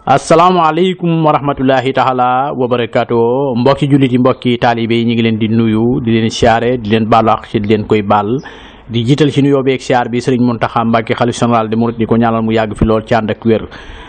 asalaamaaleykum wa rahmatullahi taala wa barakaatu mbokki jullit yi mbokki taalibe yi ñu ngi leen di nuyu di leen siyaare di leen baalu àq ci di leen koy baal di jiital ci nuyoo beeg siyaar bi Serigne Mountakha Mbacké xalif général des mourides di ko ñaanal mu yàgg fi lool ci ànd ak wér.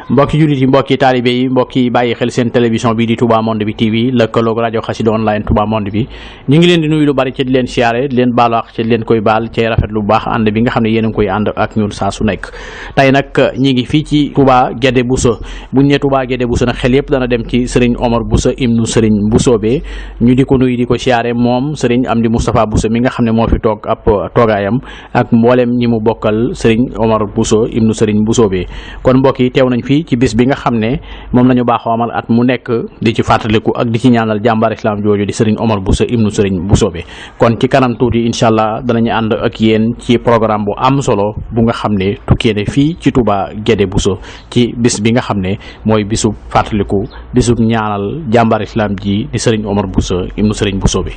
mbokki jullit yi mbokki taalibe yi mbokki bàyyi xel seen télévision bi di Touba Monde bi TV lëkkaloog rajo Xassida online Touba Monde bi ñu ngi leen di nuyu lu bari ci di leen siyaare di leen baalu àq ci di leen koy baal cay rafet lu baax ànd bi nga xam ne yéen a ngi koy ànd ak ñun saa su nekk. tey nag ñi ngi fii ci Touba Guédé Bousso buñ ne Touba Guédé Bousso nag xel yëpp dana dem ci Serigne Omar Bousso ibnu Serigne Boussoobe ñu di ko nuyu di ko siyaare moom Serigne Amdi Moustapha Bousso mi nga xam ne moo fi toog ab toogaayam ak mboolem ñi mu bokkal Serigne Omar Bousso ibnu Serigne Boussoobe kon mbokk yi teew nañ fii ci bis bi nga xam ne moom lañu baaxoo amal at mu nekk di ci fàttaliku ak di ci ñaanal jàmbaar islam jooju di Serigne Omar Bousso ibnu Serigne Boussoobe kon ci kanam tuuti incha allah danañu ànd ak yéen ci programme bu am solo bu nga xam ne tukkee ne fii ci Touba Guédé Bousso ci bis bi nga xam ne mooy bisub fàttaliku bisub ñaanal jàmbaar islam ji di Serigne Omar Bousso ibnu Serigne Boussoobe.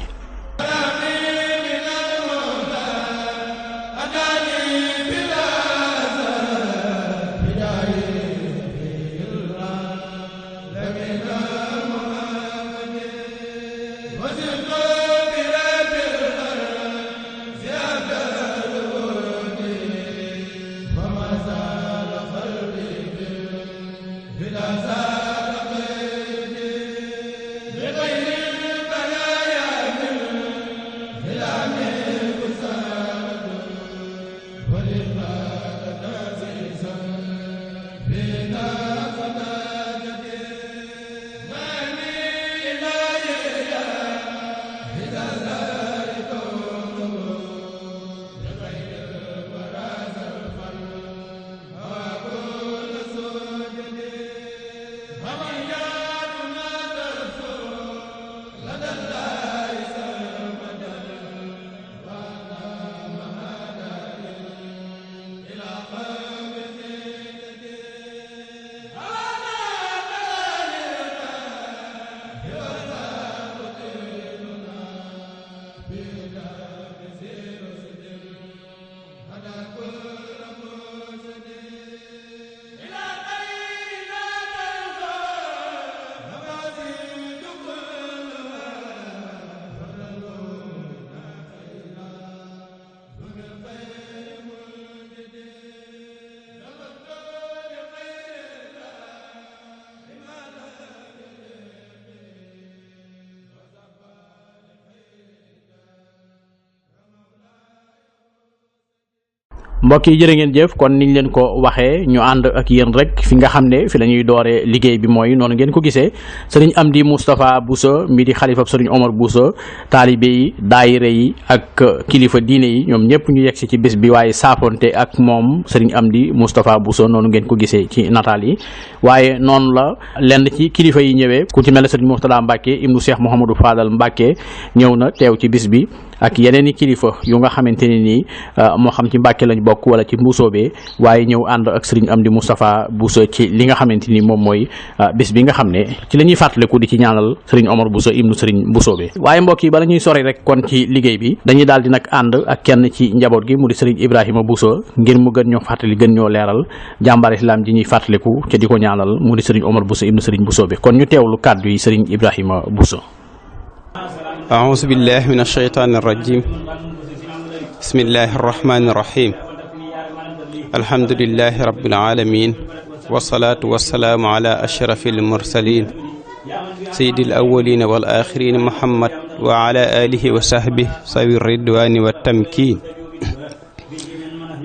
mbokk yi jërë ngeen jëf kon niñ leen ko waxee ñu ànd ak yéen rek fi nga xam ne fi la ñuy dooree liggéey bi mooy noonu ngeen ko gisee sëriñ Amdi Moustapha Bousso mi di xalifab sëriñ Omar Bousso taalibe yi daayira yi ak kilifa diine yi ñoom ñëpp ñu yegsi ci bés bi waaye saafonte ak moom sëriñ Amdi Moustapha Bousso noonu ngeen ko gisee ci nataal yi waaye noonu la lenn ci kilifa yi ñëwee ku ci mel ne sëriñ Mourtada Mbacké ibnu Cheikh Mouhamadou Fadal Mbacké ñëw na teew ci bis bi ak yeneen i kilifa yu nga xamante ne nii moo xam ci Mbacké lañ bokk wala ci Mbusoobe waaye ñëw ànd ak Serigne Amdi Moustapha Bousso ci li nga xamante ni moom mooy bis bi nga xam ne ci la ñuy fàttaliku di ci ñaanal Serigne Omar Bousso ibnu Serigne Mbusoobe waaye mbokk yi bala ñuy sori rek kon ci liggéey bi dañuy daal di nag ànd ak kenn ci njaboot gi mu di Serigne Ibrahima Bousso ngir mu gën ñoo fàttali gën ñoo leeral jàmbaar islam ji ñuy fàttaliku ca di ko ñaanal mu di Serigne Omar Bousso ibnu Serigne Mbusoobe kon ñu teewlu kàddu yi Serigne Ibrahima Bousso. أعوذ بالله من الشيطان الرجيم بسم الله الرحمن الرحيم الحمد لله رب العالمين والصلاة والسلام على أشرف المرسلين سيد الأولين والآخرين محمد وعلى آله وصحبه ذوي الرضوان والتمكين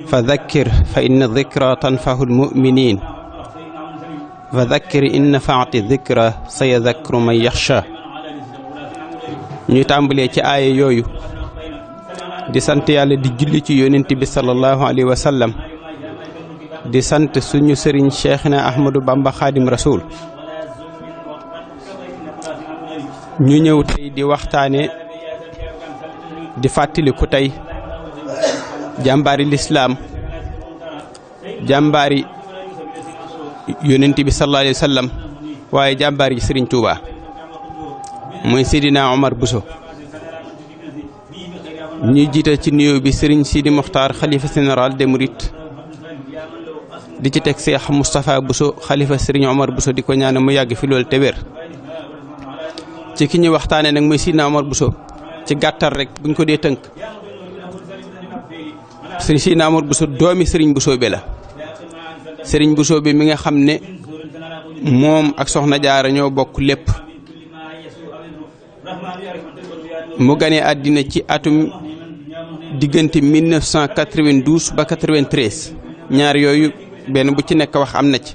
فذكر فإن الذكرى تنفع المؤمنين فذكر إن نفعت الذكرى سيذكر من يخشى ñu tàmbalee ci aaya yooyu di sant yàlla di julli ci yonent bi sallallahu alayhi wa sallam di sant suñu sëriñ Cheikhna Ahmadou Bamba Khadim Rasoul ñu ñëw tey di waxtaane di fàttaliku tey jàmbaari lislaam jàmbaari yonent bi sallallahu alayhi wa sallam waaye jàmbaari sëriñ Touba mooy Seydina Omar Bousso ñuy jiital ci nuyoo bi Serigne Sidi Mokhtar xalifa général des Mourides di ci teg Cheikh Moustapha Bousso xalifa Serigne Omar Bousso di ko ñaan mu yàgg fi loolu te wér. ci ki ñuy waxtaanee nag mooy Sidna Omar Bousso ci gàttal rek buñ ko dee tënk Sidna Omar Bousso doomi Serigne Bousso bi la. Serigne Bousso bi mi nga xam ne moom ak Soxna Jaara ñoo bokk lépp mu ganee àddina ci atum diggante 1992 ba 93 ñaar yooyu benn bu ci nekk wax am na ci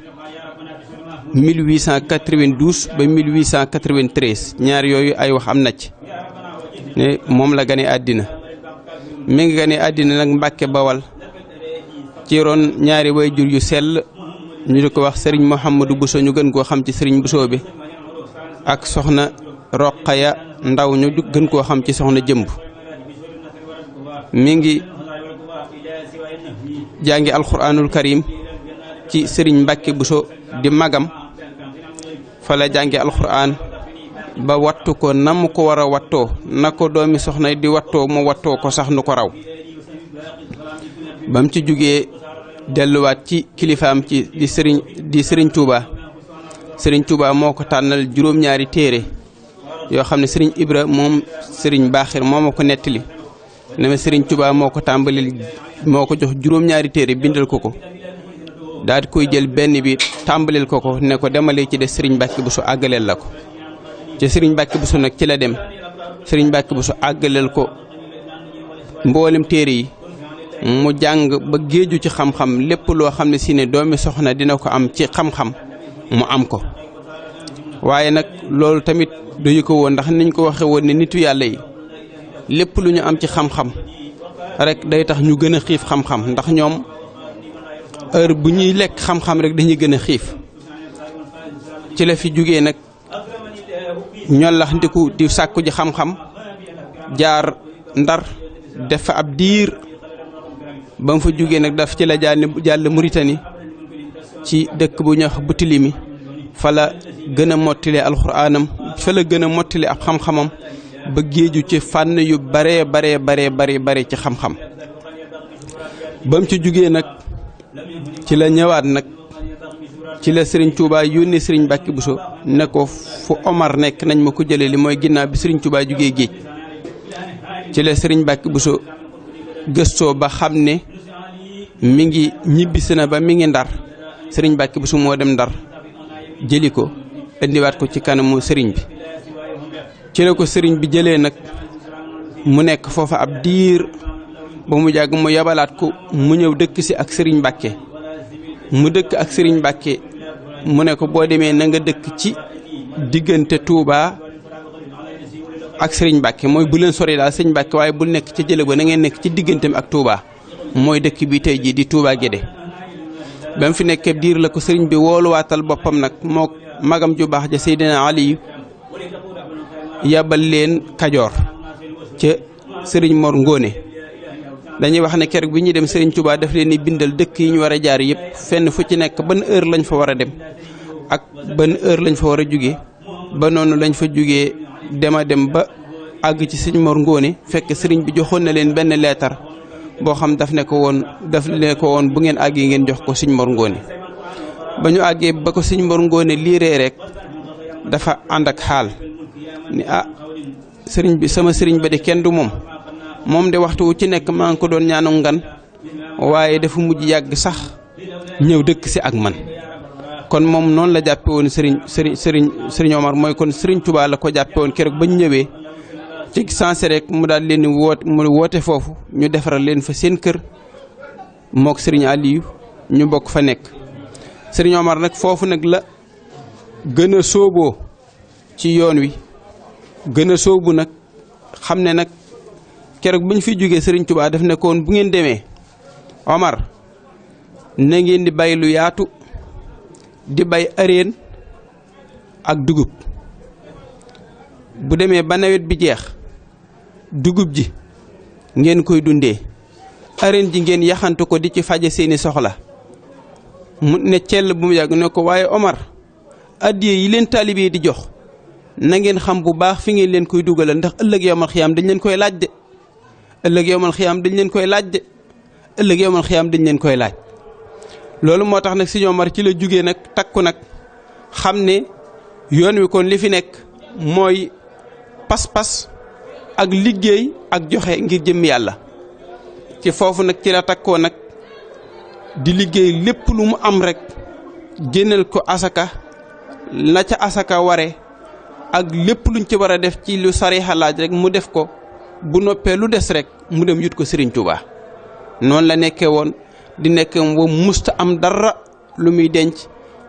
1892 ba 1893 ñaar yooyu ay wax am na ci ne moom la ganee àddina mi ngi ganee àddina nag Mbàkke Bawal ci ron ñaari wayjur yu sell ñu di ko wax Serigne Mouhamadou Bousso ñu gën koo xam ci Serigne Bousso bi ak Soxna Roqaya Ndaw ñu gën koo xam ci Soxna Jëmb mi ngi jàngi alquranul karim ci Serigne Mbacke Bousso di magam fa la jàngi alquran ba wattu ko nam ko war a wattoo na ko doomi soxna di wattoo mu wattoo ko sax nu ko raw bam ci jugee delluwaat ci kilifaam ci di Serigne Touba Serigne Touba moo ko tànnal juróom-ñaari téere yoo xam ne Serigne Ibra moom Serigne Baaxir moo ma ko nettali ne ma Serigne Touba moo ko tàmbalil moo ko jox juróom-ñaari téere bindal ko ko daal di koy jël benn bi tàmbalil ko ko ne ko demalee ci des Serigne Mbacke Bousso àggaleel la ko te Serigne Mbacke Bousso nag ci la dem Serigne Mbacke Bousso àggaleel ko mboolem téere yi mu jàng ba géeju ci xam-xam lépp loo xam ne si ne doomi soxna dina ko am ci xam-xam mu am ko waaye nag loolu tamit doyu ko woon ndax niñ ko waxe woon ne nitu yàlla yi lépp lu ñu am ci xam-xam rek day tax ñu gën a xiif xam-xam ndax ñoom heure bu ñuy lekk xam-xam rek dañuy gën a xiif ci la fi jógee nag ñollax ndiku di sàkku ji xam-xam jaar Ndar def fa ab diir ba mu fa jógee nag daf ci la jàll Mauritanie ci dëkk bu ñuy wax Butilimi fa la gën a mottali alxuraanam fa la gën a mottali ab xam-xamam ba géeju ci fànn yu bare ci xam-xam ba mu ci jógee nag ci la ñëwaat nag ci la Serigne Touba yónnee Serigne Mbacke Bousso ne ko fu Omar nekk nañ ma ko jëlee li mooy ginnaaw bi Serigne Touba jógee géej ci la Serigne Mbacke Bousso gëstoo ba xam ne mi ngi ñibbisi na ba mi ngi Ndar Serigne Mbacke Bousso moo dem Ndar jëli ko indiwaat ko ci kanamu Serigne bi ci la ko Serigne bi jëlee nag mu nekk foofa ab diir ba mu jàgg mu yabalaat ko mu ñëw dëkk si ak Serigne Mbacke mu dëkk ak Serigne Mbacke mu ne ko boo demee na nga dëkk ci diggante Touba ak Serigne Mbacke mooy bu leen sori daal Serigne Mbacke waaye bul nekk ca jële ba na ngeen nekk ci digganteem ak Touba mooy dëkk bi tey jii di Touba Guédé ba mu fi nekkee diir la ko Serigne bi wooluwaatal boppam nag moo magam ju baax ja Seydina Ali yabal leen Kajoor ca Serigne Mor Ngóone dañuy wax ne keroog bi ñuy dem Serigne Touba daf leen ni bindal dëkk yi ñu war a jaar yëpp fenn fu ci nekk ban heure lañ fa war a dem ak ban heure lañ fa war a jugee ba noonu lañ fa jugee dema dem ba àgg ci Serigne Mor Ngóone fekk Serigne bi joxoon na leen benn leetar boo xam daf ne ko woon bu ngeen àggee ngeen jox ko Serigne Mor Ngóone ba ñu àggee ba ko Serigne Mor Ngóone liiree rek dafa ànd ak xaal ni Serigne bi sama Serigne ba de kenn du moom de waxtu wu ci nekk maa ngi ko doon ñaanu ngan waaye dafa mujj yàgg sax ñëw dëkk si ak man kon moom noonu la jàppe woon Serigne Omar mooy kon Serigne Touba la ko jàppe woon keroog bañ ñëwee ci sensé rek mu daal leen mu woote foofu ñu defaral leen fa seen kër mook Serigne Aliou ñu bokk fa nekk Serigne Omar nag foofu nag la gën a sóoboo ci yoon wi gën a sóobu nag xam ne nag keroog bu ñu fi jógee Serigne Touba daf ne ko woon bu ngeen demee Omar na ngeen di bay lu yaatu di bay areen ak dugub bu demee ba nawet bi jeex dugub ji ngeen koy dundee areen ji ngeen yaxantu ko di ci faje seeni soxla mu ne cell bu mu yàgg ne ko waaye Omar addiye yi leen taalibe di jox na ngeen xam bu baax fi ngeen leen koy dugalal ndax ëllëg yawmal xiyaam dañ leen koy laaj de ëllëg yawmal xiyaam dañ leen koy laaj de ëllëg yawmal xiyaam dañ leen koy laaj loolu moo tax nag Sëñ Omar ci la jugee nag takku nag xam ne yoon wi kon li fi nekk mooy pas-pas ak liggéey ak joxe ngir jëm yàlla. ci foofu nag ci la takkoo nag di liggéey lépp lu mu am rek génneel ko asaka la ca asaka ware ak lépp luñ ci war a def ci lu sariya laaj rek mu def ko bu noppee lu des rek mu dem yut ko Serigne Touba. noonu la nekkee woon di nekk wa musta am dara lu muy denc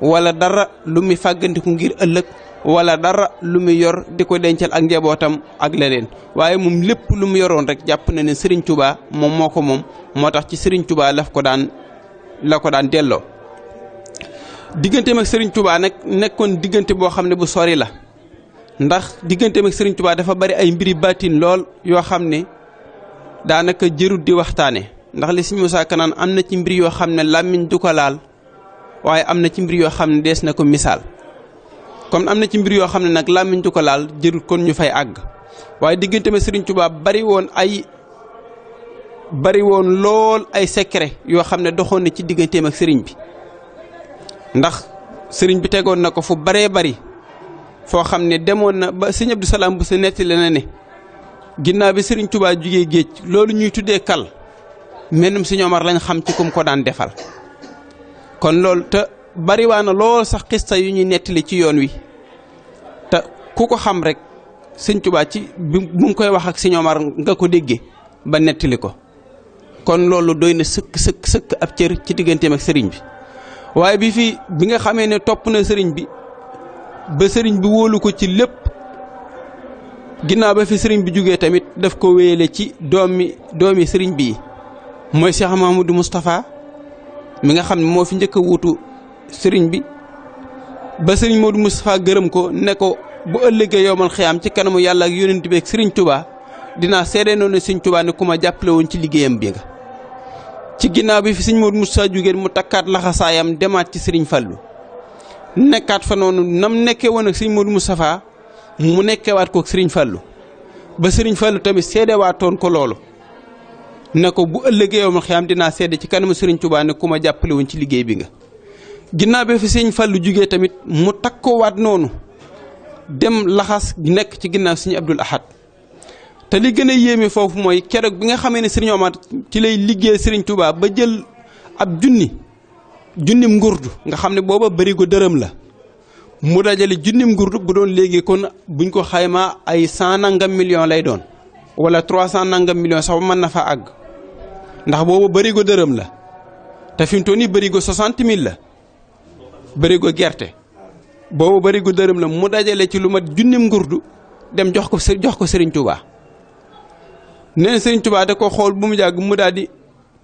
wala dara lu muy fàggandiku ngir ëllëg wala dara lu muy yor di ko dencal ak njabootam ak leneen waaye moom lépp lu mu yoroon rek jàpp na ne Serigne Touba moom moo ko moom moo tax ci Serigne Touba la ko daan delloo. digganteem ak Serigne Touba nag nekkoon diggante boo xam ne bu sori la ndax digganteem ak Serigne Touba dafa bari ay mbiri baatin lool yoo xam ne daanaka jërut di waxtaane ndax li Sëñ Musaa Ka naan am na ci mbir yoo xam ne làmmiñ du ko laal waaye am na ci mbir yoo xam ne dees na ko misaal. comme am na ci mbir yoo xam ne nag làmmiñ du ko laal jërut kon ñu fay àgg waaye digganteem ak Serigne Touba bari woon lool ay secret yoo xam ne doxoon na ci digganteem ak Serigne bi. ndax sëriñ bi tegoon na ko fu baree bari foo xam ne demoon na ba sëñ Abdou Salaam bu sa nettali na ne ginnaaw bi Sëriñ Touba jugee géej loolu ñuy tuddee kal mennum Sëñ Omar lañ xam ci kum ko daan defal. kon loolu te bariwaa na lool sax xista yu ñuy nettali ci yoon wi te ku ko xam rek Sëñ Touba ci bu mu koy wax ak Sëñ Omar nga ko déggee ba nettali ko kon loolu doy na sëkk ab cër ci digganteem ak sëriñ bi. waaye bi nga xamee ne topp na sëriñ bi ba sëriñ bi wóolu ko ci lépp ginnaaw ba fi sëriñ bi jugee tamit daf ko wéyale ci doomi sëriñ bi mooy Cheikh Mahamadou Moustapha mi nga xam ne moo fi njëkk a wuutu sëriñ bi ba sëriñ Modou Moustapha gërëm ko ne ko bu ëllëgee yowmal xiyaam ci kanamu yàlla ak yonent bi ak sëriñ Touba dinaa seede noonu sëriñ Touba ne ku ma jàppale woon ci liggéeyam bi nga. ci ginnaaw bi fi Sëñ Modou Moustapha jugee mu takkaat laxasaayam demaat ci Serigne Fallou nekkaat fa noonu nam nekkee woon ak Sëñ Modou Moustapha mu nekkewaat ko ak Serigne Fallou ba Serigne Fallou tamit seedewaatoon ko loolu ne ko bu ëllëgee yow ma xiyaam dinaa seede ci kanamu Serigne Touba ne ku ma jàppale woon ci liggéey bi nga. ginnaaw bi fi Sëñ Fallou jugee tamit mu takkoowaat noonu dem laxas nekk ci ginnaaw Sëñ Abdoul Ahad. te li gën a yéeme foofu mooy keroog bi nga xamee ne Serigne Omar ci lay liggéey Serigne Touba ba jël ab junnim ngurdu nga xam ne booba barigo dërëm la mu dajale junnim ngurdu bu doon léegi kon buñ ko xaymaa ay 100 nangam millions lay doon wala 300 nangam millions sax mën na fa àgg ndax booba barigo dërëm la te fi mu toll nii barigo 60 000 la barigo gerte booba barigo dërëm la mu dajale ci lu mat junnim ngurdu dem jox ko Serigne Touba. nee na Sëriñ Touba da ko xool bu mu jàgg mu daal di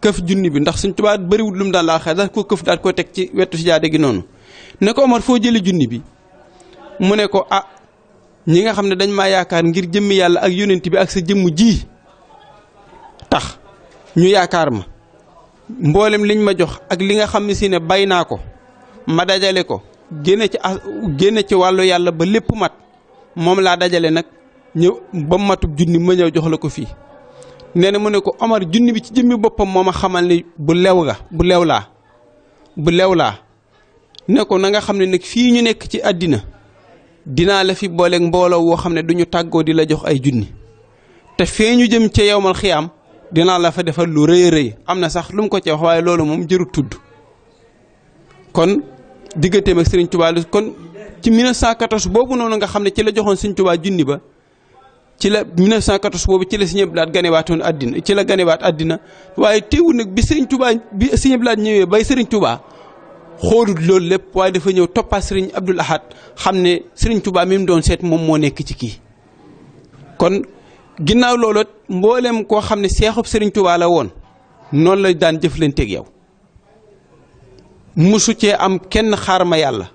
këf junni bi ndax Sëriñ Touba bëriwul lu mu daan laa xel daal ko këf daal ko teg ci wetu si jaade gi noonu ne ko Omar foo jëlee junni bi mu ne ko ñi nga xam ne dañ maa yaakaar ngir jëmmi yàlla ak yonent bi ak sa jëmm ji tax ñu yaakaar ma mboolem liñ ma jox ak li nga xam ne si ne bay naa ko ma dajale ko génne ci wàllu yàlla ba lépp mat moom laa dajale nag ñëw ba matub junni ma ñëw jox la ko fii. nee na mu ne ko Omar junni bi ci jëmmi boppam moo ma xamal ni bu lew laa ne ko na nga xam ne nag fii ñu nekk ci àddina dinaa la fi booleeg mbooloo woo xam ne duñu tàggoo di la jox ay junni te fee ñu jëm ca yowmal xiyaam dinaa la fa defal lu rëy a rëy am na sax lu mu ko ci wax waaye loolu moom jërut tudd. kon digganteem ak Serigne Touba kon ci 1914 boobu noonu nga xam ne ci la joxoon Serigne Touba junni ba. ci la 1914 boobu ci la Sëñ Abdou Lahad ganewaatoon àddina ci la ganewaat àddina waaye teewul nag bi Sëñ Abdou Lahad ñëwee bay Sëriñ Touba xoolut loolu lépp waaye dafa ñëw toppaat Sëriñ Abdoul Ahad xam ne Sëriñ Touba mi mu doon seet moom moo nekk ci kii. kon ginnaaw loolu mboolem koo xam ne seexub Sëriñ Touba la woon noonu la daan jëflanteeg yow musu cee am kenn xaar ma yàlla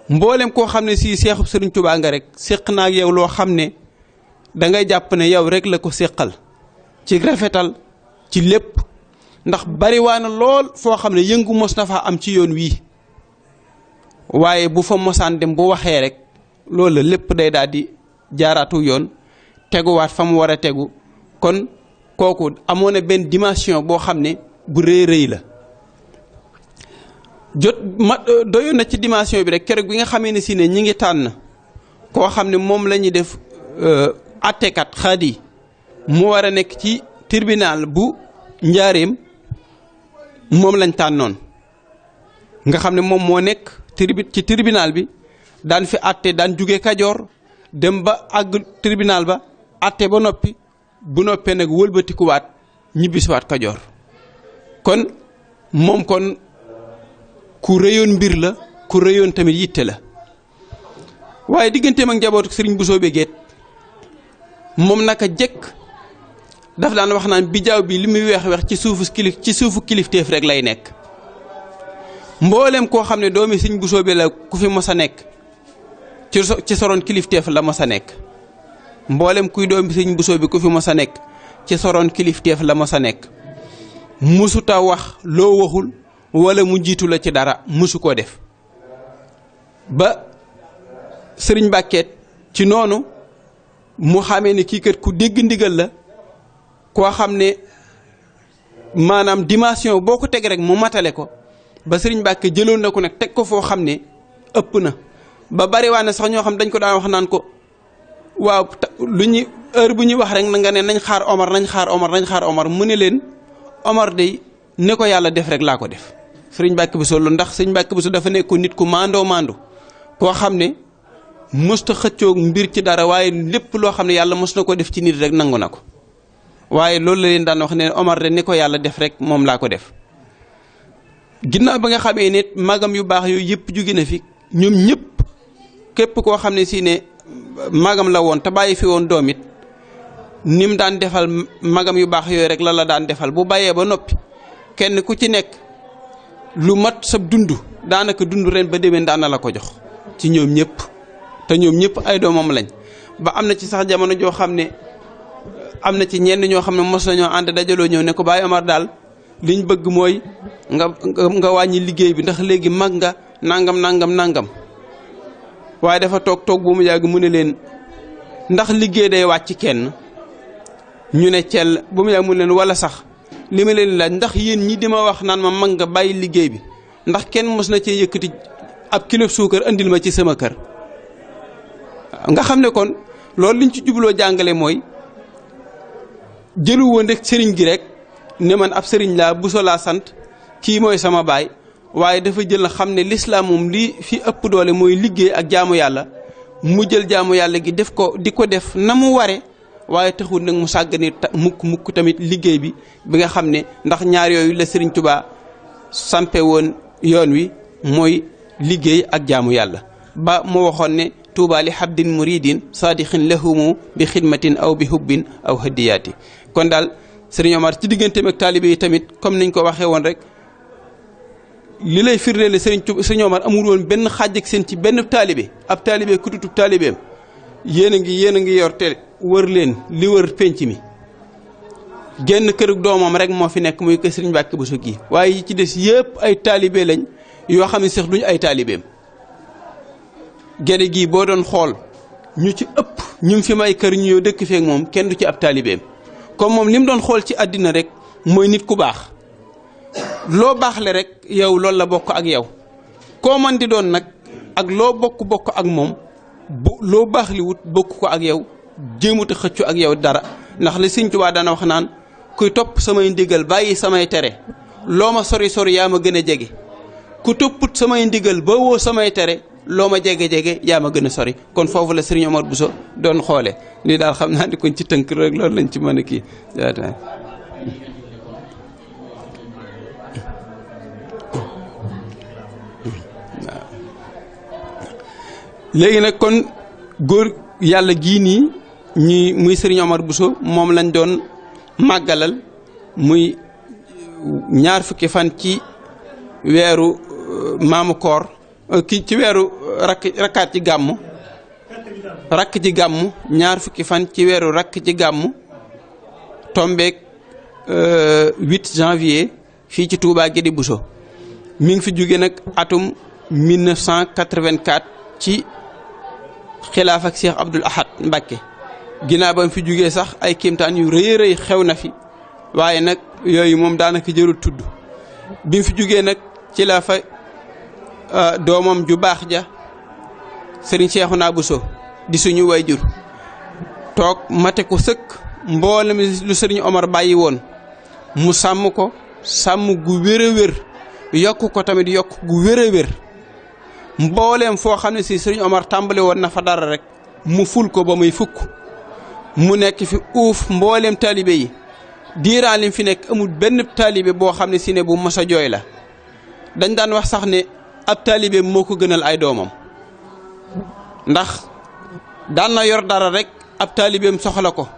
mboolem koo xam ne si seexub Sëriñ Touba nga rek séq naa ak yow loo xam ne. da ngay jàpp ne yow rek la ko séqal ci rafetal ci lépp ndax bariwaa na lool foo xam ne yëngu mos na faa am ci yoon wii waaye bu fa mosaan dem bu waxee rek loolu la lépp day daal di jaaraatu yoon teguwaat fa mu war a tegu kon kooku amoon na benn dimension boo xam ne bu rëy la doyoon na ci dimension bi rek keroog bi nga xamee ne si ne ñi ngi tànn koo xam ne moom la ñuy def attekat xaadi mu war a nekk ci tribunal bu njaareem moom lañ tànnoon nga xam ne moom moo nekk ci tribunal bi daan fi atte daan jóge Kajoor dem ba àgg tribunal ba atte ba noppi bu noppee nag wëlbatikuwaat ñibbisiwaat Kajoor kon moom kon ku rëyoon mbir la ku rëyoon tamit yitte la waaye digganteem ak njabootu sëriñ Bousso Béguet moom naka jekk daf daan wax naan bijaaw bi li muy weex ci suufu kilifteef rek lay nekk mboolem koo xam ne doomi sëriñ Bousso bi la ku fi mos a nekk ci soroon kilifteef la mos a nekk mboolem kuy doomi sëriñ Bousso bi ku fi mos a nekk ci soroon kilifteef la mos a nekk musuta wax loo waxul wala mu jiitu la ci dara musu koo def ba sëriñ Mbàkke ci noonu mu xamee ne kii kat ku dégg ndigal la koo xam ne maanaam dimension boo ko teg rek mu matale ko ba sëriñ Mbàkke jëloon na ko nag teg ko foo xam ne ëpp na ba bari waa ne sax ñoo xam dañ ko daan wax naan ko waaw lu ñu heure bu ñuy wax rek na nga ne nañ xaar Omar mu ne leen Omar day ne ko yàlla def rek laa ko def sëriñ Mbàkke Bousso lu ndax sëriñ Mbàkke Bousso dafa nekkoon nit ku maandoo koo xam ne mësta xëccoo mbir ci dara waaye lépp loo xam ne yàlla mës na ko def ci nit rek nangu na ko waaye loolu la leen daan wax ne Omar de ni ko yàlla def rek moom laa ko def ginnaaw ba nga xamee ne magam yu baax yooyu yëpp jóge na fi ñoom ñëpp képp koo xam ne si ne magam la woon te bàyyi fi woon doom it ni mu daan defal magam yu baax yooyu rek la daan defal bu bàyyee ba noppi kenn ku ci nekk lu mat sa dund daanaka dund ren ba déwén daan na la ko jox ci ñoom ñëpp te ñoom ñëpp ay doomam lañ ba am na ci sax jamono joo xam ne am na ci ñenn ñoo xam ne mos nañoo ànd dajaloo ñëw ne ko Baye Omar daal liñ bëgg mooy nga wàññi liggéey bi ndax léegi mag nga nangam waaye dafa toog bu mu yàgg mu ne leen ndax liggéey day wàcc kenn ñu ne cell bu mu yàgg mu ne leen wala sax li ma leen laaj ndax yéen ñi di ma wax naan ma mag nga bàyyi liggéey bi ndax kenn mos na cee yëkkati ab kilo suukar andil ma ci sama kër nga xam ne kon loolu liñ ci jubloo jàngale mooy jëlu woon rek sëriñ gi rek ne man ab sëriñ laa Bousso laa sant kii mooy sama baay waaye dafa jël xam ne lislaam moom lii fi ëpp doole mooy liggéey ak jaamu yàlla mu jël jaamu yàlla gi def ko di ko def na mu ware waaye taxul nag mu sàggane mukk tamit liggéey bi nga xam ne ndax ñaar yooyu la sëriñ Tuubaa sampe woon yoon wi mooy liggéey ak jaamu yàlla ba mu waxoon ne tuuba li habdin muridin saadixin lahumu bi xidmatin aw bi hubbin aw hadiyaati kon daal sëriñ Omar ci digganteem ak taalibe yi tamit comme niñ ko waxee woon rek li lay firndeele sëriñ Omar amul woon benn xaaj ak seen ci benn taalibe ab taalibe ku tutub taalibeem yéen a ngi yor te wër leen li wër penc mi genn kërug doomam rek moo fi nekk muy kër sëriñ Mbàkke Bousso gi waaye yi ci des yëpp ay taalibe lañ yoo xam ne sax duñu ay taalibeem gene gii boo doon xool ñu ci ëpp ñu fi may kër ñu dëkk feek moom kenn du ci ab taalibeem comme moom li mu doon xool ci àddina rek mooy nit ku baax loo baaxle rek yow loolu la bokk ak yow koo man di doon nag ak loo bokk ak moom loo baax li wut bokk ko ak yow jéemut a xëccu ak yow dara ndax li Sëriñ Tuubaa dana wax naan kuy topp samay ndigal bàyyi samay tere loo ma sori yaa ma gën a jege ku topput samay ndigal ba woo samay tere loo ma jege yaa ma gën a sori kon foofu la Sëriñ Omar Bousso doon xoole lii daal xam naa di kon ci tënk rek loolu lañ ci mën a kii léegi nag kon góor yàlla gii nii muy Sëriñ Omar Bousso moom lañ doon màggalal muy ñaar fukki fan ci weeru maamu koor ci weeru rakkaat ci gàmmu rakk ci gàmmu ñaar fukki fan ci weeru rakk ci gàmmu tombeek 8 janvier fii ci Touba Guédé Bousso mi ngi fi jóge nag atum 1984 ci xilaaf ak Cheikh Abdoul Ahad Mbacké ginnaaw ba mu fi jógee sax ay kéemtaan yu rëy xew na fi waaye nag yooyu moom daanaka jërul tudd bi mu fi jógee nag ci la fa doomam ju baax ja sëriñ Cheikhouna Bousso di suñu wayjur toog mate ko sëkk mboolem lu sëriñ Omar bàyyi woon mu sàmm ko sàmm gu wér a wér yokk ko tamit yokk gu wér a wér mbooleem foo xam ne si sëriñ Omar tàmbale woon na fa dara rek mu ful ko ba muy fukk mu nekk fi uuf mbooleem taalibe yi diiraan lim fi nekk amul benn taalibe boo xam ne si ne bu mos a jooy la dañ daan wax sax ne ab taalibe moo ko gënal ay doomam ndax daan na yor dara rek ab taalibeem soxla ko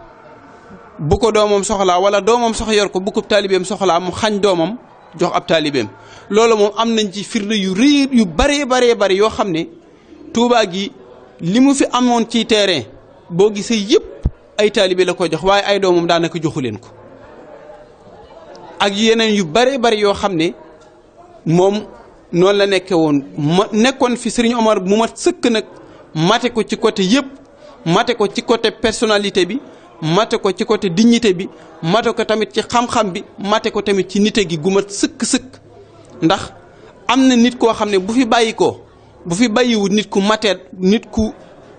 bu ko doomam soxlaa wala doomam sox yor ko bu ko taalibeem soxlaa mu xañ doomam jox ab taalibeem loolu moom am nañ ci firnde yu rëy yu baree bari yoo xam ne Tuubaa gi li mu fi amoon ci terrain boo gisee yëpp ay taalibe la ko jox waaye ay doomam daanaka joxu leen ko ak yeneen yu baree bari yoo xam ne moom noonu la nekke woon ma nekkoon fi Serigne Omar mu mat sëkk nag mate ko ci côté yëpp mate ko ci côté personnalité bi mate ko ci côté dignité bi mate ko tamit ci xam-xam bi mate ko tamit ci nite gi gu mat sëkk ndax am na nit koo xam ne bu fi bàyyi ko bu fi bàyyiwul nit ku mateet nit ku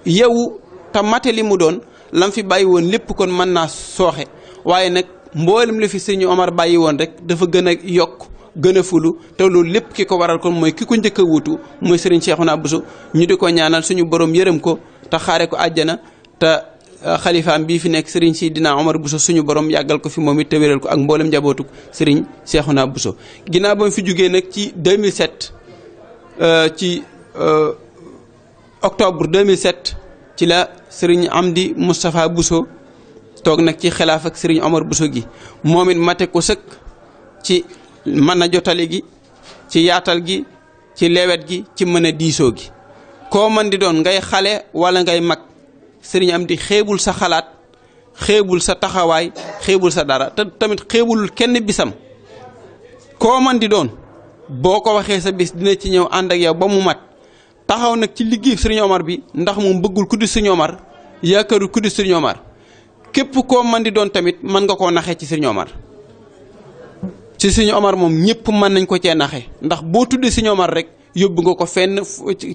yewu te mate li mu doon lam fi bàyyi woon lépp kon mën naa sooxe waaye nag mboolem la fi Serigne Omar bàyyi woon rek dafa gën a yokk gën a fulu te loolu lépp ki ko waral kon mooy ki ko njëkk a wuutu mooy Serigne Cheikhouna Bousso ñu di ko ñaanal suñu borom yërëm ko te xaare ko àjjana te xalifaam bii fi nekk Serigne Sidina Omar Bousso suñu borom yàggal ko fi moom it te wéral ko ak mboolem njabootuk Serigne Cheikhouna Bousso ginnaaw ba mu fi jugee nag ci 2007 ci octobre 2007 ci la Serigne Amdi Moustapha Bousso toog nag ci xilaaf ak Serigne Omar Bousso gi moom it mate ko sëkk ci mën a jotale gi ci yaatal gi ci lewet gi ci mën a diisoo gi koo man di doon ngay xale wala ngay mag Serigne Amdi xeebul sa xalaat xeebul sa taxawaay xeebul sa dara te tamit xeebul kenn bisam koo man di doon boo ko waxee sa bis dina ci ñëw ànd ak yow ba mu mat taxaw nag ci liggéey Serigne Omar bi ndax moom bëggul ku di Serigne Omar yaakaarul ku di Serigne Omar képp koo man di doon tamit mën nga koo naxee ci Serigne Omar ci Serigne Omar moom ñëpp mën nañ ko cee naxe ndax boo tuddee Serigne Omar rek yóbbu nga ko fenn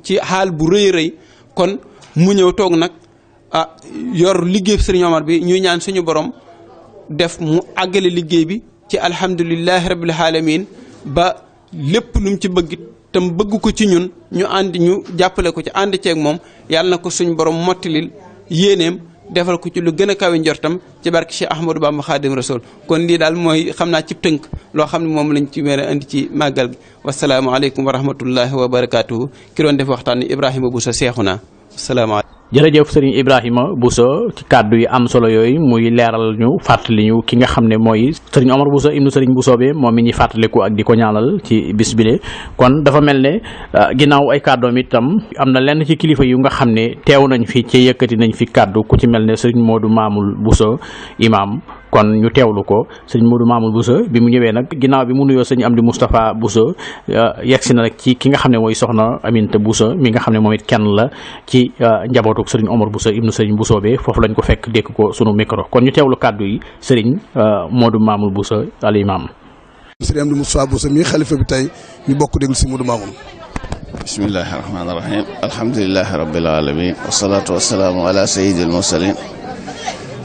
ci xaal bu rëy rëy kon mu ñëw toog nag yor liggéey Serigne Omar bi ñuy ñaan suñu borom def mu àggale liggéey bi ci alhamdulillahi rabbil alamin ba lépp lu mu ci bëgg tam bëgg ko ci ñun ñu ànd ñu jàppale ko ci ànd ceeg moom yàlla na ko suñu borom mottalil yéeneem defal ko ci lu gën a kawe njortam ci barke Cheikh Ahmadou Bamba Khadim Rasoul kon lii daal mooy xam naa ci tënk loo xam ne moom lañ ci mën a indi ci màggal gi wasalaamaaleykum wa rahmatullahi wa barakaatuhu ki doon def waxtaan ni Ibrahima Bousso Cheikhouna asalaamaaleykum. jërëjëf Serigne Ibrahima Bousso ci kàddu yi am solo yooyu muy leeral ñu fàttali ñu ki nga xam ne mooy Serigne Omar Bousso ibnu Serigne Bousso bi moom mi ñuy fàttaliku ak di ko ñaanal ci bis bile kon dafa mel ne ginnaaw ay kàddoom itam am na lenn ci kilifa yu nga xam ne teew nañ fi ci yëkkati nañ fi kàddu ku ci mel ne Serigne Modou Mamoul Bousso imam kon ñu teewlu ko Serigne Modou Mamoul Bousso bi mu ñëwee nag ginnaaw bi mu nuyoo Serigne Amdi Moustapha Bousso yegsi na rek ci ki nga xam ne mooy soxna Aminta Bousso mi nga xam ne moom it kenn la ci njabootuk Serigne Omar Bousso ibnu Serigne Bousso be foofu lañ ko fekk dékk ko sunu micro kon ñu teewlu kàddu yi Serigne Modou Mamoul Bousso al imam. Serigne Amdi Moustapha Bousso mi xalifa bi tey ñu bokk déglu si Modou Mamoul. bismillahi rahmaani rahim alhamdulilahi rabbil alamin wasalaatu wasalaamu ala sayyidil mursalin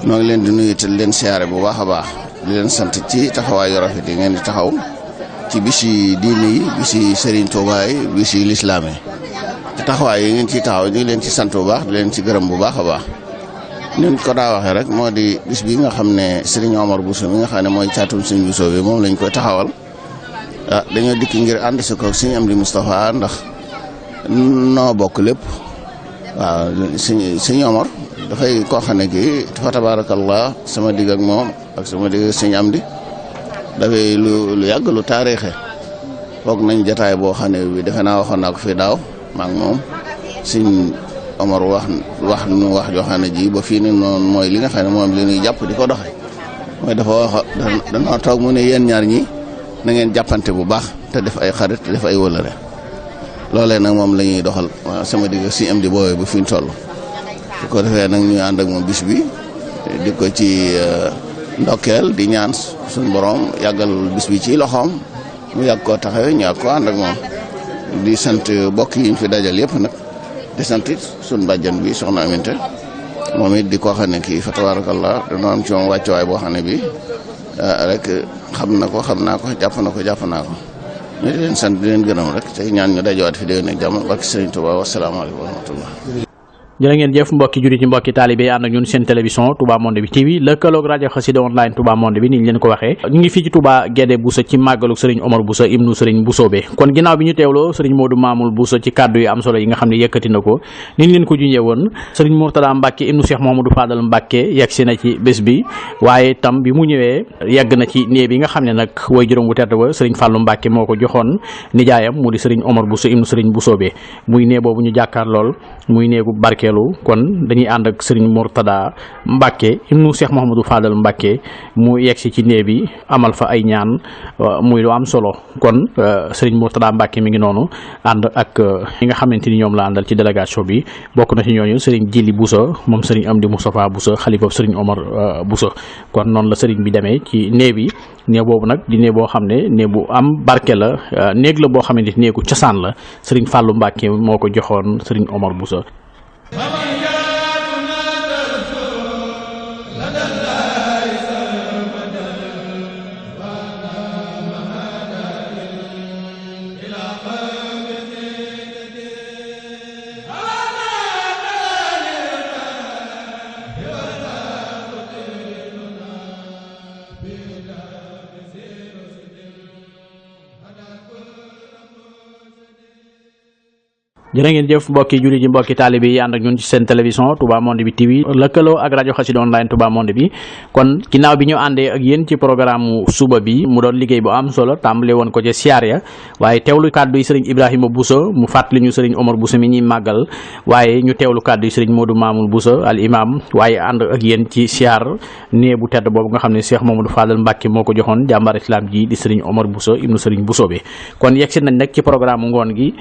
noo ngi leen di nuyu te leen siyaare bu baax a baax di leen sant ci taxawaayu rafet yi ngeen di taxaw ci bisi diine yi bisi Serigne Touba yi bisi lislaam yi te taxawaay yi ngeen ciy taxaw ñu ngi leen ci sant bu baax di leen ci gërëm bu baax a baax ñun ko daa waxee rek moo di bis bi nga xam ne Serigne Omar Bousso mi nga xam ne mooy caatum Serigne Bousso bi moom lañ koy taxawal dañoo dikk ngir ànd si ko Serigne Amdi Moustapha ndax noo bokk lépp waaw Serigne Omar dafay koo xam ne kii fa tabarakallah sama digg ak moom ak sama digg ak Serigne Amdi dafay lu yàgg lu taarixee foog nañ jataay boo xam ne bi defe naa waxoon naa ko fii daaw maa ngi moom Serigne Omar wax nu wax joo xam ne ji ba fii ni noonu mooy li nga xam ne moom li ñuy jàpp di ko doxe mooy dafa wax danoo toog mu ne yéen ñaar ñi na ngeen jàppante bu baax te def ay xarit te def ay wëlëre loolee nag moom la ñuy doxal sama digg ak Serigne Amdi boobee bu fi ñu toll su ko defee nag ñu ànd ak moom bis bi di ko ci ndokkeel di ñaan suñu borom yàggal bis bi ci loxoom mu yàgg koo taxawee ñu yàgg koo ànd ak moom di sant bokk yi ñu fi dajal yëpp nag di sant sun bàjjan bi soxna Aminta moom it di ko xam ne kii fa tabarakallah dañoo am ci moom wàccuwaay boo xam ne bi rek xam na ko xam naa ko jàpp na ko ñu di leen sant di leen gërëm rek tey ñaan ñu dajawaat fi déwén ak jàmm barke Sëriñ Tuubaa wasalaamaaleykum wa rahmatullah. jërë ngeen jëf mbokki jullit yi mbokki taalibe ànd ak ñun seen télévision Touba Monde bi TV lëkkaloog rajo Xassida online Touba Monde bi ni ñu leen ko waxee ñu ngi fii ci Touba Guédé Bousso ci màggalu Serigne Omar Bousso ibnu Serigne Boussoobe kon ginnaaw bi ñu teewloo Serigne Modou Mamoul Bousso ci kàddu yu am solo yi nga xam ne yëkkati na ko ni ñu leen ko junjee woon Serigne Mourtada Mbacke ibnu Cheikh Mouhamadou Fadal Mbacke yegg si na ci bés bi waaye tam bi mu ñëwee yegg na ci néeg bi nga xam ne nag way juróom bu tedd ba Serigne Fallou Mbacke moo ko joxoon nijaayam mu di Serigne Omar Bousso ibnu Serigne Boussoobe muy néeg boobu ñu jàkkaar lool muy néegu barkeelu kon dañuy ànd ak Serigne Mourtada Mbacke ibnu Cheikh Mouhamadou Fadal Mbacke mu yegsi ci néeg bi amal fa ay ñaan muy lu am solo kon Serigne Mourtada Mbacke mi ngi noonu ànd ak ñi nga xamante ni ñoom la àndal ci délégation bi bokk na ci ñooñu Serigne Djili Bousso moom Serigne Amdi Moustapha Bousso xalifa Serigne Omar Bousso kon noonu la Serigne bi demee ci néeg bi néeg boobu nag di néeg boo xam ne néeg bu am barke la néeg la boo xamante ni néegu cosaan la Serigne Fallou Mbacke moo ko joxoon Serigne Omar Bousso. jërë ngeen jëf mbokki jullit yi mbokki taalibe yi ànd ak ñun ci seen télévision Touba Monde bi TV lëkkaloo ak rajo Xassida online Touba Monde bi kon ginnaaw bi ñu àndee ak yéen ci programme suba bi mu doon liggéey bu am solo tàmbale woon ko ci siyaar ya waaye teewlu kàddu yi Serigne Ibrahima Bousso mu fàttali ñu Serigne Omar Bousso mi ñuy màggal waaye ñu teewlu kàddu yi Serigne Modou Mamoul Bousso al imam waaye ànd ak yéen ci siyaar nee bu tedd boobu nga xam ne Cheikh Mamadou Fadal Mbacke moo ko joxoon jàmbaar islam ji di Serigne Omar Bousso ibnu Serigne Bousso bi kon yegsi nañ nag ci programme ngoon gi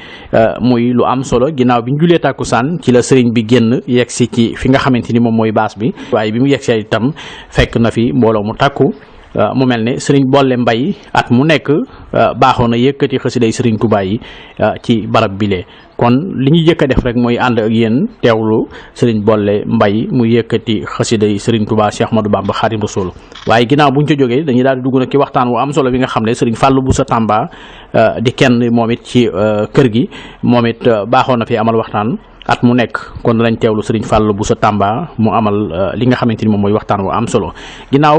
muy lu am solo ginnaaw bi ñu julee tàkkusaan ci la sëriñ bi génn yegsi ci fi nga xamante ni moom mooy baas bi waaye bi mu yegsee itam fekk na fi mbooloo mu takku mu mel ne sëriñ Bolle Mbay at mu nekk baaxoo na yëkkati xasiday sëriñ Touba yi ci barab bile kon li ñu jëkk a def rek mooy ànd ak yéen teewlu sëriñ Bolle Mbay mu yëkkati xasiday sëriñ Touba Cheikh Ahmadou Bamba Xaadimu Rasuul waaye ginnaaw bu ñu ca jógee dañuy daal di dugg nag ci waxtaan wu am solo bi nga xam ne sëriñ Fallou Bousso Tamba di kenn moom it ci kër gi moom it baaxoo na fi amal waxtaan at mu nekk kon danañ teewlu Serigne Fallou Bousso Tamba mu amal li nga xamante ni moom mooy waxtaan wu am solo ginnaaw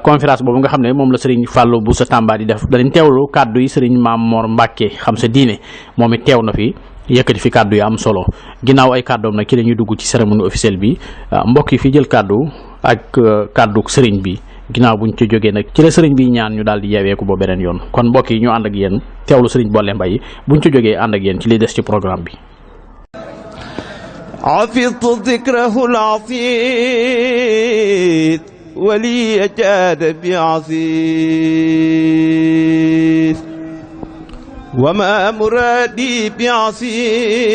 conférence boobu nga xam ne moom la Serigne Fallou Bousso Tamba di def danañ teewlu kàddu yi Serigne Mame Mor Mbacke xam sa diine moom it teew na fi yëkkati fi kàddu yi am solo ginnaaw ay kàddoom nag ci la ñuy dugg ci cérémonie officielle bi mbokk yi fi jël kàddu ak kàddu Serigne bi ginnaaw buñ ci jógee nag ci la Serigne bi ñaan ñu daal di yeeweeku ba beneen yoon kon mbokk yi ñu ànd ak yéen teewlu Serigne Bolle Mbaye buñ ci jógee ànd ak yéen ci li des ci programme bi. عفظت ذكره العصيد ولي جاد بعصيد وما مرادي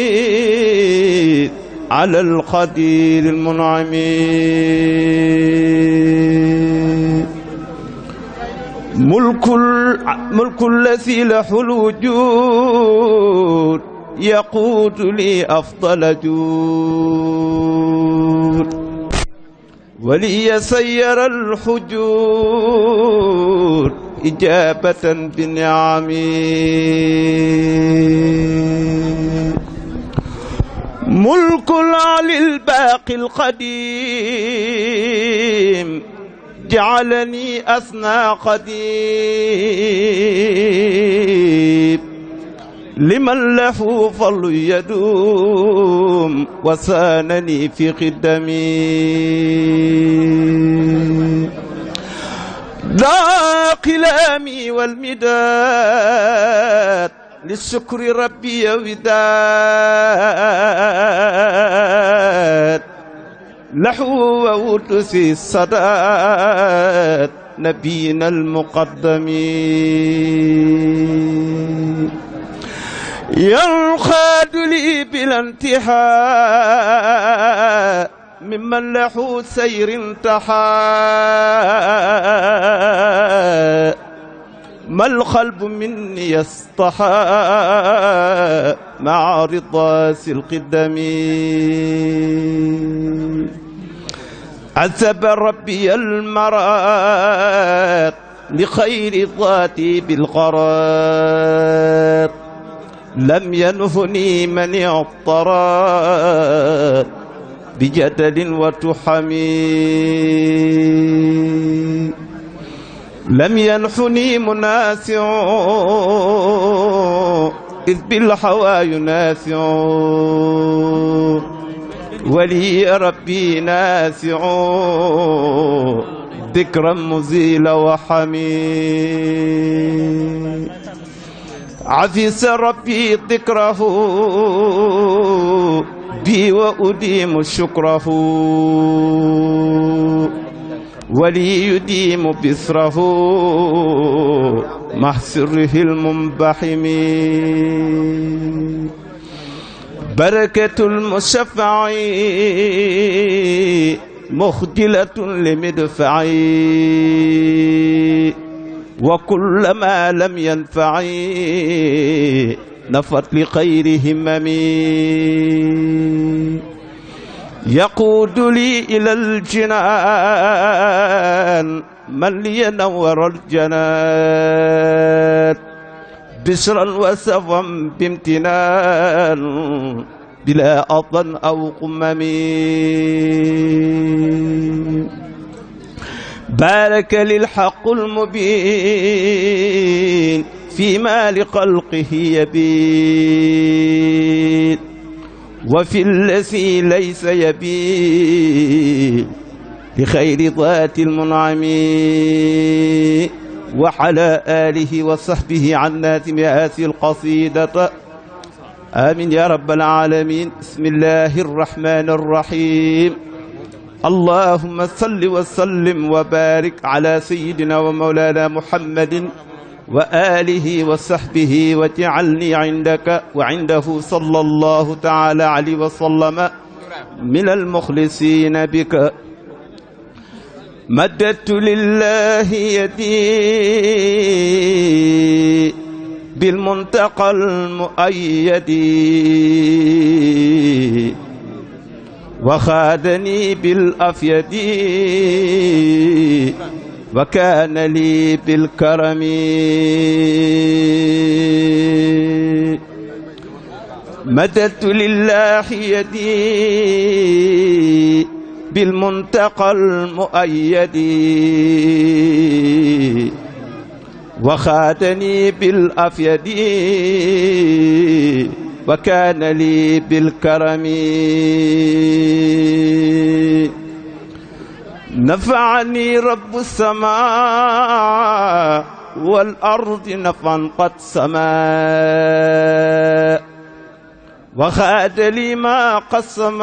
بعصيد على القدير المنعم ملك الذي له الوجود يقود لي أفضل جود ولي سير الحجود إجابة بالنعم ملك العلي الباقي القديم جعلني أثنى قديم لمن له فضل يدوم وسانني في قدمي ذا قلامي والمداد للشكر ربي وداد لحو ووتسي الصداد نبينا المقدم ينقاد لي بلا انتهاء ممن له سير انتهى ما القلب مني يصطحى مع رضا القدم عذب ربي المرات لخير ذاتي بالقرار لم ينفني من اعترى بجدل وتحمي لم ينحني مناسع إذ بالحوى يناسع ولي ربي ناسع ذكرا مزيل وحمي عفيس ربي ذكره بي وأديم شكره ولي يديم بسره مع سره المنبحم بركة المشفع مخجلة لمدفعي وكل ما لم ينفعي نفت لخير هممي يقود لي إلى الجنان من لي نور الجنات بشرا وسفا بامتنان بلا أضن أو قمم بارك للحق المبين فيما لخلقه يبين وفي الذي ليس يبين لخير ذات المنعم وعلى آله وصحبه عنا هذه القصيدة آمين يا رب العالمين. بسم الله الرحمن الرحيم. اللهم صل وسلم وبارك على سيدنا ومولانا محمد وآله وصحبه واجعلني عندك وعنده صلى الله تعالى عليه وسلم من المخلصين بك. مددت لله يدي بالمنتقى المؤيد وخادني بالأفيد وكان لي بالكرم. مددت لله يدي بالمنتقى المؤيد وخادني بالأفيد وكان لي بالكرم. نفعني رب السماء والأرض نفعا قد سما وخاد لي ما قسم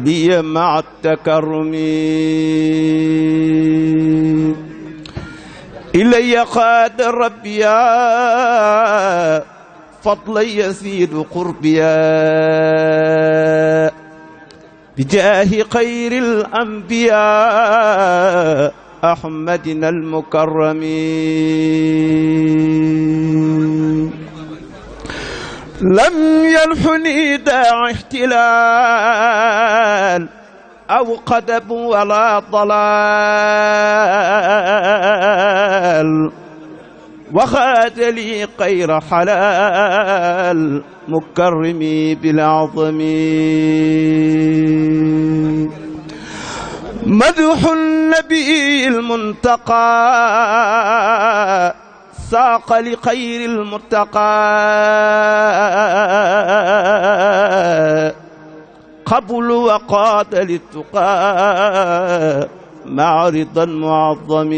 لي مع التكرم. إلي قاد ربي فضلا يزيد قربيا بجاه خير الأنبياء أحمدنا المكرم. لم ينحني داع احتلال أو قدب ولا ضلال وخاد لي خير حلال مكرمي بالعظم. مدح النبي المنتقى ساق لخير المتقى قبل وقاد للتقى مع رضا معظم.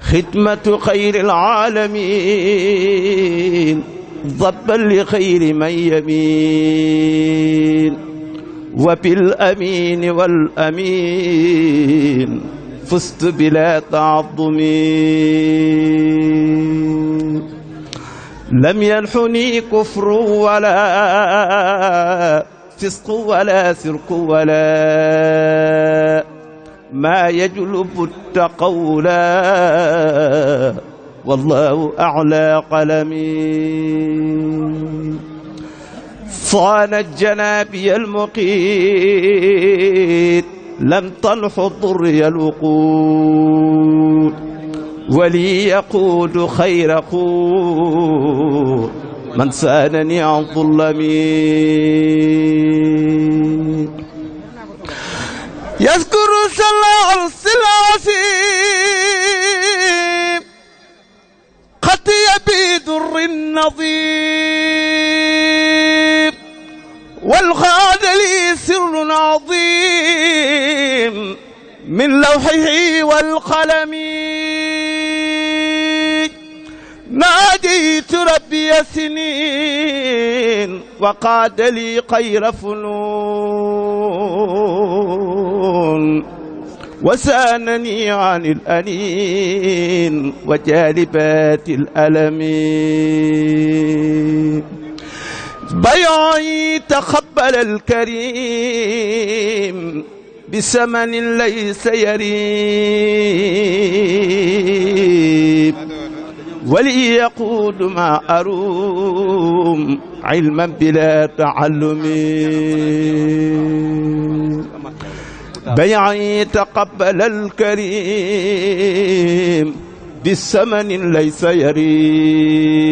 خدمة خير العالمين ضبا لخير من يمين وبالأمين والأمين فزت بلا تعظم. لم ينحني كفر ولا فسق ولا سرق ولا ما يجلب التقولا والله أعلى قلمي صانت جنابي المقيت لم تنح ضري الوقود ولي يقود خير قود من سانني عن ظلمي يذكر صلى العظيم خطي بدر النظيم والغاد لي سر عظيم من لوحه والقلم ناديت ربي سنين وقاد لي خير فنون وسانني عن الأنين وجالبات الألم بيعي تقبل الكريم بثمن ليس يريم ولي يقود ما أروم علما بلا تعلم بيعي تقبل الكريم بالثمن ليس يريب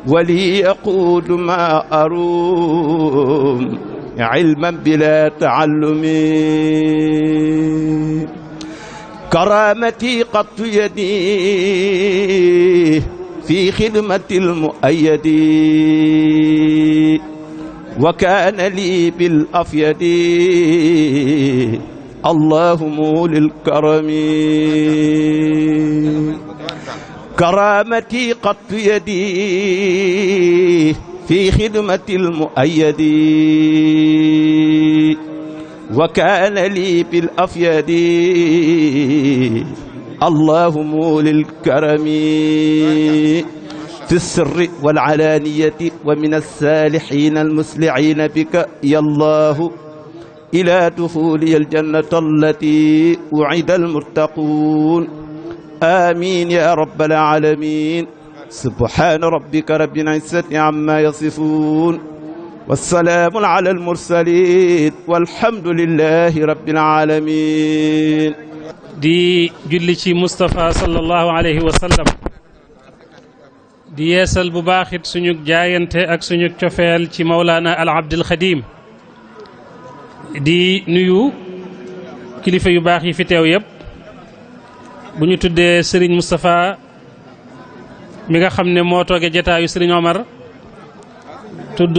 ولي يقود ما أروم علما بلا تعلم كرامتي قط يدي في خدمة المؤيد وكان لي بالأفيد الله مولي الكرم كرامتي قط يدي في خدمة المؤيد وكان لي بالأفيد الله مولي الكرم في السر والعلانية ومن الصالحين المسلعين بك يا الله إلى دخولي الجنة التي وعد المتقون آمين يا رب العالمين سبحان ربك رب العزة عما يصفون والسلام على المرسلين والحمد لله رب العالمين di julli ci Moustapha sallallahu alayhi wa sallam di yeesal bu baaxit suñu jaayante ak suñu cofeel ci Mawlana al Abdul Xadim di nuyu kilifa yu baax yi fi teew yëpp bu ñu tuddee Serigne Moustapha mi nga xam ne moo tooge jataayu Serigne Omar tudd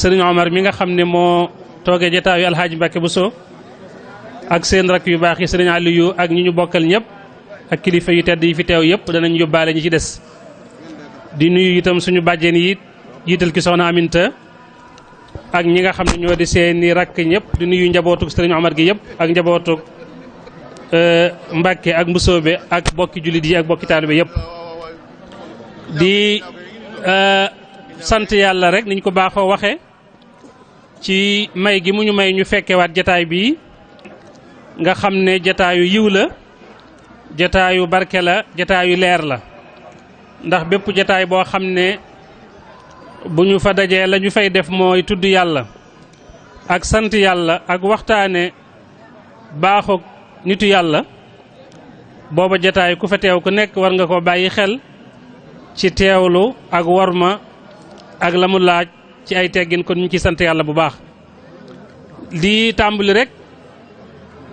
Serigne Omar mi nga xam ne moo tooge jataayu Alhaaji Mbàkke Buso ak seen rakk yu baax yi Serigne Aliou ak ñi ñu bokkal ñëpp ak kilifa yu tedd yi fi teew yëpp danañ yóbbaale ñi ci des di nuyu itam suñu bàjjen yi jiital ki soxna Aminta ak ñi nga xam ne ñoo di seeni rakk ñëpp di nuyu njabootug Serigne Omar gi yëpp ak njabootug Mbàkke ak Mbusoobe ak bokki jullit yi ak bokki taalibe yëpp di sant yàlla rek niñ ko baaxoo waxe ci may gi mu ñu may ñu fekkewaat jataay bii nga xam ne jataayu yiw la jataayu barke la jataayu leer la ndax bépp jataay boo xam ne bu ñu fa dajee la ñu fay def mooy tudd yàlla ak sant yàlla ak waxtaane baaxug nitu yàlla booba jataay ku fa teew ku nekk war nga ko bàyyi xel ci teewlu ak worma ak la mu laaj ci ay teggin kon ñu ci sant yàlla bu baax di tàmbali rek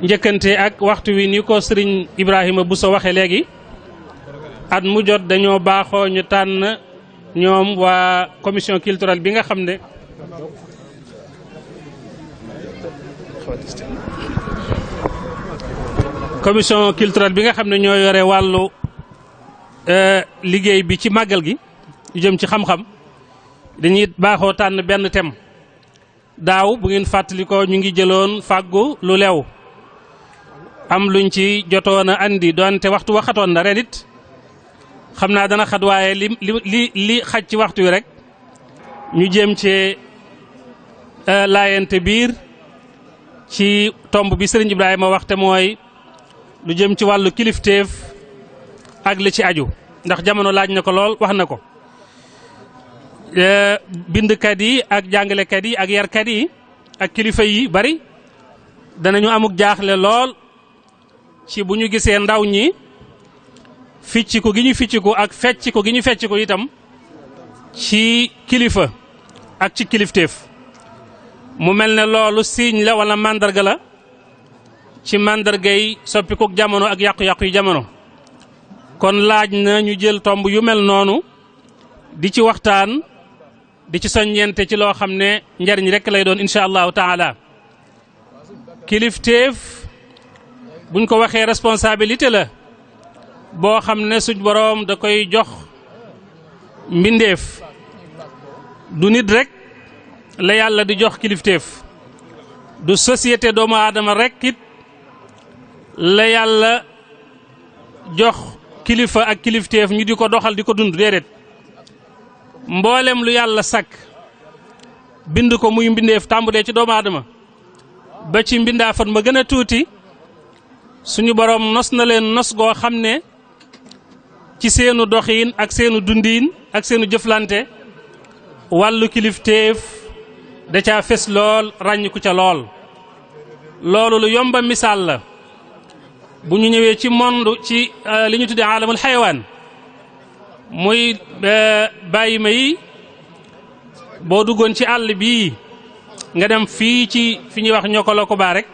njëkkante ak waxtu wi ni ko Serigne Ibrahima Bousso waxe léegi at mu jot dañoo baaxoo ñu tànn ñoom waa commission culturelle bi nga xam ne ñoo yore wàllu liggéey bi ci màggal gi ñu jëm ci xam-xam dañuy baaxoo tànn benn thème daaw bu ngeen fàttali ko ñu ngi jëloon fàggu lu lew am luñ ci jotoon a andi doonte waxtu waxatoon na ren it xam naa dana xat waaye li xaj ci waxtu wi rek ñu jéem cee laayante biir ci tomb bi sëriñ Ibrahima wax te mooy lu jëm ci wàllu kilifteef ak li ci aju ndax jamono laaj na ko lool wax na ko bindkat yi ak jàngalekat yi ak yarkat yi ak kilifa yi bari danañu amuk jaaxle lool ci bu ñu gisee ndaw ñi ficciku gi ñu ficciku ak fecciku gi ñu fecciku itam ci kilifa ak ci kilifteef mu mel ne loolu signe la wala mandarga la ci mandargay soppikuk jamono ak yàqu-yàqu yu jamono kon laaj na ñu jël tomb yu mel noonu di ci waxtaan di ci soññente ci loo xam ne njariñ rekk lay doon insha allahu taala kilifteef buñ ko waxee responsabilité la boo xam ne suñ boroom da koy jox mbindeef du nit rek la yàlla di jox kilifteef du société doomu aadama rek it la yàlla jox kilifa ak kilifteef ñu di ko doxal di ko dund déedéet mboolem lu yàlla sàkk bind ko muy mbindeef tàmbulee ci doomu aadama ba ci mbindaafat ma gën a tuuti suñu boroom nos na leen nos goo xam ne ci seenu doxiin ak seenu dundiin ak seenu jëflante wàllu kilifteef da caa fes lool ràññiku ca lool loolu lu yomba misaal la bu ñu ñëwee ci monde ci li ñu tuddee aalamul xayawaan muy bàyyi ma yi boo duggoon ci àll bii nga dem fii ci fi ñuy wax ñokkolo ko baa rek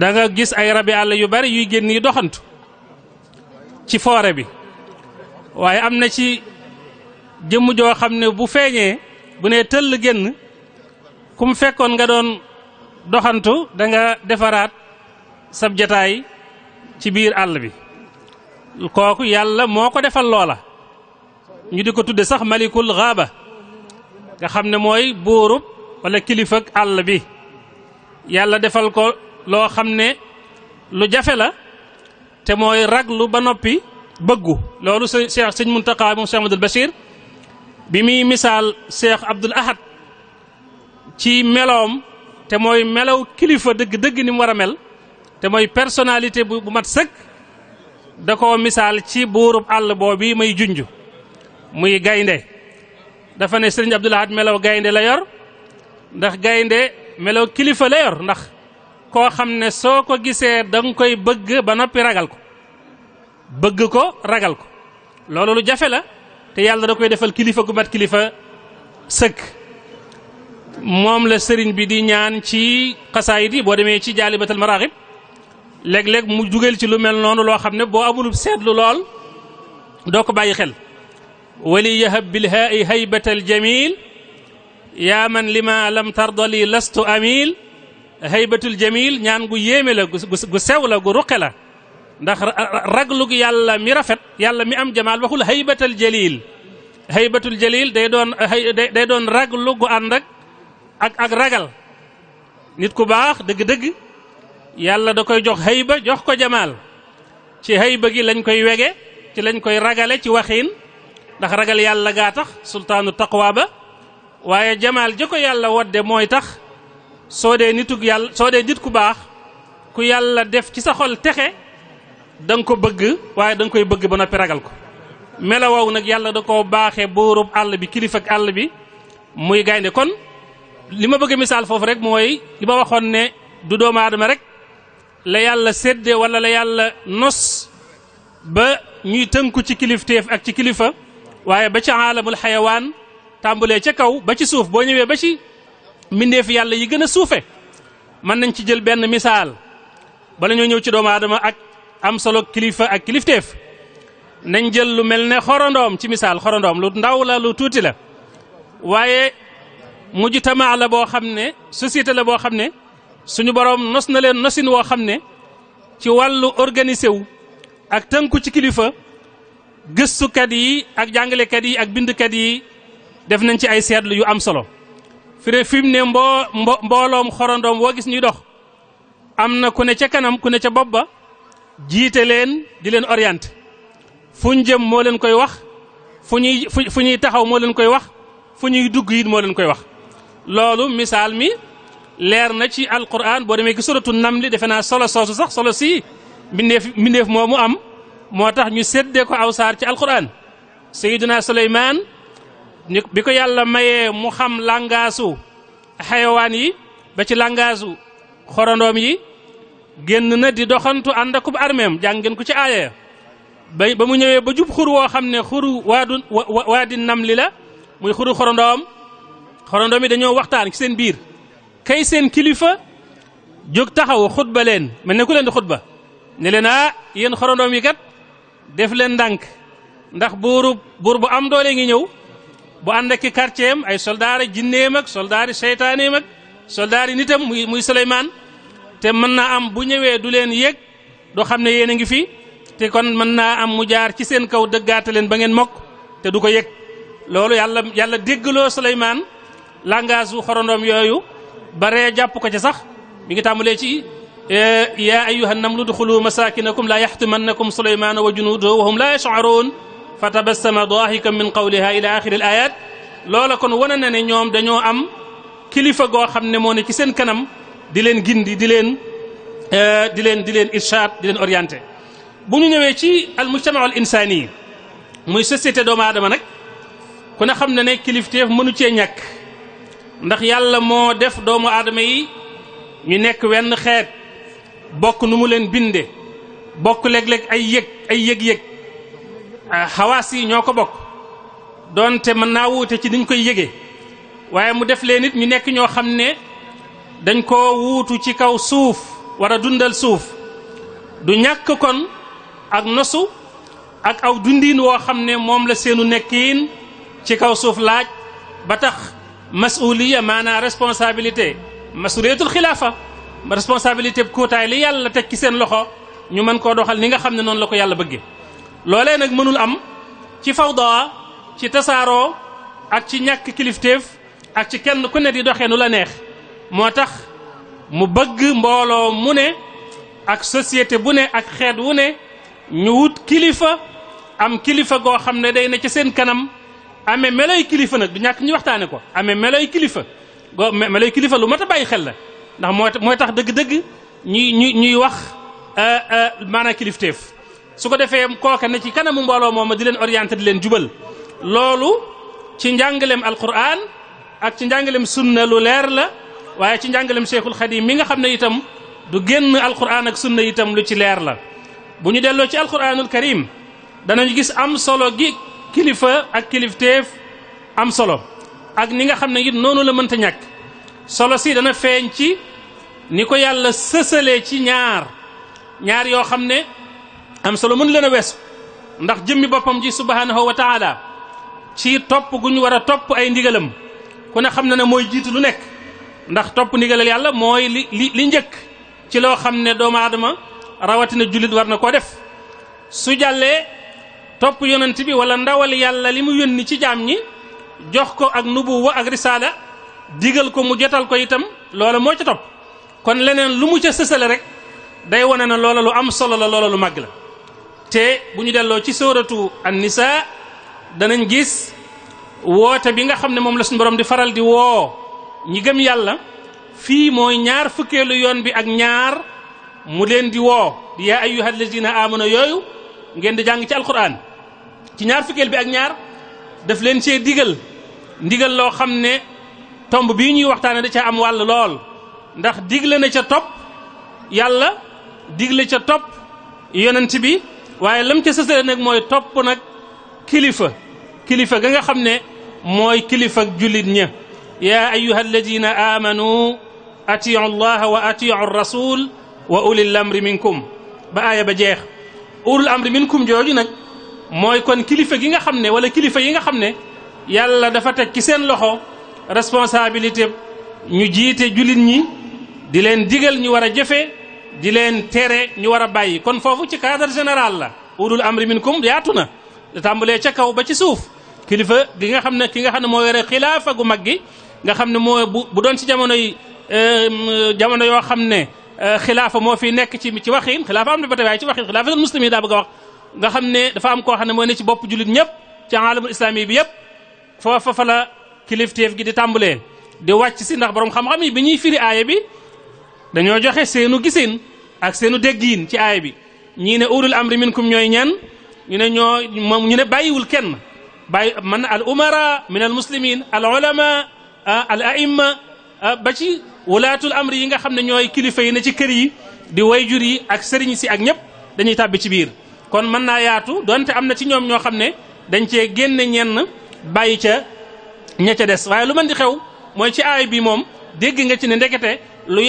da nga gis ay rabi àll yu bari yuy génn yi doxantu ci foore bi waaye am na ci jëmm joo xam ne bu feeñee bu nee tëll génn ku mu fekkoon nga doon doxantu da nga defaraat sab jataay ci biir àll bi kooku yàlla moo ko defal loola ñu di ko tudde sax malikul gaaba nga xam ne mooy buurub wala kilifak àll bi yàlla defal ko loo xam ne lu jafe la te mooy raglu ba noppi bëggu loolu sëñ Muntaqa moom Cheikh Abdoul Bachir bi muy misaal Cheikh Abdoul Ahad ci meloom te mooy melaw kilifa dëgg-dëgg ni mu war a mel te mooy personnalité bu mat sëkk da ko misaal ci buurub àll boobu may junj muy gaynde dafa ne sëriñ Abdoul Ahad melaw gaynde la yor ndax gaynde melaw kilifa la yor ndax koo xam ne soo ko gisee da nga koy bëgg ba noppi ragal ko bëgg ko ragal ko loolu lu jafe la te yàlla da koy defal kilifa gu mat kilifa sëkk moom la sëriñ bi di ñaan ci xasaayid yi boo demee ci jaalibatal maraaxib léeg-léeg mu jugal ci lu mel noonu loo xam ne boo amul seetlu lool doo ko bàyyi xel wali yahab bilhaai haybatal jamil yaa man lima lam tardali lastu amil haybatul jamil ñaan gu yéeme la gu sew la gu ruqe la ndax raglug yàlla mi rafet yàlla mi am jamaal waxul haybatal jalil haybatul jalil day doon raglu gu ànd ak ragal nit ku baax dëgg-dëgg yàlla da koy jox hayba jox ko jamaal ci hayba gi lañ koy wege ci lañ koy ragale ci waxiin ndax ragal yàlla gaa tax sultaanu taqwa ba waaye jamaal ji ko yàlla wodde mooy tax soo dee nitug yàlla soo dee nit ku baax ku yàlla def ci sa xol texe da nga ko bëgg waaye da nga koy bëgg ba noppi ragal ko melawow nag yàlla da koo baaxee buurub àll bi kilifa ak àll bi muy gaynde kon li ma bëgg misaal foofu rek mooy li ma waxoon ne du doomu aadama rek la yàlla sédde wala la yàlla nos ba ñuy tënku ci kilifteef ak ci kilifa waaye ba ci aalamul xayawaan tàmbulee ca kaw ba ci suuf boo ñëwee ba ci mbindeef yàlla yi gën a suufe mën nañ ci jël benn misaal bala ñoo ñëw ci doomu aadama ak am solo kilifa ak kilifteef nañ jël lu mel ne xorondoom ci misaal xorondoom lu ndaw la lu tuuti la waaye mujtama la boo xam ne société la boo xam ne suñu boroom nos na leen nosin woo xam ne ci wàllu organisé wu ak tënku ci kilifa gëstukat yi ak jàngalekat yi ak bindkat yi def nañ ci ay seetlu yu am solo fi mu ne mbooloom xorondoom woo gis ñuy dox am na ku ne ca kanam ku ne ca bopp ba jiite leen di leen orienté fu ñu jëm moo leen koy wax fu ñuy taxaw moo leen koy wax fu ñuy dugg it moo leen koy wax loolu misaal mi leer na ci alquran boo demee ki suratu namli defe naa solo soosu sax solo si mbindeef moomu am moo tax ñu séddee ko aw saar ci alquran Seydina Suleymaan bi ko yàlla mayee mu xam langaasu xayawaan yi ba ci langaasu xorondoom yi génn na di doxantu ànd akub armeem jàngeen ko ci aaya ba mu ñëwee ba jub xur woo xam ne xuru waadi namli la muy xuru xorondoom yi dañoo waxtaan ci seen biir kay seen kilifa jóg taxaw xutba leen mel ne ku leen di xutba ne leen yéen xorondoom yi kat def leen ndànk ndax buur bu am doole ngi ñëw bu ànd ak quartier am ay soldaari jinneem ak soldaari seytaaneem ak soldaari nitam muy Suleymaan te mën naa am bu ñëwee du leen yëg du xam ne yéen a ngi fi te kon mën naa am mu jaar ci seen kaw dëggaate leen ba ngeen mokk te du ko yëg loolu yàlla déggaloo Suleymaan langage wu xorondoom yooyu baree jàpp ko ci sax mi ngi tàmbalee ci yaa ayyuhan namlu duxulu masakinakum la yaxtimannakum Suleymaan wa junuuduhu wa hum la yash'uruun fa tabassama daahikan min qawliha ila axiri al ayat loola kon wane na ne ñoom dañoo am kilifa goo xam ne moo ne ci seen kanam di leen gindi di leen irshaad di leen orienté bu ñu ñëwee ci al mujtama al insani muy société doomu aadama nag ku ne xam ne kilifteef mënu cee ñàkk ndax yàlla moo def doomu aadama yi ñu nekk wenn xeet bokk nu mu leen binde bokk léeg-léeg ay yëg-yëg xawaas yi ñoo ko bokk doonte mën naa wuute ci niñ koy yëgee waaye mu def leen nit ñu nekk ñoo xam ne dañ koo wuutu ci kaw suuf war a dundal suuf du ñàkk kon ak nosu ak aw dundiin woo xam ne moom la seenu nekkiin ci kaw suuf laaj ba tax masuliya maanaam responsabilité masuliyatul xilaafa responsabilité bu kóotaay li yàlla teg ci seen loxo ñu mën koo doxal ni nga xam ne noonu la ko yàlla bëggee loolee nag mënul am ci fawda ci tasaaroo ak ci ñàkk kilifteef ak ci kenn ku ne di doxee nu la neex moo tax mu bëgg mbooloo mu ne ak société bu ne ak xeet wu ne ñu wut kilifa am kilifa goo xam ne day ne ci seen kanam amee meloy kilifa nag du ñàkk ñu waxtaane ko amee meloy kilifa meloy kilifa lu mat a bàyyi xel la ndax mooy tax dëgg-dëgg ñuy wax maanaam kilifteef su ko defee kooka ne ci kanamu mbooloo moom di leen orienté di leen jubal loolu ci njàngaleem alquran ak ci njàngaleem sunna lu leer la waaye ci njàngaleem Cheikhul Khadim mi nga xam ne itam du génn alquran ak sunna itam lu ci leer la bu ñu delloo ci alquranul karim danañu gis am solo gi kilifa ak kilifteef am solo ak ni nga xam ne it noonu la mënta ñàkk solo si dana feeñ ci ni ko yàlla sësalee ci ñaar yoo xam ne am solo mën leen a weesu ndax jëmmi boppam ji subhanahu wa taala ci topp gu ñu war a topp ay ndigalam ku ne xam na ne mooy jiitu lu nekk ndax topp ndigalal yàlla mooy li njëkk ci loo xam ne doomu aadama rawatina jullit war na koo def su jàllee topp yonent bi wala ndawal yàlla li mu yónni ci jaam ñi jox ko ak nubuwa ak risaala digal ko mu jotal ko itam loola moo ca topp kon leneen lu mu ca sësale rek day wane na loola lu am solo la loola lu màgg la te bu ñu delloo ci suratu an-nisaa danañ gis woote bi nga xam ne moom la suñu borom di faral di woo ñi gëm yàlla fii mooy ñaar fukkeelu yoon bi ak ñaar mu leen di woo yaa ayyuhal lazina amanu yooyu ngeen di jàng ci alquran ci ñaar fukkeel bi ak ñaar daf leen cee ndigal loo xam ne tomb bii ñuy waxtaane da ca am wàll lool ndax digle na ca topp yàlla digle ca topp yonent bi waaye lam ca sësale nag mooy topp nag kilifa ga nga xam ne mooy kilifa jullit ña yaa ayyuha alladina amanu atiu allaha wa atiu rasul wa ulil amri minkum ba aaya ba jeex ulul amri minkum jooju nag mooy kon kilifa gi nga xam ne wala kilifa yi nga xam ne yàlla dafa teg ci seen loxo responsabilité ñu jiite jullit ñi di leen digal ñu war a jëfe di leen tere ñu war a bàyyi kon foofu ci cadre général la ulul amri minkum yaatu na da tàmbalee ca kaw ba ci suuf kilifa gi nga xam ne ki nga xam ne moo yore xilaafa gu mag gi nga xam ne moo bu doon ci jamono yoo xam ne xilaafa moo fi nekk ci waxin xilaafa am na ba tey waaye ci waxin xilaafa muslim yi daa bëgg a wax nga xam ne dafa am koo xam ne moo ne ci bopp jullit ñëpp ci alamul islami bi yëpp foofa fa la kilifteef gi di tàmbalee di wàcc si ndax borom xam-xam yi bi ñuy firi aaya bi dañoo joxe seenu gisin ak seenu déggiin ci aaya bi ñii ne ulul amri minkum ñooy ñan ñu ne ñu ne bàyyiwul kenn bàyyi man al umara min al muslimin al ulama al aimma ba ci wulaatul amri yi nga xam ne ñooy kilifa yi ne ci kër yi di wayjur yi ak sëriñ si ak ñëpp dañuy tàbbi ci biir kon mën naa yaatu donte am na ci ñoom ñoo xam ne dañ cee génne ñenn bàyyi ca ña ca des waaye lu mën di xew mooy ci aay bi moom dégg nga ci ne ndekete lu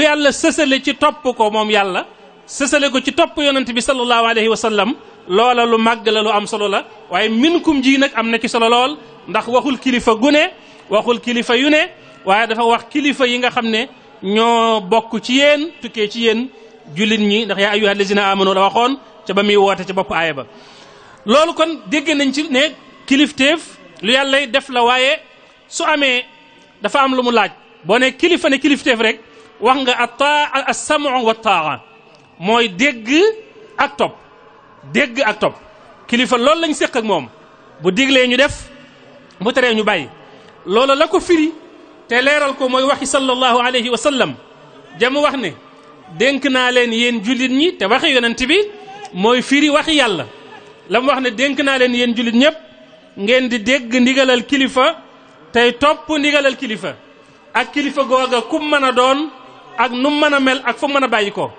yàlla sësale ci topp ko moom yàlla sësale ko ci topp yonent bi sallallahu alayhi wa sallam loola lu màgg la lu am solo la waaye minkum ji nag am na ci solo lool ndax waxul kilifa gune waxul kilifa yu ne waaye dafa wax kilifa yi nga xam ne ñoo bokk ci yéen tukkee ci yéen jullit ñi ndax yaa ayyuhal lazina amanu la waxoon ca ba muy woote ca bopp aaya ba loolu kon dégg nañ ci ne kilifteef lu yàlla def la waaye su amee dafa am lu mu laaj boo ne kilifa ne kilifteef rek wax nga as-sam'u wa taa mooy dégg ak topp dégg ak topp kilifa loolu lañ séq ak moom bu diglee ñu def bu teree ñu bàyyi loolu la ko firi te leeral ko mooy waxi sallallahu alayhi wa sallam jam wax ne dénk naa leen yéen jullit ñi te waxi yonent bi mooy firi waxi yàlla la mu wax ne dénk naa leen yéen jullit ñëpp ngeen di dégg ndigalal kilifa tey topp ndigalal kilifa ak kilifa googa kum mën a doon ak nu mën a mel ak fu mën a bàyyi ko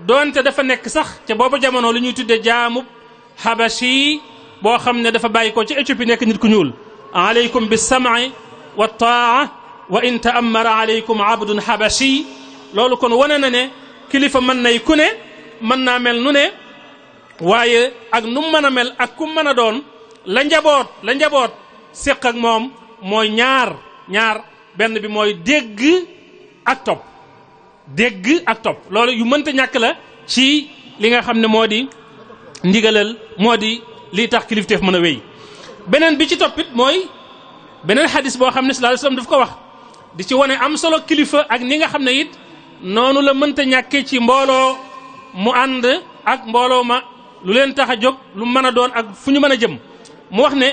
doonte dafa nekk sax ca booba jamono lu ñuy tudde jaamub habashi boo xam ne dafa bàyyi ko ci Éthiopie nekk nit ku ñuul alaykum bis sam'i wa taa wa in ta'ammara alaykum abdun habashi loolu kon wane na ne kilifa mën nay ku ne mën naa mel nu ne waaye ak nu mën a mel ak ku mën a doon la njaboot séq ak moom mooy ñaar benn bi mooy dégg ak topp dégg ak topp loolu yu mënta ñàkk la ci li nga xam ne moo di ndigalal moo di lii tax kilifteef mën a wéy beneen bi ci toppit mooy beneen xadis boo xam ne sallallahu alayhi wasallam daf ko wax di ci wane am solo kilifa ak ni nga xam ne it noonu la mënta ñàkke ci mbooloo mu ànd ak mbooloo ma lu leen tax a jóg lu mën a doon ak fu ñu mën a jëm mu wax ne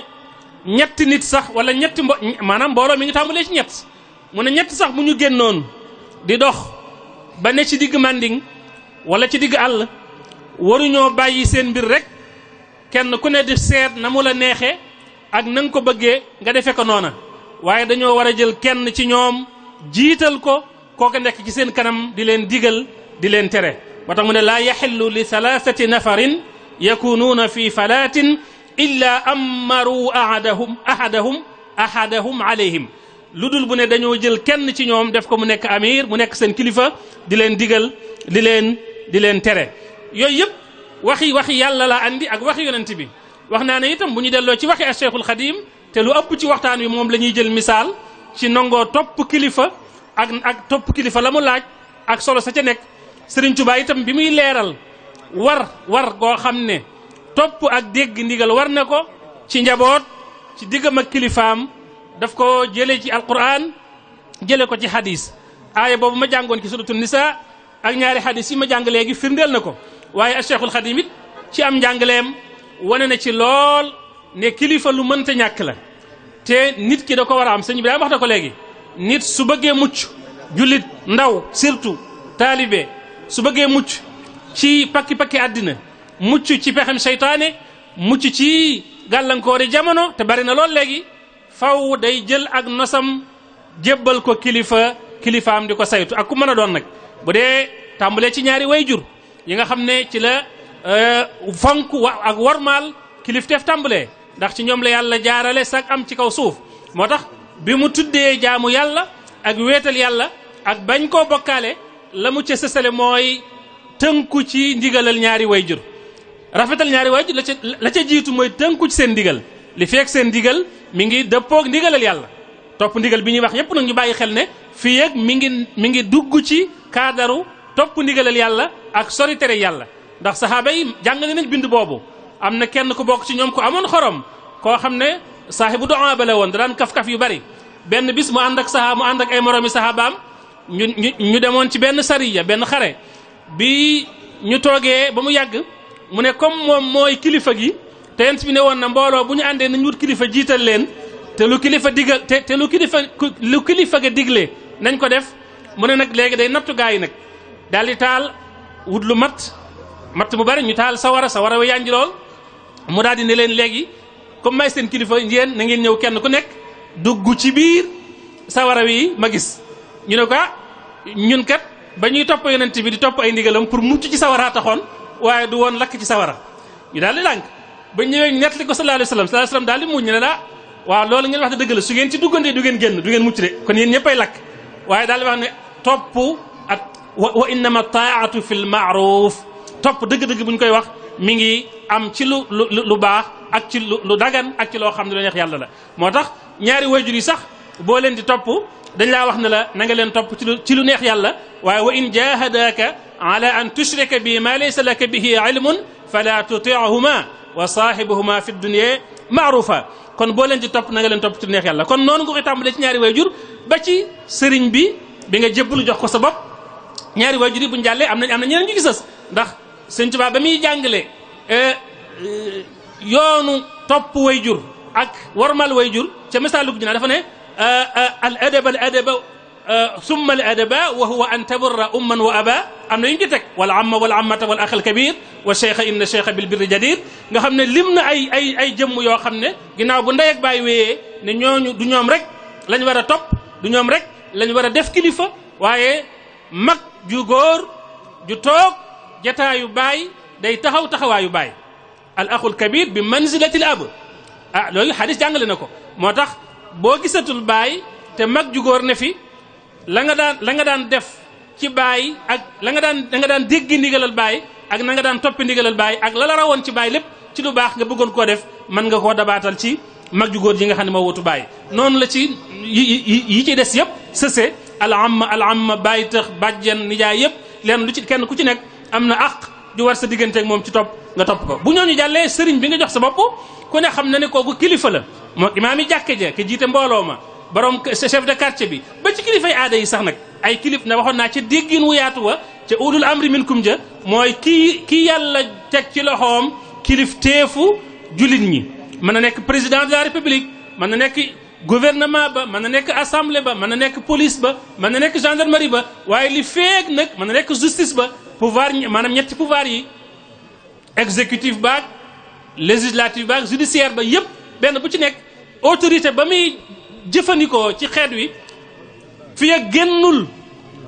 ñetti nit sax wala ñetti maanaam mbooloo mi ngi tàmbalee ci ñett mu ne ñett sax bu ñu génnoon di dox ba ne ci digg Manding wala ci digg àll waruñoo bàyyi seen mbir rek kenn ku ne di seet na mu la neexee ak na nga ko bëggee nga defee ko noona waaye dañoo war a jël kenn ci ñoom jiital ko kooka nekk ci seen kanam di leen digal di leen tere ba tax mu ne laa yaxillu li thalathati nafarin yakunuuna fi falaatin illa amaru ahadahum alayhim lu dul bu ne dañoo jël kenn ci ñoom def ko mu nekk amir mu nekk seen kilifa di leen digal di leen tere yooyu yëpp waxi yàlla la andi ak waxi yonent bi wax naa ne itam bu ñu delloo ci waxi a Cheikhul Xadim te lu ëpp ci waxtaan wi moom la ñuy jël misaal ci nangoo topp kilifa ak topp kilifa la mu laaj ak solo sa ca nekk Serigne Touba itam bi muy leeral war goo xam ne topp ak dégg ndigal war na ko ci njaboot ci diggam ak kilifaam daf ko jëlee ci alquran jëlee ko ci hadis aaya boobu ma jàngoon ci suratul nisa ak ñaari hadis yi ma jàng léegi firndeel na ko waaye a Cheikhul Xadim it ci am njàngaleem wane na ci lool ne kilifa lu mënta ñàkk la te nit ki da ko war a am sëñ bi daa wax na ko léegi nit su bëggee mucc jullit ndaw surtout taalibe su bëggee mucc ci pakki àddina mucc ci pexem seytaane mucc ci gàllankoori jamono te bari na lool léegi faw day jël ak nosam jébbal ko kilifaam di ko saytu ak ku mën a doon nag bu dee tàmbalee ci ñaari wayjur yi nga xam ne ci la fonk ak wormaal kilifteef tàmbalee ndax ci ñoom la yàlla jaarale sag am ci kaw suuf moo tax bi mu tuddee jaamu yàlla ak wéetal yàlla ak bañ koo bokkaale la mu ca sësale mooy tënku ci ndigalal ñaari wayjur rafetal ñaari wayjur la ca jiitu mooy tënku ci seen ndigal li fekk seen ndigal mi ngi dëppoog ndigalal yàlla topp ndigal bi ñuy wax yépp nag ñu bàyyi xel ne fii ak mi ngi dugg ci kaadaru topp ndigalal yàlla ak sori tere yàlla ndax saxaaba yi jàngale nañ bind boobu am na kenn ku bokk ci ñoom ku amoon xorom koo xam ne saaxibu doa ba la woon da daan kaf-kaf yu bari benn bis mu ànd ak ay moroomi saxaabaam ñu demoon ci benn sariya benn xare bi ñu toogee ba mu yàgg mu ne comme moom mooy kilifa gi te yent bi ne woon na mbooloo bu ñu àndee nañ wut kilifa jiital leen te lu kilifa digal te lu kilifa ga digle nañ ko def mu ne nag léegi day nattu gaa yi nag daal di taal wut lu matt mu bari ñu taal sawara wa yanji lool mu daal di ne leen léegi comme may seen kilifa yéen na ngeen ñëw kenn ku nekk dugg ci biir sawara wi ma gis ñu ne ko ñun kat ba ñuy topp yonent bi di topp ay ndigalam pour mucc ci sawara taxoon waaye du woon lakk ci sawara ñu daal di lànk ba ñëwee ñu nettali ko sallallahu alayhi wasallam daal di muñ ne la waaw loolu ngeen wax de dëgg la su ngeen ci duggandee du ngeen génn du ngeen mucc de kon yéen ñëppay lakk waaye daal di wax ne topp ak wa innama taa'atu fil ma'ruf topp dëgg-dëgg bu ñu koy wax mi ngi am ci lu baax ak ci lu dagan ak ci loo xam ne lu neex yàlla la moo tax ñaari wayjur yi sax boo leen di topp dañ laa wax ne la na nga leen topp ci lu neex yàlla waaye wa in jahadaka ala an tushrika bi ma laysa laka bihi ilmun fala tuti'huma wa saahibuhuma fi dunya ma'rufa kon boo leen di topp na nga leen topp ci lu neex yàlla kon noonu nga koy tàmbalee ci ñaari wayjur ba ci sëriñ bi nga jébbalu jox ko sa bopp ñaari wayjur yi buñ jàllee am na ñeneen ñu gisas ndax Sëñ Tuubaa ba muy jàngale yoonu topp wayjur ak warmal wayjur ca misaalu Jinaan dafa ne al adaba summa al adaba wa huwa an taburra umman wa aba am na yu ñu ci teg wal amma wal ammata wal axal kabir wa cheikha inna cheikha bil birri jadir nga xam ne lim na ay jëmm yoo xam ne ginnaaw bu ndey ak baay wéyee ne ñooñu du ñoom rek lañ war a topp du ñoom rek lañ war a def kilifa waaye mag ju góor ju toog jataayu baay day taxawaayu baay al axul kabir bi manzilatil ab loolu xadis jàngale na ko moo tax boo gisatul baay te mag ju góor ne fi la nga daan def ci baay ak la nga daan dégg ndigalal baay ak na nga daan toppi ndigalal baay ak la rawoon ci baay lépp ci lu baax nga bëggoon koo def mën nga koo dabaatal ci mag ju góor ji nga xam ne moo wutu baay noonu la ci yi ci des yëpp sëse al amma baay tax bàjjen nijaay yëpp leen lu ci kenn ku ci nekk am na àq ju war sa digganteeg moom ci topp nga topp ko bu ñooñu jàllee sëriñ bi nga jox sa bopp ku ne xam na ne kooku kilifa la moo imaam yi jàkke ja ki jiite mbooloo ma borom chef de quartier bi ba ci kilifay aada yi sax nag ay kilif na waxoon naa ca déggin wu yaatu wa ca ulul amri minkum ja mooy kii yàlla teg ci loxoom kilif teefu jullit ñi mën na nekk président de la république mën na nekk gouvernement ba mën na nekk assemblée ba mën na nekk police ba mën na nekk gendarmerie ba waaye li feeg nag mën na nekk justice ba pouvoir maanaam ñetti pouvoir yi exécutif baag législatif baag judiciaire ba yëpp benn bu ci nekk autorité ba muy jëfandikoo ci xeet wi fi ak génnul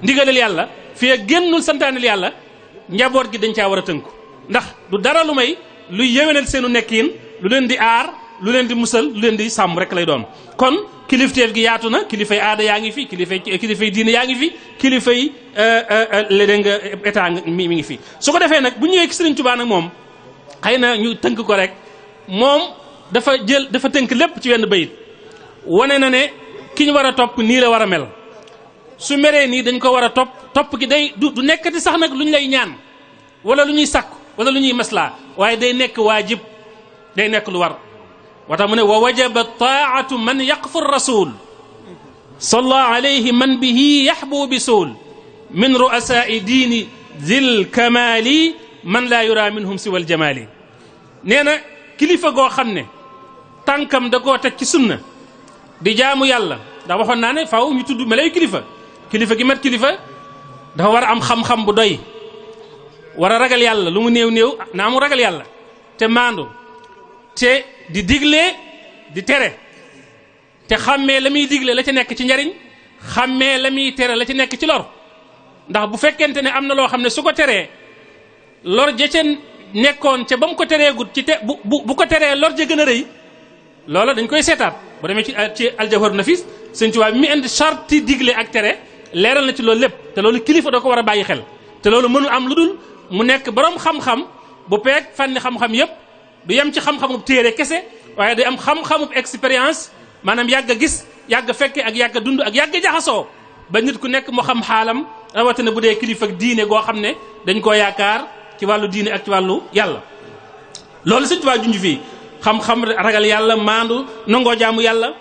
ndigalal yàlla fi ak génnul santaanal yàlla njaboot gi dañ caa war a tënku ndax du dara lu may luy yéwénal seenu nekkin lu leen di aar lu leen di musal lu leen di sàmm rek lay doon kon kilifteef gi yaatu na kilifay aada yaa ngi fi kilifay diine yaa ngi fi kilifay léeg nga état mi ngi fi su ko defee nag bu ñëwee ci Sëriñ Tuubaa nag moom xëy na ñu tënk ko rek moom dafa tënk lépp ci wenn bayit wane na ne ki ñu war a topp nii la war a mel su meree nii dañ ko war a topp gi day du nekkati sax nag lu ñu lay ñaan wala lu ñuy sàkku wala lu ñuy maslaa waaye day nekk waajib day nekk lu war watax mu ne wa wajaba taatu man yaqfu rasul salla alayhi man bihi yaxbu bi suul min ru'asaai diini zil kamali man laa yura minhum siwal jamali nee na kilifa goo xam ne tànkam da koo teg ci sunna di jaamu yàlla ndax waxoon naa ne faaw ñu tudd melay kilifa gi mat kilifa dafa war a am xam-xam bu doy war a ragal yàlla lu mu néew naa mu ragal yàlla te maandu te di digle di tere te xàmmee la muy digle la ci nekk ci njariñ xàmmee la muy tere la ci nekk ci lor ndax bu fekkente ne am na loo xam ne su ko teree lor ja ca nekkoon ca ba mu ko teree gut ci bu ko teree lor ja gën a rëy loola dañ koy seetaat bu demee ci aljawharu nafis Sëñ Tuubaa bi mi indi charti digle ak tere leeral na ci loolu lépp te loolu kilifa da ko war a bàyyi xel te loolu mënul am lu dul mu nekk borom xam-xam bu peeg fànni xam-xam yépp du yem ci xam-xamub téere kese waaye day am xam-xamub expérience maanaam yàgg a gis yàgg a fekke ak yàgg a dund ak yàgg a jaxasoo ba nit ku nekk moo xam xaalam rawatina bu dee kilifa ak diine goo xam ne dañ koo yaakaar ci wàllu diine ak ci wàllu yàlla loolu Sëñ Tuubaa junj fii xam-xam ragal yàlla maandu nangoo jaamu yàlla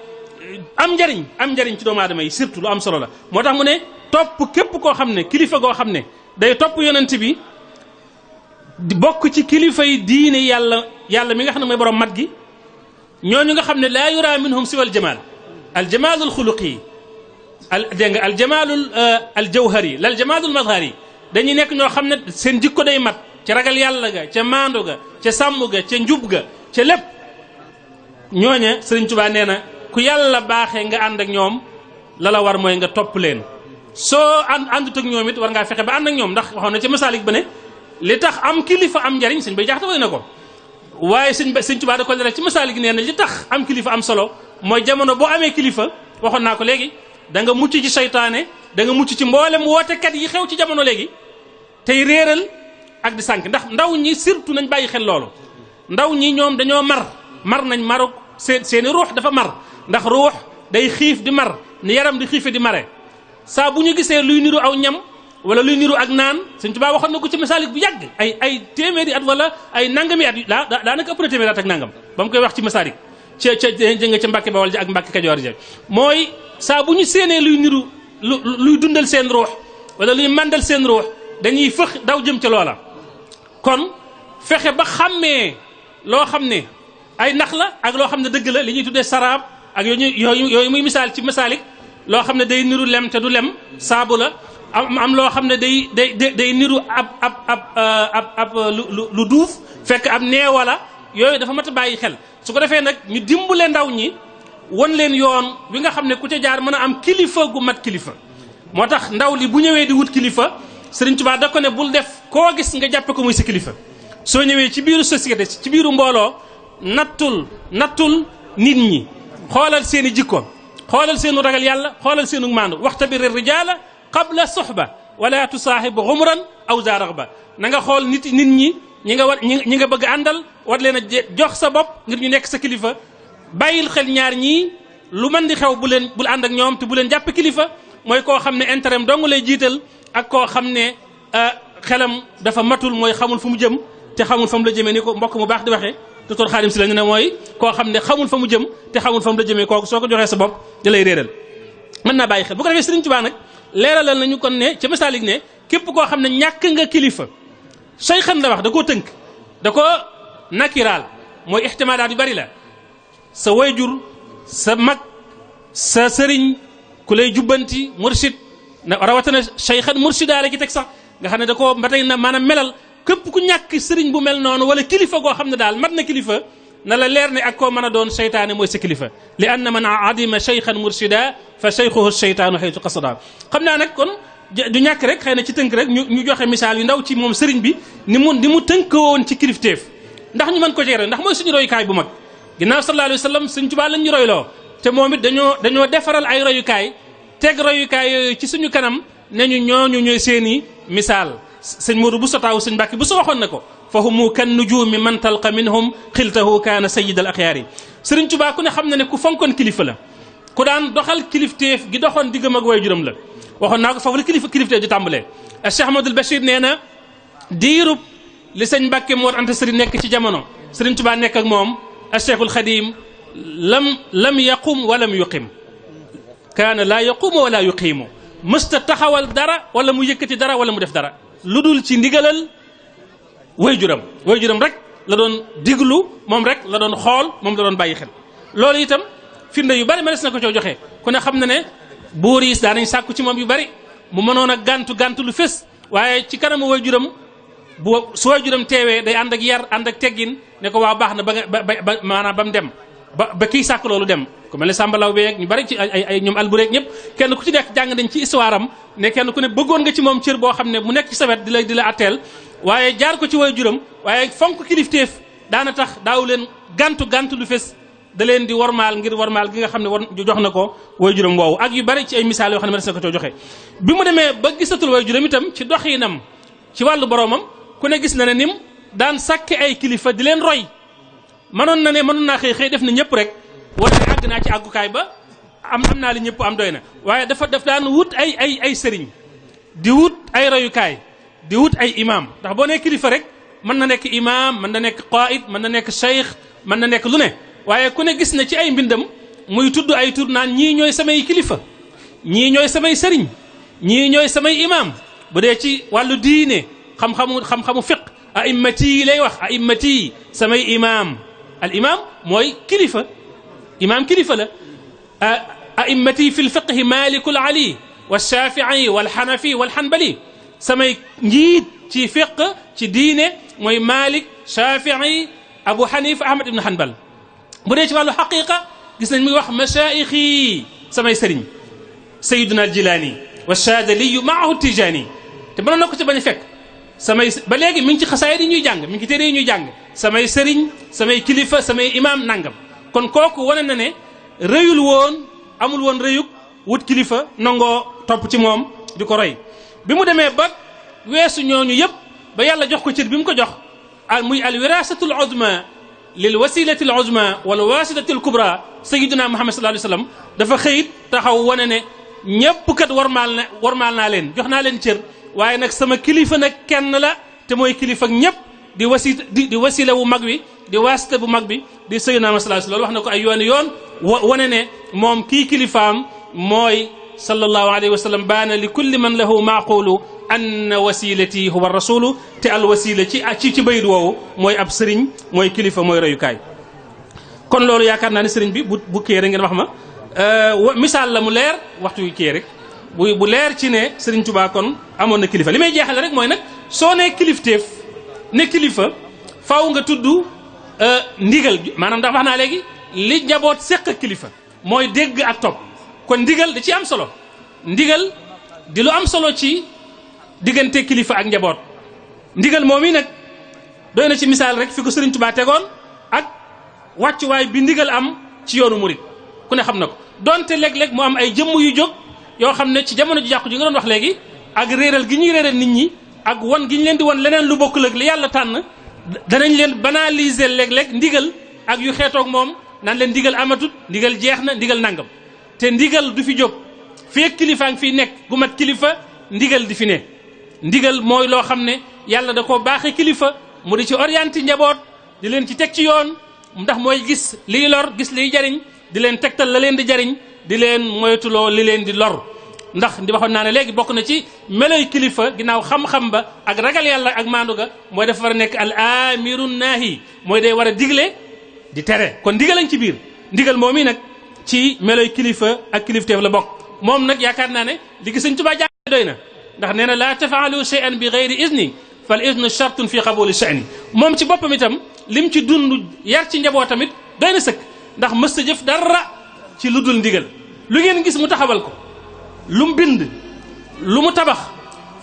am njariñ ci doomu aadama yi surtout lu am solo la moo tax mu ne topp képp koo xam ne kilifa goo xam ne day topp yonent bi di bokk ci kilifa yi diine yàlla mi nga xam ne mooy borom mat gi ñooñu nga xam ne laa yura minhum siwa al jamaalul xuluqi dégg nga al jamaalul al jawhari lal jamaalul mazhari dañuy nekk ñoo xam ne seen jikko day mat ca ragal yàlla ga ca maandu ga ca sàmm ga ca njub ga ca lépp ñooña Sëriñ Tuubaa nee na ku yàlla baaxee nga ànd ak ñoom la la war mooy nga topp leen soo àndut ak ñoom it war ngaa fexe ba ànd ak ñoom ndax waxoon na ca masaalik ba ne li tax am kilifa am njariñ sëñ bay jaxte woy na ko waaye sëñ Tuubaa da ko leeral ci masaalik nee na li tax am kilifa am solo mooy jamono boo amee kilifa waxoon naa ko léegi da nga mucc ci seytaane da nga mucc ci mboolem wootekat yi xew ci jamono léegi tey réeral ak di sànk ndax ndaw ñi surtout nañ bàyyi xel loolu ndaw ñi ñoom dañoo mar nañ maruk seeni ruux dafa mar ndax ruux day xiif di mar ni yaram di xiife di mare saa bu ñu gisee luy niru aw ñam wala luy niru ak naan Sëñ Tuubaa waxoon na ko ci masaalik bu yàgg ay téeméeri at wala ay nangami at daanaka ëpp na téeméeri at ak nangam ba mu koy wax ci masaalik ca Mbàkke Bawol ja ak Mbàkke Kajoor ja mooy saa bu ñu séenee luy niru luy dundal seen ruux wala luy màndal seen ruux dañuy fëx daw jëm ca loola kon fexe ba xàmmee loo xam ne ay nax la ak loo xam ne dëgg la li ñuy tuddee saraab ak yooyu muy misaal ci masaalik loo xam ne day niru lem te du lem saabu la am loo xam ne day niru ab lu duuf fekk ab neewa la yooyu dafa mat a bàyyi xel su ko defee nag ñu dimbale ndaw ñi won leen yoon wi nga xam ne ku ca jaar mën a am kilifa gu mat kilifa moo tax ndaw li bu ñëwee di wut kilifa Sëriñ Tuubaa da ko ne bul def koo gis nga jàppe ko muy sa kilifa soo ñëwee ci biiru société ci biiru mbooloo nattul nit ñi xoolal seen i jikko xoolal seenu ragal yàlla xoolal seenu maandu waxtabir rijaala qabla soxba wala tusaaxib xumran aw za raxba na nga xool nit ñi ñi nga bëgg àndal war leen a jox sa bopp ngir ñu nekk sa kilifa bàyyil xel ñaar ñii lu mën di xew bul ànd ak ñoom te bu leen jàppe kilifa mooy koo xam ne intérêt am dong lay jiital ak koo xam ne xelam dafa matul mooy xamul fu mu jëm te xamul fa mu la jëmee ni ko mbokk mu baax di waxee docteur Xaadim Si la ñu ne mooy koo xam ne xamul fa mu jëm te xamul fa mu la jëmee kooku soo ko joxee sa bopp da lay réeral mën naa bàyyi xel bu ko defee Sëriñ Tuubaa nag leeralal nañu kon ne ca masaalik ne képp koo xam ne ñàkk nga kilifa sayxan la wax da koo tënk da ko nakiraal mooy ixtimaalaat yu bari la sa wayjur sa mag sa sëriñ ku lay jubbanti mursid na rawatina sayxan mursidaa la ci teg sax nga xam ne da koo ba tey na maanaam melal képp ku ñàkk sëriñ bu mel noonu wala kilifa goo xam ne daal mat na kilifa na la leer ne ak koo mën a doon seytaane mooy sa kilifa li anna man adima cheykhan mursida fa cheykhuhu cheytaanu xaytu qasada xam naa nag kon du ñàkk rek xëy na ci tënk rek ñu joxe misaal yu ndaw ci moom sëriñ bi ni mu tënk woon ci kilifteef ndax ñu mën ko gérer ndax mooy suñu royukaay bu mag ginnaaw sallallahu alayhi wa sallam Sëriñ Tuubaa lañ ñu royloo te moom it dañoo defaral ay royukaay teg royukaay yooyu ci suñu kanam ne ñu ñooñu ñooy seeni misaal sëñ Moodu bu sotaaw sëñ Mbàkke bu so waxoon na ko fa humu kan nujuumi man talqa minhum xiltahu kaana sayid al axyaar yi Sëriñ Tuubaa ku ne xam na ne ku fonkoon kilifa la ku daan doxal kilifteef gi doxoon diggam ak waajuram la waxoon naa ko foofu la kilifteef di tàmbalee Cheikh Ahmadul Bachir nee na diirub li sëñ Mbàkke Mor Anta Sali nekk ci jamono Sëriñ Tuubaa nekk ak moom Cheikhul Xadim lam yaqum walam yuqim kaana laa yaqumu wala yuqiimu mësta taxawal dara wala mu yëkkati dara wala mu def dara lu dul ci ndigalal waajuram rek la doon diglu moom rek la doon xool moom la doon bàyyi xel loolu itam firnde yu bari ma des na ko coo joxe ku ne xam na ne buur yi daanañ sàkku ci moom yu bari mu mënoon a gàntu lu fés waaye ci kanamu waajuram su waajuram teewee day ànd ak yar ànd ak teggin ne ko waa baax na ba maanaam ba mu dem ba kii sàkk loolu dem ku mel ne Samba Law beeg ñu bari ci ay ñoom albureeg ñëpp kenn ku ci nekk jàng nañ ci histoire am ne kenn ku ne bëggoon nga ci moom cër boo xam ne mu nekk ci sa wet di la atteel waaye jaar ko ci waajuram waaye fonk kilifteef daana tax daaw leen gàntu lu fés da leen di warmaal ngir warmaal gi nga xam ne jox na ko waajuram woowu ak yu bari ci ay misaal yoo xam ne ma des na ko coo joxe bi mu demee ba gisatul waajuram itam ci doxinam ci wàllu boromam ku ne gis na ne nim daan sàkke ay kilifa di leen roy mënoon naa xëy def na ñëpp rek wala ne àgg naa ci àggukaay ba am naa li ñëpp am doy na waaye daf daan wut ay sëriñ di wut ay royukaay di wut ay imaam ndax boo nee kilifa rek mën na nekk imaam mën na nekk qaid mën na nekk cheikh mën na nekk lu ne waaye ku ne gis na ci ay mbindam muy tudd ay tur naan ñii ñooy samay kilifa ñii ñooy samay sëriñ ñii ñooy samay imaam bu dee ci wàllu diine xam-xamu fiq a'immati lay wax a'immati samay imaam al imam mooy kilifa imam kilifa la a'immati fi lfiqhi malikul ali wa shafii wal xanafi wal xanbali samay njiit ci fiq ci diine mooy malik shafii abu xanifa ahmad ibn hanbal bu dee ci wàllu xaqiqa gis nañ muy wax mashaayixi samay sëriñ sayiduna al jilaani wa shaadaliyu maahu tijaani te mënoon na ko ci bañ a fekk samay ba léegi mi ngi ci xasaayid yi ñuy jàng mi ngi ci téere yi ñuy jàng samay sëriñ samay kilifa samay imam nangam kon kooku wane na ne rëyul woon amul woon rëyug wut kilifa nangoo topp ci moom di ko roy bi mu demee ba weesu ñooñu yëpp ba yàlla jox ko cër bi mu ko jox muy al wirasatul uzma lil wasilati al uzma wala wasilati al kubra sayiduna muhammad sallallahu alayhi wasallam dafa xëyit taxaw wane ne ñëpp kat warmaal naa leen jox naa leen cër waaye nag sama kilifa nag kenn la te mooy kilifa ak ñëpp di wasila wu mag wi di wasita bu mag bi di sayiduna muhammad sallallahu alayhi wasallam wax na ko ay yooni yoon wane ne moom kii kilifaam mooy sallallahu alayhi wa sallam baana li kulli man lahu maaqulu anna wasilati huwa rasulu te al wasila ci bayit woowu mooy ab sëriñ mooy kilifa mooy royukaay kon loolu yaakaar naa ne sëriñ bi bu kii rek ngeen wax ma misaal la mu leer waxtu yu kii rek bu leer ci ne sëriñ Tuubaa kon amoon na kilifa li may jeexale rek mooy nag soo nee kilifteef ne kilifa faaw nga tudd ndigal maanaam ndax wax naa léegi li njaboot seq ak kilifa mooy dégg ak topp kon ndigal da ci am solo ndigal di lu am solo ci diggante kilifa ak njaboot ndigal moom yi nag doy na ci misaal rek fi ko Sëriñ Tuubaa tegoon ak wàccuwaay bi ndigal am ci yoonu murit ku ne xam na ko donte léeg-léeg mu am ay jëmm yu jóg yoo xam ne ci jamono ju jàqu ji nga doon wax léegi ak réeral gi ñuy réeral nit ñi ak wan gi ñu leen di wan leneen lu bokkul ak li yàlla tànn danañ leen banaliser léeg-léeg ndigal ak yu xeetoog moom naan leen ndigal amatut ndigal jeex na ndigal nangam te ndigal du fi jóg feek kilifaa ngi fiy nekk gu mat kilifa ndigal di fi ne ndigal mooy loo xam ne yàlla da koo baaxee kilifa mu di ci orienté njaboot di leen ci teg ci yoon ndax mooy gis liy lor gis liy jariñ di leen tegtal la leen di jariñ di leen moytuloo li leen di lor ndax di waxoon naa ne léegi bokk na ci meloy kilifa ginnaaw xam-xam ba ak ragal yàlla ak maandu ga mooy dafa war a nekk al amiru naahi mooy day war a digle di tere kon ndigal ci biir ndigal moom i nag ci meloy kilifa ak kilifteef la bokk moom nag yaakaar naa ne li gi Sëñ Tuubaa jàng doy na ndax nee na laa tafaalu shay'an bi gayri izni fal iznu shartun fi qabuli sha'ni moom ci boppam itam lim ci dund yar ci njaboot tamit doy na sëkk ndax mës ta jëf dara ci lu dul ndigal lu ngeen gis mu taxawal ko lu mu bind lu mu tabax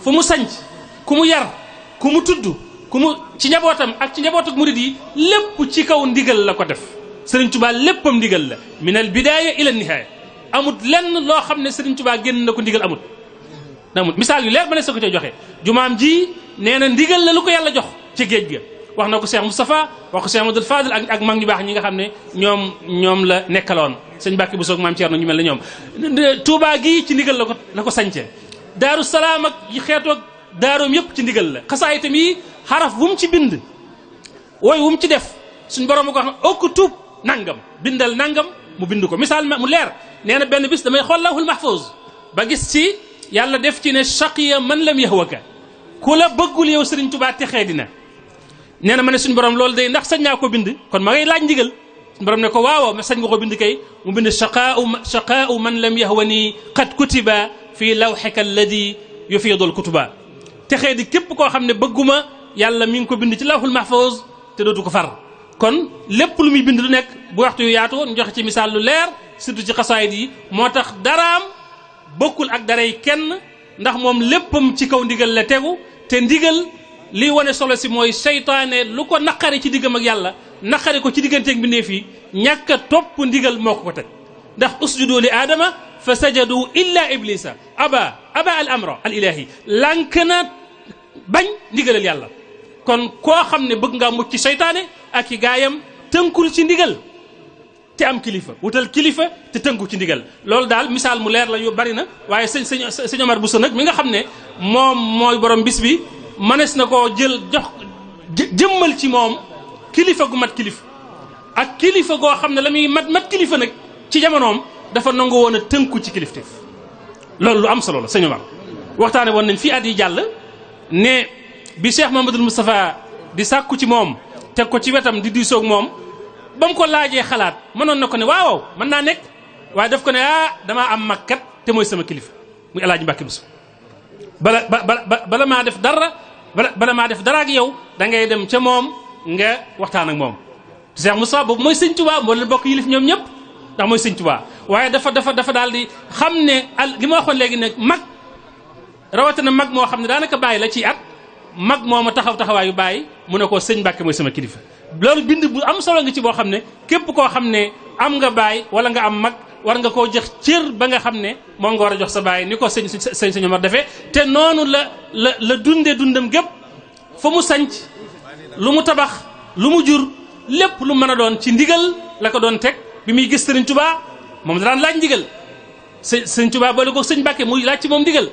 fu mu sanc ku mu yar ku mu tudd ku mu ci njabootam ak ci njabootuk murid yi lépp ci kaw ndigal la ko def Sëriñ Tuubaa léppam ndigal la min al bidaaya ila nihaaya amut lenn loo xam ne Sëriñ Tuubaa génn na ko ndigal amut misaal yu leer ba ne sa ko cay joxe jumaam ji nee na ndigal la lu ko yàlla jox ci géej ga wax na ko Cheikh Moustapha wax ko Cheikh Amadou Fadil ak mag ñu baax ñi nga xam ne ñoom la nekkaloon sëñ Mbàkke bu soog maam Thierno ñu mel ne ñoom Touba gii ci ndigal la ko sañce Daaru Salaam ak yi xeetoog daaroom yëpp ci ndigal la xasaa itam yi xaraf wu mu ci bind wooy wu mu ci def suñ borom ma ko wax ne okk tuub nangam bindal nangam mu bind ko misaal mu leer nee na benn bis damay xool lawhul mahfuz ba gis ci yàlla def ci ne shaqiya man lam yahwaka ku la bëggul yow Sëriñ Tuubaa texee dina nee na ma ne suñu borom loolu day ndax sañ naa ko bind kon ma ngay laaj ndigal suñu borom ne ko waaw ma sañ nga ko bind kay mu bind shaqaa'u man lam yahwani qad kutiba fii lawhika alladi yufidul kutuba texee di képp koo xam ne bëgguma yàlla mi ngi ko bind ci lawhul mahfuz te dootu ko far kon lépp lu muy bind lu nekk bu waxtu yu yaatu ñu joxe ci misaal lu leer surtout ci xasaayid yi moo tax daraam bokkul ak daray kenn ndax moom léppam ci kaw ndigal la tegu te ndigal lii wane solo si mooy seytaane lu ko naqari ci diggam ak yàlla naqari ko ci digganteeg mbindeef yi ñàkk a topp ndigal moo ko teg ndax usjudu li aadama fa sajadu illa iblisa aba al amra al ilahi lànk na bañ ndigalal yàlla kon koo xam ne bëgg ngaa mucc ci seytaane ak i gaayam tënkul ci ndigal te am kilifa wutal kilifa te tënku ci ndigal loolu daal misaal mu leer la yu bari na waaye sëñ Omar Bousso nag mi nga xam ne moom mooy borom bis bi mënees na koo jël jox jëmmal ci moom kilifa gu mat kilifa ak kilifa goo xam ne la muy mat kilifa nag ci jamonoom dafa nangu woon a tënku ci kilifteef loolu lu am solo la sëñ Omar waxtaane woon nañ fii at yi jàll ne bi Cheikh Mamadou Moustapha di sàkku ci moom teg ko ci wetam di diisoog moom ba mu ko laajee xalaat mënoon na ko ne waaw mën naa nekk waaye daf ko ne damaa am mag kat te mooy sama kilifa muy El Hadj Mbacke Bousso bala maa def dara bala maa def dara ak yow da ngay dem ca moom nga waxtaan ak moom. te Cheikh Moussa boobu mooy sëñ Touba moo leen bokk yilif ñoom ñëpp ndax mooy sëñ Touba waaye dafa daal di xam ne li ma waxoon léegi nag mag rawatina mag moo xam ne daanaka bàyyi la ci at mag moo ma taxawaayu bàyyi mu ne ko sëñ Mbacke mooy sama kilifa. loolu bind bu am solo nga ci boo xam ne képp koo xam ne am nga bàyyi wala nga am mag war nga koo jox cër ba nga xam ne moom nga war a jox sa bàyyi ni ko sëñ Omar defee te noonu la dundee dundam gépp fa mu sanc lu mu tabax lu mu jur lépp lu mën a doon ci ndigal la ko doon teg bi muy gis Sëriñ Tuubaa moom daan laaj ndigal Sëriñ Tuubaa boole ko sëñ Mbàkke muy laaj ci moom ndigal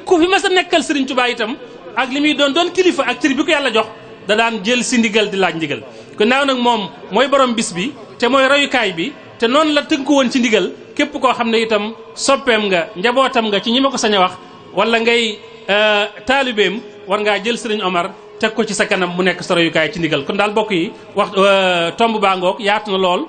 ku fi mas a nekkal Sëriñ Tuubaa itam ak li muy doon kilifa ak cër bi ko yàlla jox da daan jël si ndigal di laaj ndigal kon naaw nag moom mooy borom bis bi te mooy royukaay bi te noonu la tënku woon ci ndigal képp koo xam ne itam soppeem nga njabootam nga ci ñi ma ko sañ a wax wala ngay taalibeem war ngaa jël Sëriñ Omar teg ko ci sa kanam mu nekk sa royukaay ci ndigal kon daal bokk yi wax tomb baa ngoog yaatu na lool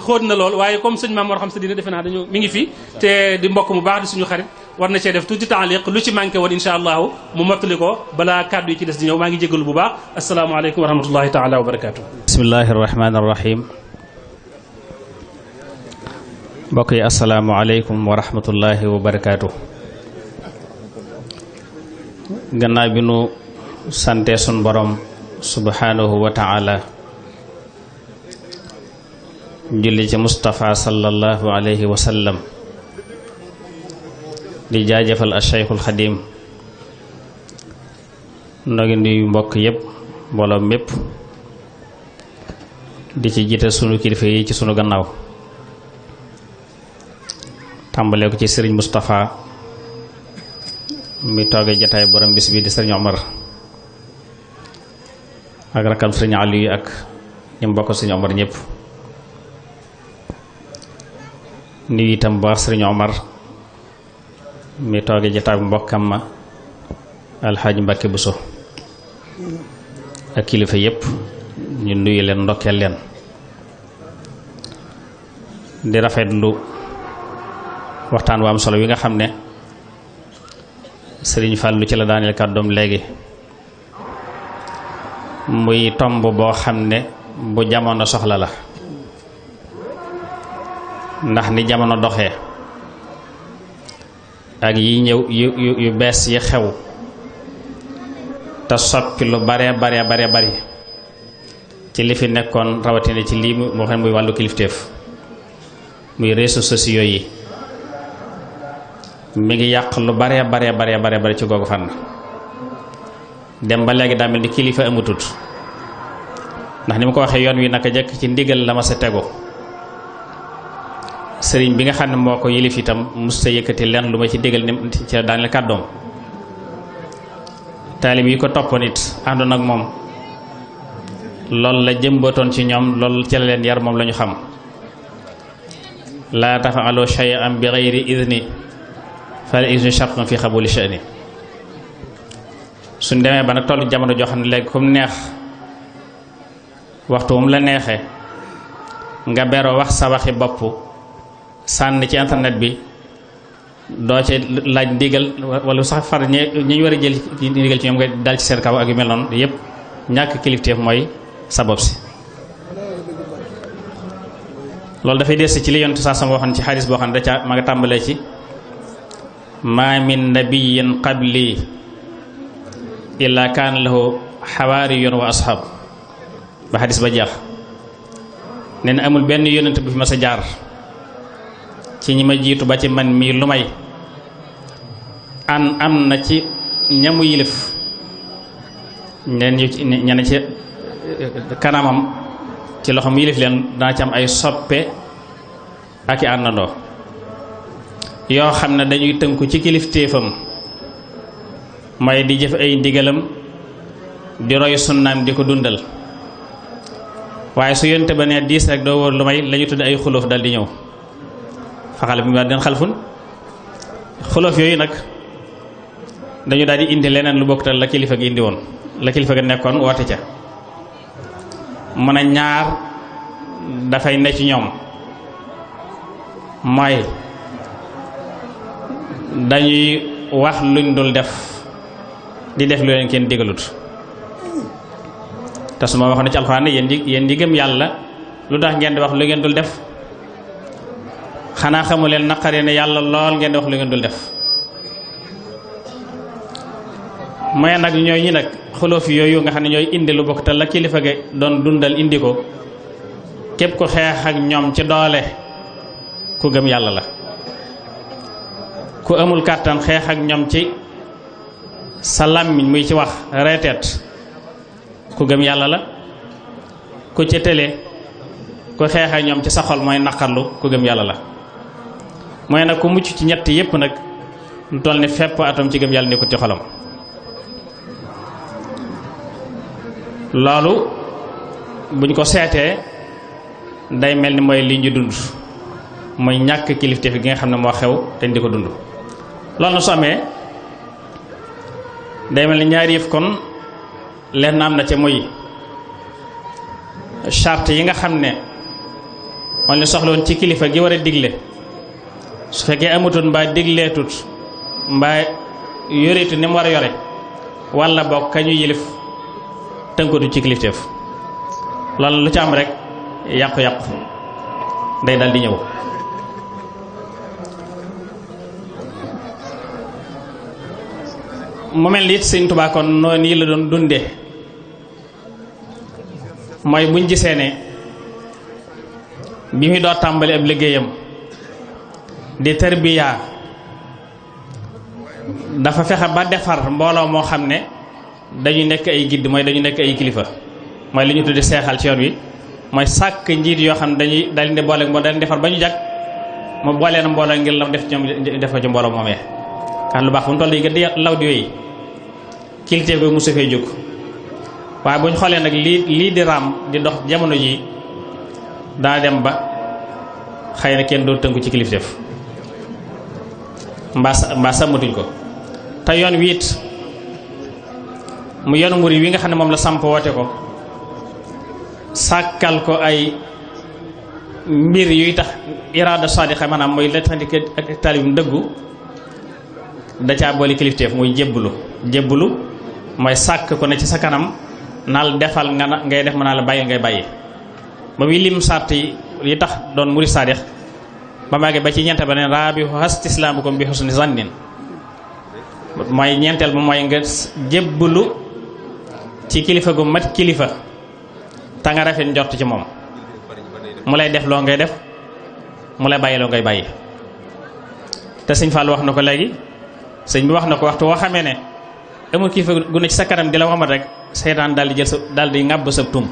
xóot na lool waaye comme sëñ Maam Mor Xam Sa Diine defe naa dañu mi ngi fi te di mbokk mu baax di suñu xarit war na cee def tuuti taaliq lu ci manqué woon insha allahu mu mottali ko balaa kàddu yi ci des di ñëw maa ngi jégalu bu baax asalaamaaleykum wa rahmatullahi taala wa barakaatu. bismillahi rahmaani rahim mbokk yi asalaamaaleykum wa rahmatullahi wa barakaatu. gannaaw bi nu sante sun borom subhanahu wa taala julli ci Mustafa sallallahu alayhi wa sallam di jaajëfal a Cheikhul Xadim noo ngi nuyu mbokk yépp mbooloo mépp di ci jiital sunu kilifa yi ci sunu gannaaw tàmbalee ko ci sëriñ Mustafa mi toogee jataay borom bis bi di sëriñ Omar ak rakam sëriñ Aliou ak ñi mbokk sëriñ Omar ñëpp nuyu itam baax sëriñ Omar mi toogee jataay bu mbokkam ma Alxaaji Mbàkke Buso ak kilifa yëpp ñu nuyu leen ndokkeel leen di rafetlu waxtaan wa am solo wi nga xam ne sëriñ Fàllu ci la daaneel kàddoom léegi muy tomb boo xam ne bu jamono soxla la ndax ni jamono doxee ak yi ñëw yu bees yi xew te soppi lu bare bari ci li fi nekkoon rawatina ci lii moo xam ne muy wàllu kilifteef muy réseaux sociaux yi mi ngi yàq lu bare bari ci googu fànn dem ba léegi daa mel ni kilifa amatut ndax ni ma ko waxee yoon wi naka jekk ci ndigal la ma sa tegu sëriñ bi nga xam ne moo ko yilif itam musta yëkkati leen lu ma ci digal ni ci daaneel kàddoom taalib yi ko toppoon it àndoon ak moom loolu la jëmbatoon ci ñoom loolu ci la leen yar moom la ñu xam laa tafaalu shay'an bi ghayri idni fal iznu shartun fi xabuli sha'ni suñ demee ba nag tollu jamono joo xam ne léegi comme neex waxtu mu la neexee nga beroo wax sa waxi bopp sànni ci internet bi doo ci laaj ndigal wala sax far ñi war a jël ndigal ci ñoom nga dal ci seen kaw ak yu mel noonu yépp ñàkk kilifteef mooy sabab si loolu dafay des ci li yonent saa sama waxoon ci xadis boo xam ne da ca ma nga tàmbalee ci maa min nabiyyin qabli illa kaana lahu xawaariyun wa ashab ba xadis ba jeex nee na amul benn yonent bu fi ma sa jaar ci ñi ma jiitu ba ci man mii lu may am na ci ñamu yilif ñene ci kanamam ci loxoom yilif leen dana ci am ay soppe ak i àndandoo yoo xam ne dañuy tënku ci kilifteefam mooy di jëf ay ndigalam di roy sunnaam di ko dundal waaye su yonte ba nee diis rek doo wóor lu may la ñu tudd ay xulóof dal di ñëw faxale bi mu den xalfun xulóof yooyu nag dañu daal di indi leneen lu bokktal la kilifa gi indi woon la kilifa gi nekkoon woote ca mën a ñaar dafay ne ci ñoom mooy dañuy wax luñ dul def di def lu leen kenn digalut te su ma waxoon ci alxuraan ne yéen ñi gëm yàlla lu tax ngeen di wax lu ngeen dul def xanaa xamu leen naqari ne yàlla lool ngeen di wax lu ngeen dul def mooy nag ñooy ñi nag xulóof yooyu nga xam ne ñooy indi lu bokk te la kilifa gi doon dundal indi ko képp ku xeex ak ñoom ci doole ku gëm yàlla la ku amul kàttan xeex ak ñoom ci sa làmmiñ muy ci wax reeteet ku gëm yàlla la ku ci tële ku xeex ak ñoom ci sa xol mooy naqarlu ku gëm yàlla la mooy nag ku mucc ci ñett yépp nag lu toll ni fepp atom ci gëm yàlla nekkut ci xolam loolu buñ ko seetee day mel ni mooy li ñu dund mooy ñàkk kilifteef gi nga xam ne moo xew te di ko dund loolu na su amee day mel ni ñaari yëf kon lenn am na ca muy charte yi nga xam ne moom la soxla woon ci kilifa gi war a digle su fekkee amatut mbaa digleetut mbaa yoreetu ni mu war a yore walla bokk kañu yilif tënkatu ci kilifteef loolu lu ci am rek yàqu-yàqu day dal di ñëw mu mel ni it Sëñ Tuubaa kon noonu yi la doon dunde mooy buñ gisee ne bi muy doo tàmbali ab liggéeyam di tarbiya dafa fexe ba defar mbooloo moo xam ne dañu nekk ay gidd mooy dañu nekk ay kilifa mooy li ñu tuddi seexal ci yoon wi mooy sàkk njiit yoo xam ne dañuy daal di boole moo daal defar ba ñu jag mu boolee na mbooloo ngir la def ci ñoom def ko ci mbooloo moomee kan lu baax bu mu toll yi gën di law di wéy kilifteef bi mosu fee jóg waaye bu ñu xoolee nag lii di raam di dox jamono ji daa dem ba xëy na kenn doo tënku ci kilifteef mbaa sàmmatuñ ko te yoon wi it mu yoonu murid wi nga xam ne moom la samp woote ko sàkkal ko ay mbir yuy tax iraada sadiqa maanaam mooy la tax ak taalibum dëggu da caa boole kilifteef muy jébbulu mooy sàkk ko ne ci sa kanam naal defal nga ngay def ma naa la bàyyi ngay bàyyi ba muy lim sàrt yi tax doon murid sadiq ba maagee ba ci ñeente ba ne raabi hastislaamukum bi husni zannin mooy ñeenteel ba mooy nga jébbulu ci kilifa gu mat kilifa te nga rafet njort ci moom mu lay def loo ngay def mu lay bàyyi loo ngay bàyyi te sëñ Fall wax na ko léegi sëñ bi wax na ko waxtu woo xamee ne amul kilifa gu ne ci sa kanam di la waxamat rek seytaan daal di jël sa daal di ŋàbb sa tum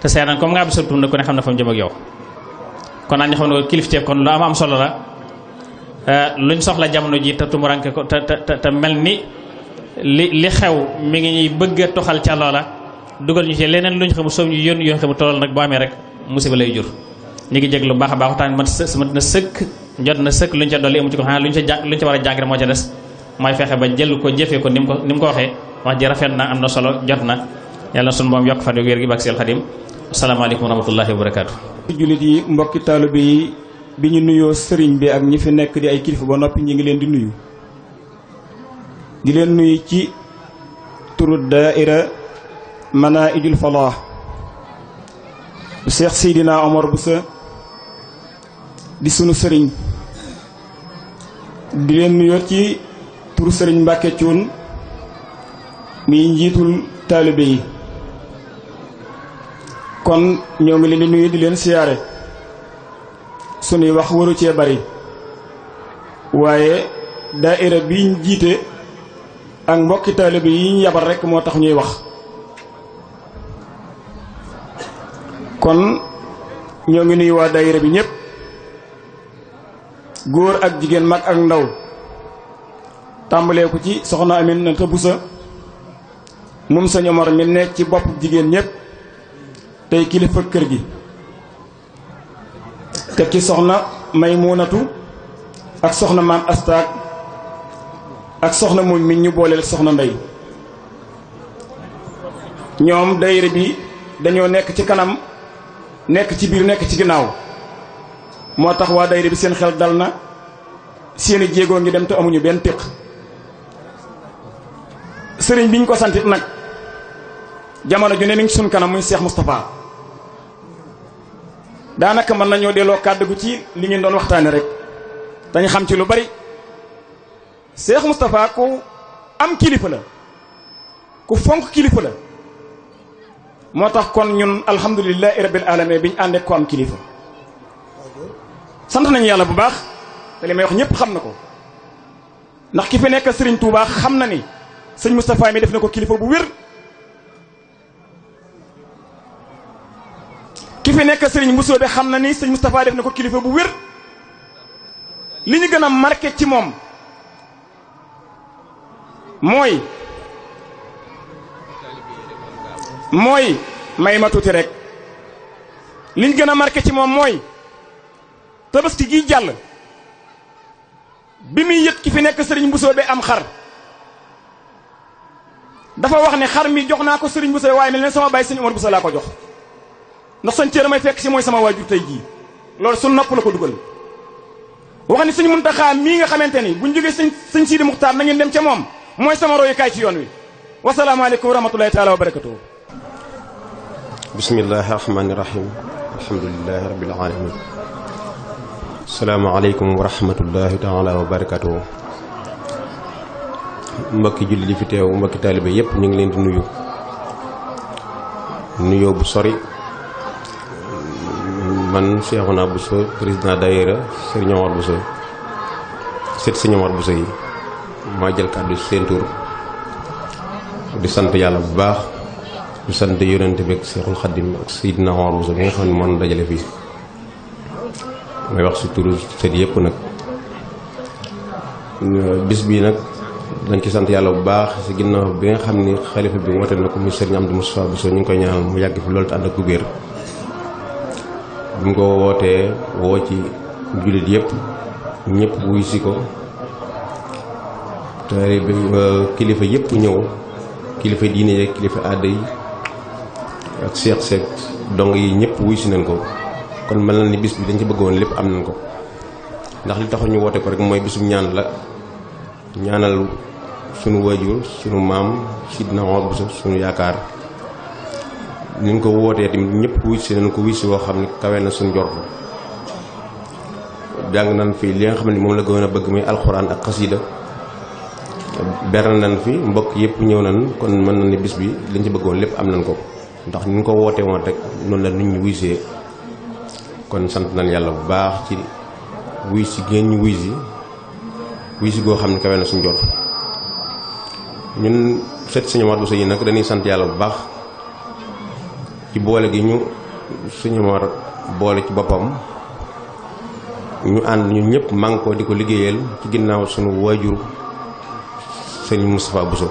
te seytaan comme ŋàbb sa tum nag ku ne xam na fa mu jëm ak yow kon naan ñu xam ne ko kilifteef kon lu am solo la luñ soxla jamono ji te tumuranke ko te mel ni li xew mi ngi ñuy bëgg a toxal ca loola dugal ñu ci leneen luñ xamul soob ñu yoon xamul tool nag boo amee rek musiba lay jur ñu ngi jég lu baax a baax waxtaan mat na sëkk jot na sëkk luñ ca dolli amu ci ko xanaa luñ ca war a jàng moo ca des mooy fexe ba jël ko jëfee ko ni mu ko waxee wax ji rafet na am na solo jot na yàlla sunu moom yokk fan wér gi bak seel xadim asalaamaaleykum wa rahmatullahi wa barakaatu. jullit yi mbokki taalibe yi bi ñu nuyoo sëriñ bi ak ñi fi nekk di ay kilifa ba noppi ñi ngi leen di nuyu ci turu daaira Manaahijul Falaah bu Seex Seydina Omar Bousso di sunu sëriñ di leen nuyoo ci turu sëriñ Mbàkke Cuun mi njiitul taalibe yi kon ñoo ngi leen di nuyu di leen siyaare sunuy wax waru cee bari waaye daaira bi ñu jiite ak mbokki taalibe yi ñu yabal rekk moo tax ñuy wax kon ñoo ngi nuyu waa daaira bi ñépp góor ak jigéen mag ak ndaw tàmbalee ko ci soxna Aminata Bousso moom Sëñ Omar mi nekk ci bopp jigéen ñépp tey kilifa kër gi teg ci soxna Maymunatu ak soxna Maam Astaak ak soxna muñ mi ñu booleel soxna Ndey ñoom daayira bi dañoo nekk ci kanam nekk ci biir nekk ci ginnaaw moo tax waa daayira bi seen xel dal na seeni jéegoo ngi dem te amuñu benn téq sëriñ bi ñu ko santit nag jamono ju ne mi ngi suñ kanam muy Cheikh Moustapha daanaka mën nañoo delloo kàddu gu ci li ngeen doon waxtaane rek dañu xam ci lu bari Cheikh Moustapha ku am kilifa la ku fonk kilifa la moo tax kon ñun alhamdulilahi rabbil alamin bi ñu àndee ko am kilifa sant nañu yàlla bu baax te li may wax ñëpp xam na ko ndax ki fi nekk Serigne Touba xam na ni sëñ Moustapha mi def na ko kilifa bu wér ki fi nekk Serigne Mousso bi xam na ni sëñ Moustapha def na ko kilifa bu wér li ñu gën a marqué ci moom mooy may ma tuuti rek li ñu gën a marqué ci moom mooy tabaski gi jàll bi muy yëg ki fi nekk Serigne Mousso bi am xar dafa wax ne xar mi jox naa ko Serigne Mousso waaye mel ne sama baay sëñ Omar Bousso laa ko jox ndax sañ téere may fekk si mooy sama waajur tey jii loolu su nopp la ko dugal wax ni sëñ Muntaxa mii nga xamante ni buñ jógee sëñ Sidi Muxtaar na ngeen dem ca moom mooy sama royukaay ci yoon wi wasalaamaaleykum wa rahmatulahi taala wa barakatuhu bismillahi rahmaani rahim alhamdulilahi rabbil alamin asalaamaaleykum wa rahmatullahi taala wa barakatuhu mbokki julli li fi teew mbokki taalibe yépp ñu ngi leen di nuyu nuyoo bu sori man Cheikhouna Bousso président daayira Serigne Omar Bousso sët Serigne Omar Bousso yi maa jël kàddu seen tur di sant yàlla bu baax di sant yonent bi ak Cheikhul Khadim ak Seydina Omar Bousso bi nga xam ne moom dajale fii may wax si turu sët yëpp nag bis bii nag dañ ci sant yàlla bu baax si ginnaaw bi nga xam ni xalifa bi woote na ko muy Serigne Amdi Moustapha Bousso ñu ngi koy ñaanal mu yàgg fi loolu te ànd ak wér bi mu ko wootee woo ci jullit yëpp ñëpp wuy si ko te kilifa yëpp ñëw kilifa diine yeeg kilifa aada yi ak seex dong yi ñëpp wuy si nañ ko kon mel na ni bis bi dañ ci bëggoon lépp am nañ ko ndax li taxu ñu woote ko rek mooy bisum ñaan la ñaanal sunu waajur sunu maam Sidna Omar Bousso sunu yaakaar ni ñu ko wootee tamit ñëpp wuy si nañ ko wuy si woo xam ne kawe na suñu njort jàng nañ fi li nga xam ne moom la gën a bëgg muy alxuraan ak xasida beral nañ fi mbokk yëpp ñëw nañ kon mën na ni bis bi liñ ci bëggoon lépp am nañ ko ndax ni ñu ko wootee woon rek noonu la nit ñi wuy see kon sant nañ yàlla bu baax ci wuy si ngeen ñu wuy si goo xam ne kawe na suñu njort ñun sët Serigne Omar Bousso yi nag dañuy sant yàlla bu baax ci boole gi ñu Serigne Omar boole ci boppam ñu ànd ñu ñëpp mang ko di ko liggéeyal ci ginnaaw sunu waajur Serigne Moustapha Bousso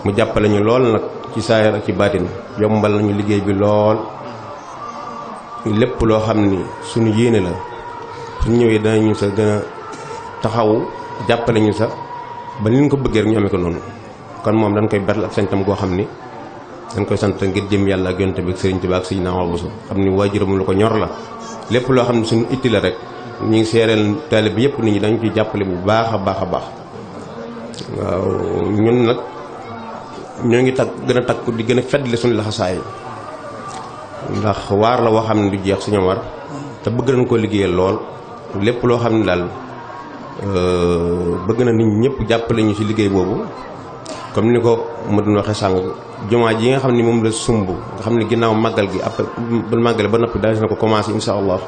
mu jàppale ñu lool nag ci saayir ak ci baatin yombal nañu liggéey bi lool lépp loo xam ni sunu yéene la suñu ñëwee danañu sa gën a taxaw jàppale ñu sa ba ni ñu ko bëggee rek ñu amee ko noonu kon moom dañ koy beral ak santam goo xam ni dañ koy sant ngir jëm yàlla ak yonent bi ak Serigne Touba ak Seydina Omar Bousso xam ni waajuram lu ko ñor la lépp loo xam ne suñu itti la rek ñu ngi seereel taalibe bi yëpp nit ñi dañu ciy jàppale bu baax a baax a baax waaw ñun nag ñoo ngi gën a takku di gën a feddle suñu laxasaay ndax waar la woo xam ne du jeex Serigne Omar te bëgg nañ koo liggéeyal lool lépp loo xam ne daal bëgg na nit ñi ñëpp jàppale ñu ci liggéey boobu comme ni ko ma doon waxee sàng jumaa ji nga xam ne moom la sumb nga xam ne ginnaaw màggal gi après ba màggale ba noppi daal na ko commencé insha allah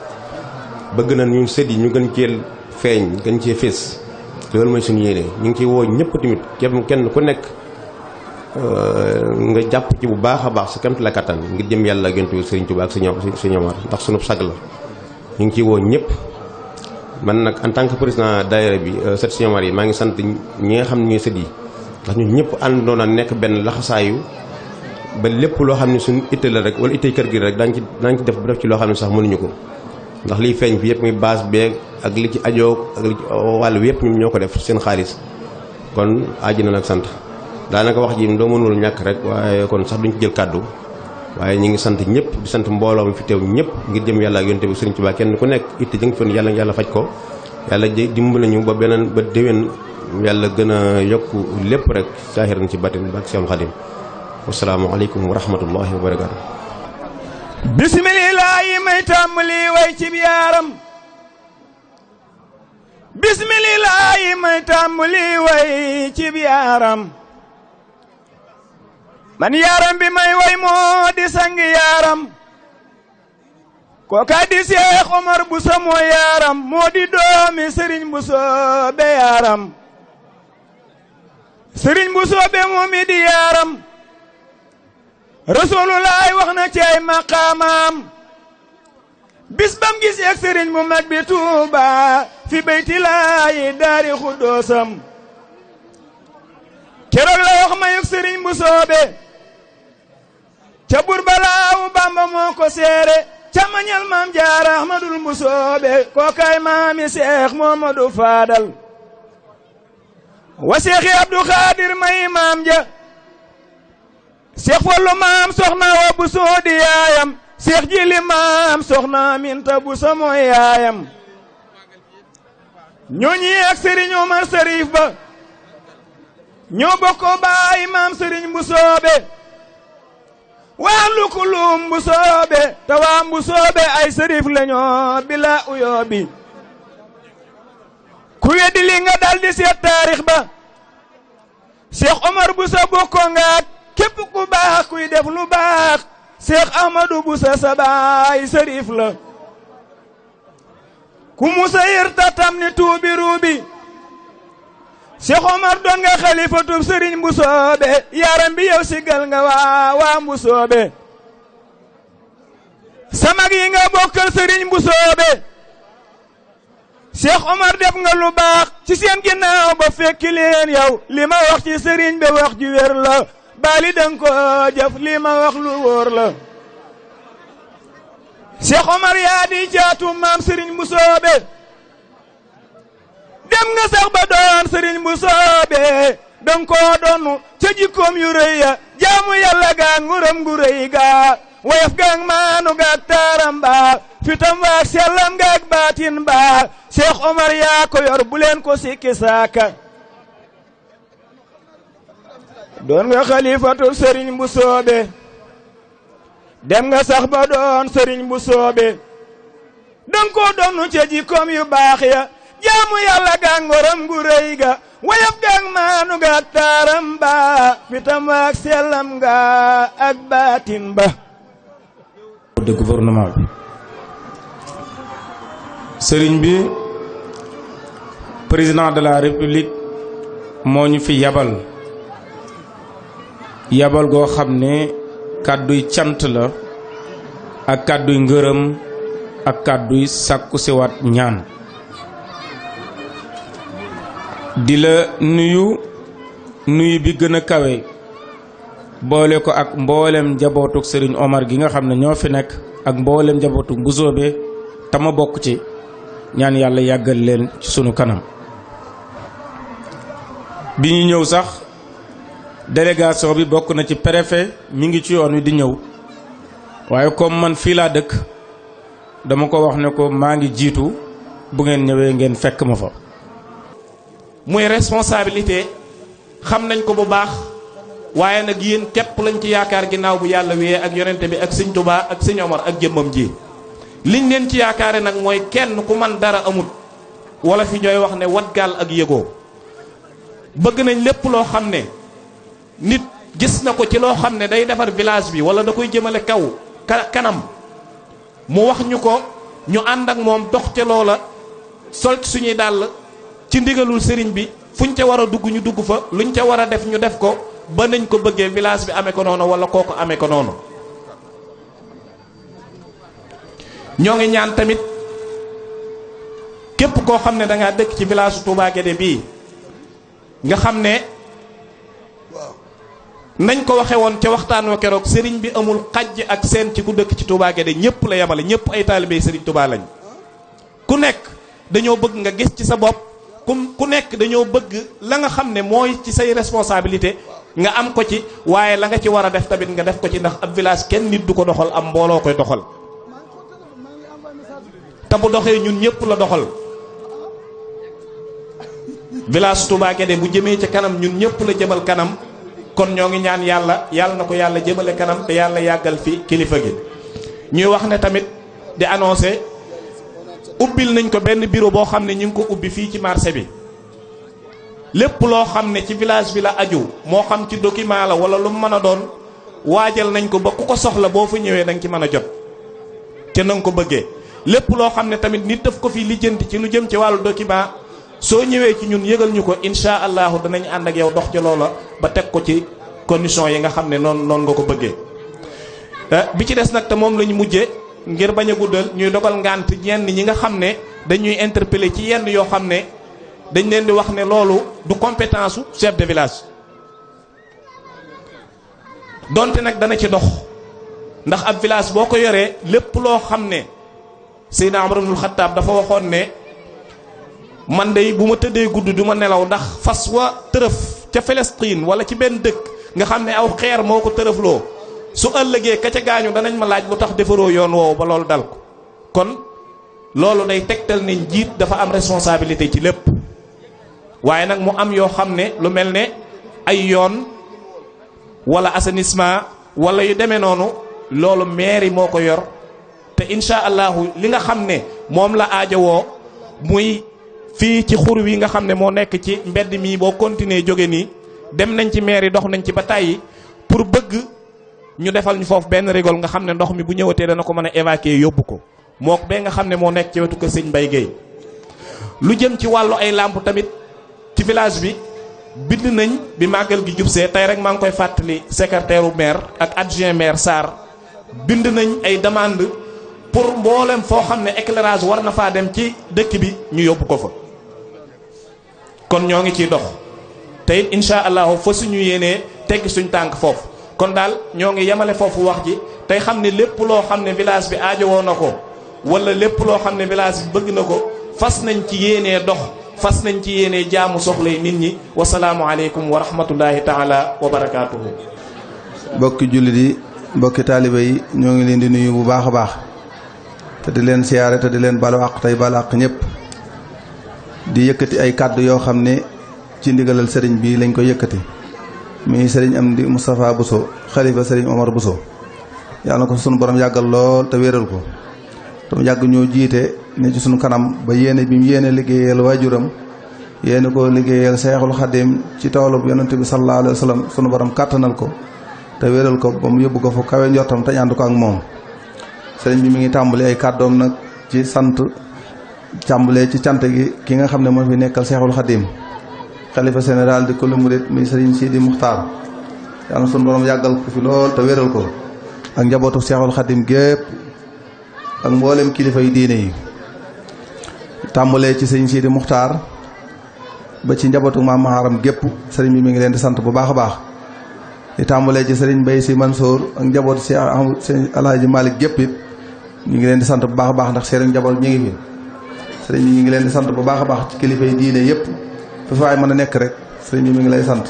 bëgg na ñun sët yi ñu gën cee feeñ gën cee fés loolu mooy suñu yéene ñu ngi ciy woo ñëpp tamit kenn ku nekk nga jàpp ci bu baax a baax sa kemt la kattan ngir jëm yàlla gëntu Serigne Touba ak Serigne Omar ndax sunu sag la ñu ngi ciy woo ñëpp man nag en tant que président daayira bi sët Serigne Omar yi maa ngi sant ñi nga xam ne ñooy sët yi ndax ñun ñëpp àndoon a nekk benn laxasaayu ba lépp loo xam ne suñu itte la rek wala itte kër gi rek daañu ci def ba def ci loo xam ne sax mënuñu ko ndax liy feeñ fi yëpp muy baas beeg ak li ci ajoog ak li ci wàll bi yëpp ñun ñoo ko def seen xaalis kon aaji na nag sant daanaka wax ji doo mënul ñàkk rek waaye kon sax duñ ci jël kàddu waaye ñi ngi sant ñëpp di sant mbooloo mi fi teew ñëpp ngir jëm yàlla ak yonte bi Sëriñ Tuubaa kenn ku nekk itte jëng fen yàlla faj ko yàlla dimbali ñu ba déwén yàlla gën a yokk lépp rek saahiran ci batin ba ak Seexul Xadim wasalaamu aleykum wa rahmatullahi wa barakaatu. bismillah yi may tàmbali way ci yaaram bismillah yi may tàmbali way ci yaaram man yaaram bi may way moo di sang yaaram kooka di Seex Omar Bousso moo yaaram moo di doomi Sëriñ Bousso be yaaram Sëriñ Bousso be moo mi di yaaram Rasulullaay wax na ci ay maqaamaam bis bam gis ak sëriñ bu mag bi Tuuba fi baytilaayi daari xuddoosam keroog la wax ma yug Sëriñ Bousso be ca bur balaawu Bamba moo ko seere ca mañal maam Jaara Ahmadul Bousso be kookaay maami Seex Mamadu Faadal wa Seexi Abdu Xaadir may maam ja Seex Fallu maam soxna wa Bousso di yaayam Seex Jili maam soxna Minta Bousso mooy yaayam ñooñi ak Sëriñ Omar Sariif ba ñoo bokko baay maam Sëriñ Bousso be waa lukulum Bousso be te waa Bousso be ay sërif lañoo bila uyoo bi ku weddi li nga daldi seet taarix ba Seex Omar Bousso bokko ngaak képp ku baax kuy def lu baax Seex Ahmadu Bousso sa baay sërif la ku musa yërta tam ni tuubi ruubi Seex Omar doon nga xalifatub Sëriñ Bousso be yaaram bi yow sigal nga waa Bousso be samag yi nga bokkal Sëriñ Bousso be Seex Omar def nga lu baax ci seen ginnaaw ba fekki leen yow li ma wax ci sëriñ be wax ju wér la baali danga ko jëf li ma wax lu wóor la Seex Omar yaa di jaatu maam Sëriñ Bousso be dem nga sax ba doon Sëriñ Bousso be danga ko doonu ca jikkoom yu rëy ya jaamu yàlla gaa nguram gu rëy gaa woyof gaag maanu gaag taaram baa fitam waag sellam gaag baatin baa Seex Omar yaa ko yor bu leen ko sikki saaka doon nga xalifatu Sëriñ Bousso be dem nga sax ba doon Sëriñ Bousso be danga ko doonu ca jikkoom yu baax ya jaamu yàlla gaag ngoram gu rëy ga woyof gaag maanu gaag taaram ba fitam waag sellam ga ak baatin ba de gouvernement bi sëriñ bi président de la république moo ñu fi yabal goo xam ne kàdduy cant la ak kàdduy ngërëm ak kàdduy sàkku siwaat ñaan di la nuyu bi gën a kawe boole ko ak mboolem njabootuk Sëriñ Omar gi nga xam ne ñoo fi nekk ak mboolem njabootuk Bousso be tama bokk ci ñaan yàlla yàggal leen ci sunu kanam bi ñu ñëw sax délégation bi bokk na ci préfet mi ngi ci yoon wi di ñëw waaye comme man fii laa dëkk dama ko wax ne ko maa ngi jiitu bu ngeen ñëwee ngeen fekk ma fa muy responsabilité xam nañ ko bu baax waaye nag yéen képp lañ ci yaakaar ginnaaw bu yàlla wéyee ak yonente bi ak Sëñ Tuubaa ak Sëñ Omar ak jëmmam ji liñ leen ci yaakaare nag mooy kenn ku man dara amut wala fi ñooy wax ne wat gaal ak yëgoo bëgg nañ lépp loo xam ne nit gis na ko ci loo xam ne day defar village bi wala da koy jëmale kaw kanam mu wax ñu ko ñu ànd ak moom dox ca loola sol suñuy dàll ci ndigalul sëriñ bi fuñ ca war a dugg ñu dugg fa luñ ca war a def ñu def ko ba nañ ko bëggee village bi amee ko noonu wala kooku amee ko noonu ñoo ngi ñaan tamit képp koo xam ne da ngaa dëkk ci village Touba Guédé bii nga xam ne nañ ko waxe woon ca waxtaan wa keroog sëriñ bi amul xajj ak seen ci ku dëkk ci Touba Guédé ñëpp la yemale ñëpp ay taalibey sëriñ Touba lañ ku nekk dañoo bëgg nga gis ci sa bopp ku nekk dañoo bëgg la nga xam ne mooy ci say responsabilité nga am ko ci waaye la nga ci war a def tamit nga def ko ci ndax ab village kenn nit du ko doxal am mbooloo koy doxal te bu doxee ñun ñëpp la doxal village Touba Guédé bu jëmee ca kanam ñun ñëpp la jëmal kanam kon ñoo ngi ñaan yàlla yàlla na ko yàlla jëmale kanam te yàlla yàggal fi kilifa gi ñuy wax ne tamit di annoncé ubbil nañ ko benn bureau boo xam ne ñu ngi ko ubbi fii ci marché bi lépp loo xam ne ci village bi la aju moo xam ci document la wala lu mu mën a doon waajal nañ ko ba ku ko soxla boo fa ñëwee da nga ci mën a jot te na nga ko bëggee lépp loo xam ne tamit nit daf ko fi lijjanti ci lu jëm ci wàllu document soo ñëwee ci ñun yëgal ñu ko incha allahu danañ ànd ak yow dox ci loola ba teg ko ci condition yi nga xam ne noonu nga ko bëggee bi ci des nag te moom lañu mujje ngir bañ a guddal ñuy dogal ngant ñenn ñi nga xam ne dañuy interpeller ci yenn yoo xam ne dañ leen di wax ne loolu du compétence u chef de village donte nag dana ci dox ndax ab village boo ko yoree lépp loo xam ne Seydina Umar ibnul Xattaab dafa waxoon ne man day bu ma tëddee gudd du ma nelaw ndax fas wa tërëf ca Palestine wala ci benn dëkk nga xam ne aw xeer moo ko tërëfloo su ëllëgee ka ca gaañu danañ ma laaj lu tax defaroo yoon woowu ba loolu dal ko kon loolu day tegtal ne njiit dafa am responsabilité ci lépp waaye nag mu am yoo xam ne lu mel ne ay yoon wala assainissement wala yu demee noonu loolu mairie moo ko yor te incha allahu li nga xam ne moom la aajowoo muy fii ci xur wi nga xam ne moo nekk ci mbedd mii boo continuer jóge nii dem nañ ci mairie dox nañ ci ba tàyyi pour bëgg ñu defal ñu foofu benn rigole nga xam ne ndox mi bu ñëwatee dana ko mën a évacuer yóbbu ko moo bee nga xam ne moo nekk ci wetu kër sëñ Mbaye Guèye lu jëm ci wàllu ay lampe tamit ci village bi bind nañ bi màggal gi jubsee tey rek maa ngi koy fàttali secrétaire u maire ak adjoint maire Sarr bind nañ ay demande pour mboolem foo xam ne éclairage war na faa dem ci dëkk bi ñu yóbbu ko fa kon ñoo ngi ciy dox te it incha allahu fa suñu yéenee teggi suñ tànk foofu kon daal ñoo ngi yemale foofu wax ji tey xam ne lépp loo xam ne village bi aajowoo na ko wala lépp loo xam ne village bi bëgg na ko fas nañ ci yéenee dox fas nañ ci yéenee jaamu soxlay nit ñi wasalaamu aleykum wa rahmatullahi taala wa barakaatuhu. mbokki jullit yi mbokki taaliba yi ñoo ngi leen di nuyu bu baax a baax te di leen siyaare te di leen balu àq tey balu àq ñëpp di yëkkati ay kàddu yoo xam ne ci ndigalal sëriñ bi lañ koy yëkkati muy sëriñ Amdi Moustapha Bousso xalifa sëriñ Omar Bousso yàlla na ko sunu borom yàggal lool te wéral ko te mu yàgg ñoo jiite ne ci sunu kanam ba yéene bi mu yéene liggéeyal waajuram yéene ko liggéeyal Seexul Xadim ci toolub yonent bi sallallahu alayhi wa sallam sunu borom kàttanal ko te wéral ko ba mu yóbbu ko fu kawe njortam te ànd ko ak moom sëriñ bi mi ngi tàmbali ay kàddoom nag ci sant tàmbalee ci cant gi ki nga xam ne moo fi nekkal Seexul Xadim xalifa général di kullu murid muy sëriñ Sidi Muxtaar yàlla na sunu borom yàggal ko fi lool te wéral ko ak njabootu Seexul Xadim gépp ak mboolem kilifa yu diine yi tàmbalee ci sëriñ Sidi Muxtaar ba ci njabootu maam Maharam gépp sëriñ bi mi ngi leen di sant bu baax a baax di tàmbalee ci sëriñ Bay Si Mansour ak njabootu si Alaaji Malik gépp it ñu ngi leen di sant bu baax a baax ndax seen njaboot ñu ngi fi sëriñ bi ñu ngi leen di sant bu baax a baax ci kilifa yi diine yëpp fu faay mën a nekk rek sëriñ bi mi ngi lay sant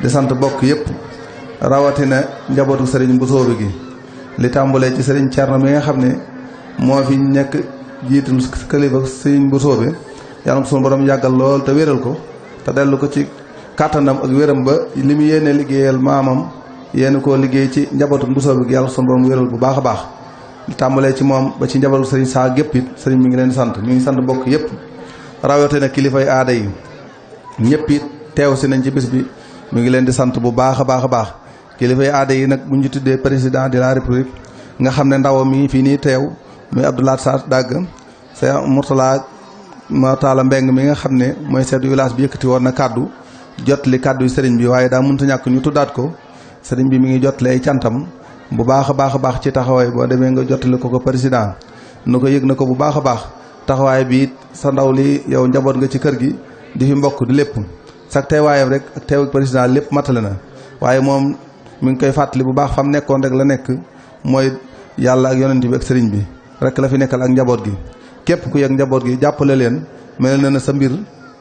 di sant bokk yëpp rawatina njabootu sëriñ Mbusoobe gi li tàmbalee ci sëriñ Cerno mi nga xam ne moo fi nekk jiitu kilifa sëriñ Mbusoobe yàlla na ko sunu borom yàggal lool te wéral ko te dellu ko ci kàttanam ak wéram ba li mu yéene liggéeyal maamam yéene koo liggéey ci njabootu Mbusoobe gi yàlla sunu borom wéral bu baax a baax li tàmbalee ci moom ba ci njabootu sëriñ saa gépp it sëriñ mi ngi leen di sant ñu ngi sant bokk yëpp rawatina kilifay aada yi ñëpp it teew si nañ ci bis bi mu ngi leen di sant bu baax a baax a baax kilifay aada yi nag bu ñu tuddee président de la république nga xam ne ndawam mi ngi fii nii teew muy Abdoulaye Sarr Dagg Cheikh Mourtala Matala Mbeng mi nga xam ne mooy chef du village bi yëkkati woon na kàddu jot li kàddu yu sëriñ bi waaye daa mënta ñàkk ñu tuddaat ko sëriñ bi mi ngi jot li ay cantam bu baax a baax ci taxawaay boo demee nga jottali ko président nu ko yëg na ko bu baax a baax taxawaay bi it sa ndaw li yow njaboot nga ci kër gi di fi mbokk di lépp sax teewaayam rek ak teew président lépp matale na waaye moom mi ngi koy fàttali bu baax fam nekkoon rek la nekk mooy yàlla ak yonent bi ak sëriñ bi rek la fi nekkal ak njaboot gi képp ku yëg njaboot gi jàppale leen mel na ne sa mbir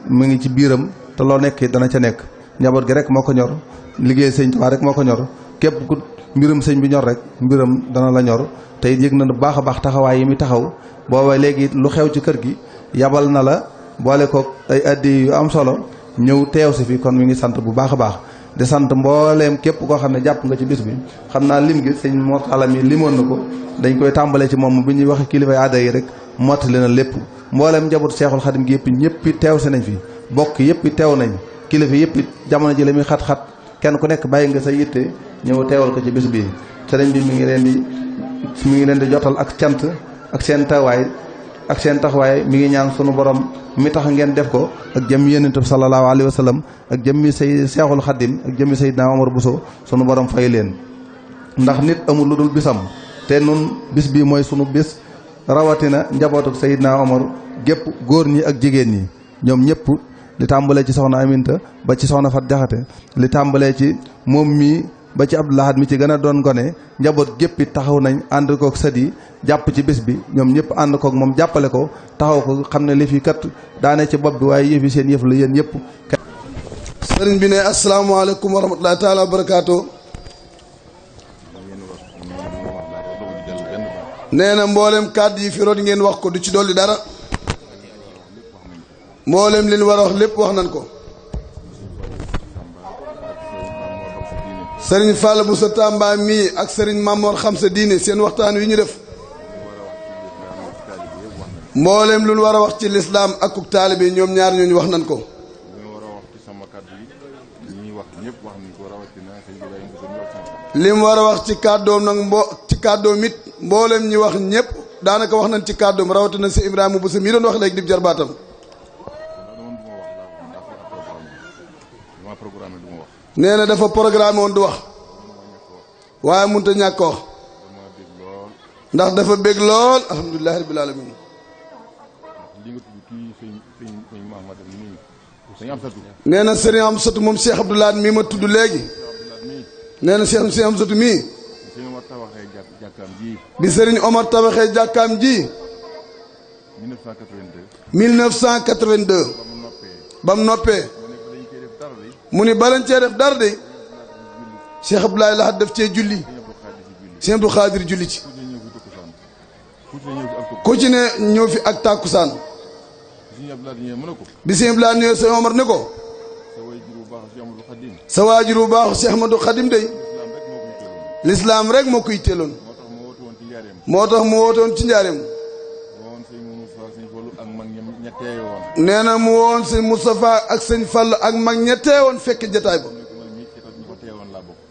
mu ngi ci biiram te loo nekk dana ca nekk njaboot gi rek moo ko ñor liggéey sëñ Tuubaa rek moo ko ñor képp ku mbirum sëñ bi ñor rek mbiram dana la ñor te it yëg na bu baax a baax taxawaay yi muy taxaw booba léegi lu xew ci kër gi yabal na la boole ko ay addi yu am solo ñëw teew si fi kon mi ngi sant bu baax a baax di sant mbooleem képp koo xam ne jàpp nga ci bis bi xam naa lim gi sëñ Mortala mi limoon na ko dañ koy tàmbalee ci moom bi ñuy waxe kilifay aada yi rek mottali na lépp mbooleem njabootu Seexul Xadim gi yëpp ñëpp teew si nañ fi bokk yëpp teew nañ kilifa yëpp jamono ji la muy xat-xat kenn ku nekk bàyyi nga sa yitte ñëw teewal ko ci bis bi sëriñ bi mi ngi leen di jotal ak cant ak seen tawaay ak seen taxawaay mi ngi ñaan sunu borom mi tax ngeen def ko ak jëm Yonent bi sallallahu alayhi wa sallam ak jëmmi say Seexul Xadim ak jëmmi Seydina Omar Bousso sunu borom fay leen ndax nit amul lu dul bisam te nun bis bi mooy sunu bis rawatina njabootuk Seydina Omar gépp góor ñi ak jigéen ñi ñoom ñëpp li tàmbalee ci soxna Aminta ba ci soxna Fat Jaxate li tàmbalee ci moom mii ba ci Abdou Lahad mi ci gën a doon gone njaboot gépp it taxaw nañ ànd kook sët yi jàpp ci bis bi ñoom ñëpp ànd kook moom jàppale ko taxaw ko xam ne li fi kat daane ci bopp bi waaye yëf yi seen yëf la yéen yëpp. sëriñ bi ne asalaamaaleykum wa rahmatulahi taala wa barakaatu. nee na mboolem kàddu yi fi root ngeen wax ko du ci dolli dara mboolem li ñu war a wax lépp wax nañ ko. sëriñ Fall bu sa Tamba mii ak sëriñ Mamor xam sa diine seen waxtaan wi ñu def mboolem lu ñu war a wax ci lislaam ak ku taalibe ñoom ñaar ñooñu wax nañ ko. li mu war a wax ci kàddoom nag ci kàddoom it mboolem ñi wax ñëpp daanaka wax nañ ci kàddoom rawatina si Ibrahima Bousso mii doon wax léegi dib jarbaatam. nee na dafa programme woon du wax waaye mënut a ñàkk wax ndax dafa bég lool alhamdulilah rabbil alamin. nee na sëriñ Amsatu moom Cheikh Abdou Lahad mii ma tudd léegi nee na Cheikh Amsatu mii bi sëriñ Omar tabaxee jàkkaam ji 1982 ba mu noppee mu ni balañ cee def dara de Cheikh Abdoulaye Lahad def cee julli Cheikh Abdou Khadir julli ci ku ci ne ñëw fi ak tàkkusaan bi Cheikh Abdoulaye ñëwee Cheikh Omar ne ko sa waajur bu baax Cheikh Ahmadou Khadim day lislaam rek moo ko yitteeloon moo tax mu woote woon ci njaareem nee na mu woon sëñ Moustapha ak sëñ Fall ak mag ña teewoon fekk jataay ba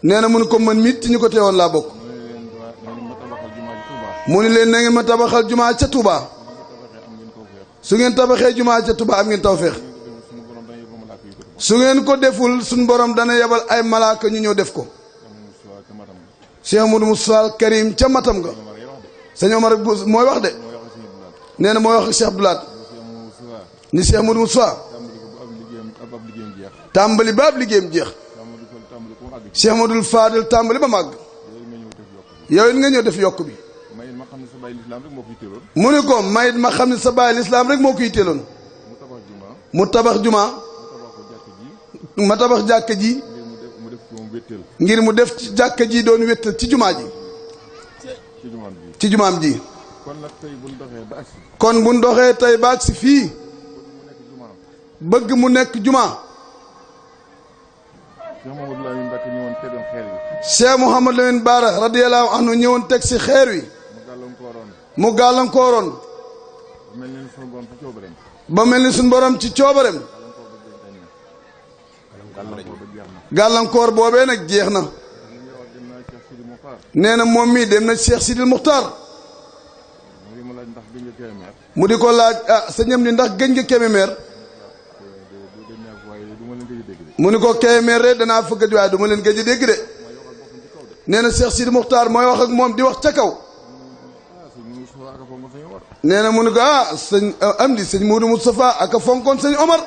nee na mu ne ko man mit ci ñu ko teewoon laa bokk mu ni leen na ngeen ma tabaxal jumaa ca Touba su ngeen tabaxee jumaa ca Touba am ngeen tawfeex su ngeen ko deful suñ borom dana yebal ay malaaka ñu ñëw def ko. Cheikh Modou Moussa Karim ca matam nga sëñ Omar mooy wax de nee na mooy wax Cheikh Abdou Lahad ni Cheikh Modou Moussa tàmbali ba ab liggéeyam jeex Cheikh Modou Fadel tàmbali ba màgg yow it nga ñëw def yokk bi mu ni ko mayit ma xam ne sa baay lislaam rek moo ko yitteeloon mu tabax juma ma tabax jàkka ji ngir mu def ci jàkka ji doon wéttal ci jumaa ji ci jumaam ji kon buñ doxee tey ba agsi fii bëgg mu nekk jumaa Cheikh Mouhamadou Lamine Bara radiyallahu anhu ñëwoon teg si xeer wi mu gàllankooroon ba mel ni suñ borom ci coobarem gàllankoor boobee nag jeex na nee na moom mii dem na Cheikh Sidil Muxtaar mu di ko laaj sa ñam ni ndax gëj nga Kébémer mu ni ko Kébémer de danaa fa gëj waaye du ma leen gëj a dégg de nee na Cheikh Sidil Muxtaar mooy wax ak moom di wax ca kaw nee na mu ni ko sëñ am di sëñ Moudou Moustapha ak a fonkoon sëñ Omar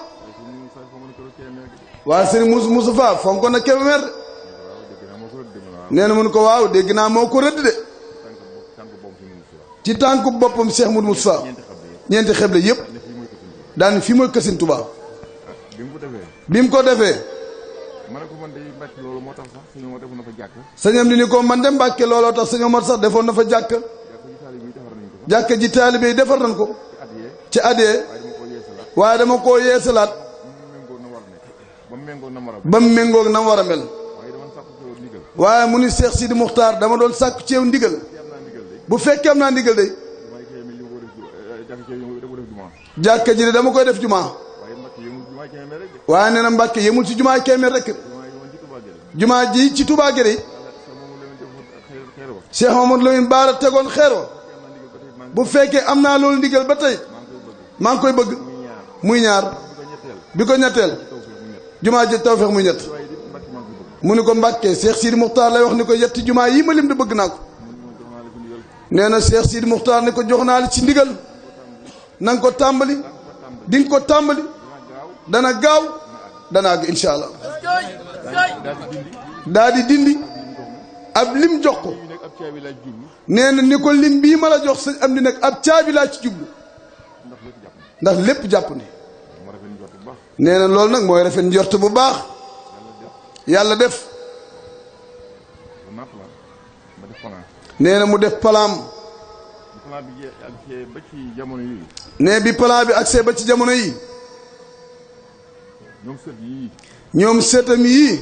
waaye sëñ Moustapha fonkoon na Kébémer de nee na mu ni ko waaw dégg naa moo ko rëdd de ci tànku boppam Cheikh Moudou Moustapha ñeenti xeble yëpp daan fi mooy Kër Sëñ Tuubaa bi mu ko defee ma ne ko man de Mbàkke loolu moo tax sax sëñ Omar defoon na fa jàkk. sëñ am di ni ko man de Mbàkke looloo tax sëñ Omar sax defoon na fa jàkk. jàkk ji taalibe yi defar nañ ko. ci adee. waaye dama koo yeesalaat. ba mu méngoog na mu war a mel. waaye mu ni Cheikh Sidi Muxtaar dama doon sàkku ceew ndigal. bu fekkee am naa ndigal de. jàkka ji de dama koy def jumaa. waaye nee na Mbàkke yemul ci jumaa Kébémer rek. jumaa ji ci Touba Guédé. Cheikh Mamadou Lamine Bara tegoon xeer wa. bu fekkee am naa loolu ndigal ba tey. maa ngi koy bëgg. muy ñaar. bi ko ñetteel. jumaa ji Tawfeex muy ñett. mu ni ko Mbàkke Cheikh Sidi Muxtaar lay wax ni ko yetti jumaa yi ma lim di bëgg naa ko. nee na Cheikh Sidi Muxtaar ni ko jox naa la ci ndigal. na nga ko tàmbali. di nga ko tàmbali. dana gaaw dana àgg incha allah. daa di dindi. ab lim jox ko. nee na ni ko lim bii ma la jox sëñ am di nag ab caabi laa ci jublu. ndax lépp jàpp ni. nee na loolu nag mooy rafet njort bu baax. yàlla def. nee na mu def palaam. nee bi plan bi agsee ba ci jamono yi. ñoom sëtam yii.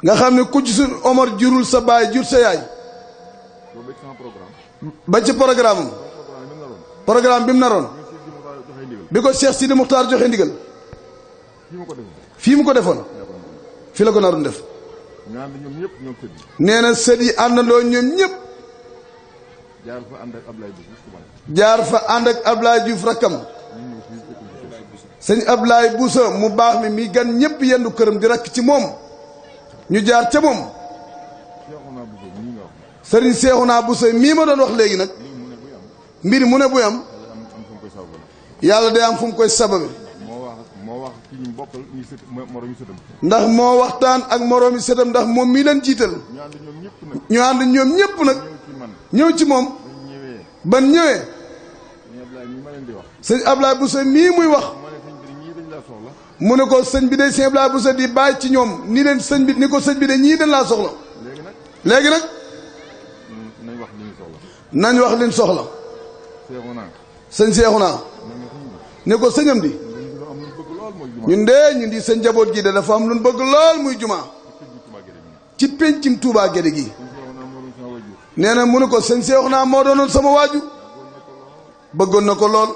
nga xam ne ku ci suñ Omar jurul sa baay jur sa yaay. ba ci programme am. programme bi mu naroon. bi ko Cheikh Sidi Muxtaar joxe ndigal. fii mu ko defoon. fii la ko naroon def. nee na sët yi àndandoo ñoom ñëpp. jaar fa ànd ak Ablaye Diouf rakkam. sëñ Ablaye Boussa mu baax mi gan ñëpp yendu këram di rakk ci moom. ñu jaar ca moom. sëriñ Seexuna Boussa mii ma doon wax léegi nag. mbir mu ne buy am. yàlla day am fu mu koy sababe. ndax moo waxtaan ak moroomi sëtam ndax moom mii leen jiital. ñu ànd ñoom ñëpp nag. ñëw ci moom. ban ñëwee. sëñ Ablaye Boussa mii muy wax. mu ne ko sëñ bi de sëñ Ablaye Boussa di bàyyi ci ñoom ni leen sëñ bi ni ko sëñ bi de ñii dañ laa soxla. léegi nag. nañ wax liñ soxla. sëñ Seexuna. ne ko sëñam di. ñun di sëñ njaboot gi de dafa am lu ñu bëgg lool muy jumaa. ci pencim Touba Guédé gi. nee na mu ne ko sëñ Seexuna moo doonoon sama waaju. bëggoon na ko lool.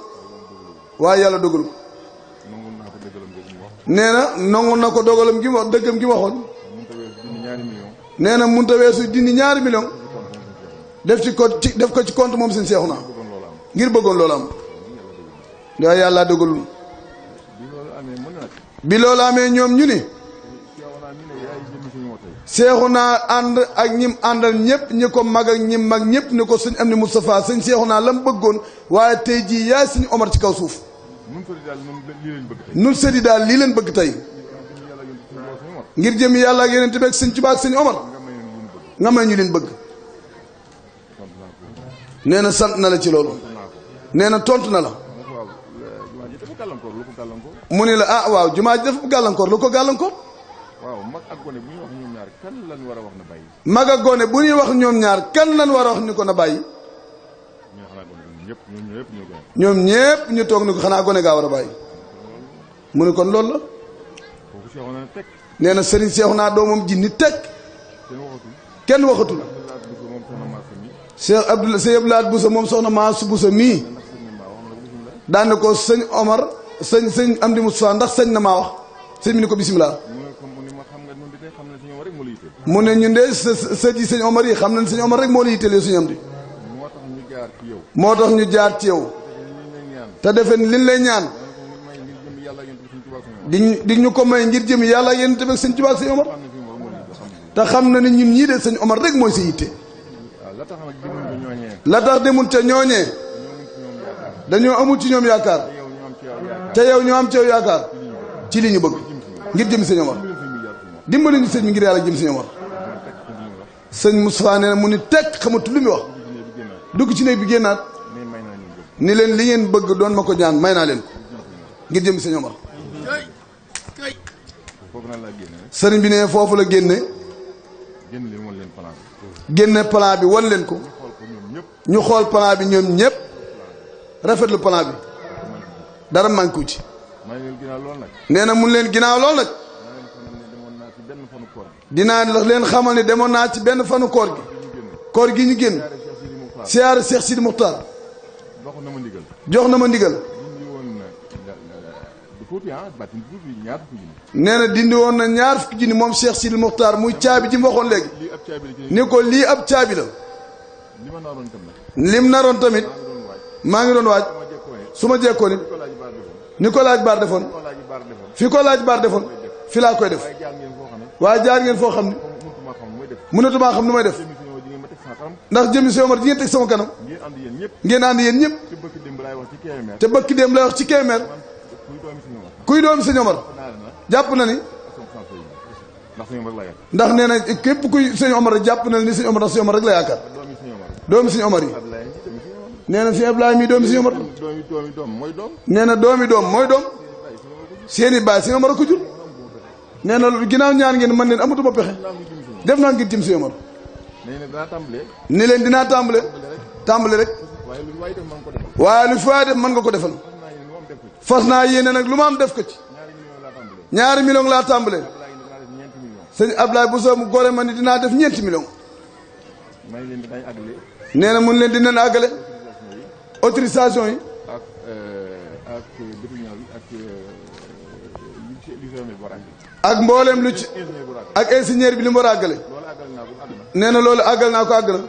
waaye yàlla dogal ko. nee na nangu na ko dogalam gi wax dëggam gi waxoon. nee na mënut a weesu dindi $2 millions. def ko ci compte moom sëñ Seexuna. ngir bëggoon loolu am. waaye yàlla dogalul. bi loolu amee ñoom ñu ni. Seexuna ànd ak ñim àndal ñëpp ñi ko mag ak ñim mag ñëpp ni ko sëñ am ni Moustapha sëñ Seexuna la mu bëggoon waaye tey jii yaay sëñ Omar ci kaw suuf. nun sëdi daal lii leen bëgg tey. ngir jëm yàlla ak yeneen tamit ak sëñ Tuubaa ak sëñ Omar. nga may ñu leen bëgg. nee na sant na la ci loolu. nee na tontu na la. mu ni la ah waaw jumaa ji dafa gàllankoor lu ko gàllankoor. mag ak gone bu ñuy wax ñoom ñaar kan lan war a wax na bàyyi. mag ak gone bu ñuy wax ñoom ñaar kan lan war a wax ni ko na bàyyi. ñoom ñépp ñu toog ni ko xanaa gone gaa war a bàyyi. mu ni kon loolu la. nee na Serigne Seexuna doomam ji ni teg. kenn waxatul. Cheikh Abdoulaye Boussa moom soxna Maas Boussa mii. daan na ko sëñ Omar sëñ Amdi Moustapha ndax sëñ na maa wax sëñ bi ni ko bisimilah. mu ne ñun de sët yi sëñ Omar yi xam nañ sëñ Omar rek moo la yittelee suñu am di. moo tax ñu jaar ci yow. te defe ni liñ lay ñaan. di ñu ko may ngir jëm yàlla ak yéen tamit sëñ Tuubaa ak sëñ Omar. te xam na ne ñun ñii de sëñ Omar rek mooy sa yitte. la tax demul ca ñooñee. dañoo amul ci ñoom yaakaar. te yow ñoo am ci yow yaakaar. ci li ñu bëgg. ngir jëm sëñ Omar. dimbali ñu sëñ mi ngir yàlla jëm sëñ Omar. sëñ Moustapha nee na mu ni tekk xamatu lu muy wax. dugg ci néeg bi génnaat. ni leen li ngeen bëgg doon ma ko ñaan may naa leen ko. ngir jëm sëñ Omar. sëriñ bi ne foofu la génne génne plan bi wan leen ko ñu xool plan bi ñoom ñëpp rafetlu plan bi dara manqué wu ci nee na mun leen ginnaaw lool nag dinaa leen xamal ne demoon naa ci benn fanu koor gi ñu génn siyaare Cheikh Sidi Muxtaar jox na ma ndigal nee na dindi woon na ñaar fukki junni moom Cheikh Sidi Muxtaar muy caabi ji mu waxoon léegi ni ko lii ab caabi la lim naroon tamit maa ngi doon waaj su ma jekkoo nit ni ko laaj baar defoon fi ko laaj baar defoon fi laa koy def waaye jaar ngeen foo xam ne mënatumaa xam nu may def ndax jëmi si Omar ji ngeen teg sama kanam ngeen ànd yéen ñëpp te bëkk démb lay wax ci Kébémer kuy doomi sëñ Omar jàpp na ni ndax nee na képp kuy sëñ Omar jàpp na ni sëñ Omar ndax sëñ Omar rek la yaakaar doomi sëñ Omar yi nee na sëñ Ablaye mii doomi sëñ Omar nee na doomi doom mooy doom seeni baay sëñ Omar a ko jur nee na ginnaaw ñaan ngeen man leen amatuma pexe def naa ngir tim sëñ Omar ni leen dinaa tàmbale rek waaye lu fi waay def mën nga ko defal fas naa yéene nag lu ma am def ko ci ñaari million laa tàmbale sëñ Ablaye bu soo mu gore ma ni dinaa def ñeenti million nee na mun leen dinañ àggale autorisation yi ak mbooleem lu ci ak ingénieur bi li mu war a àggale nee na loolu àggal naa ko àgg na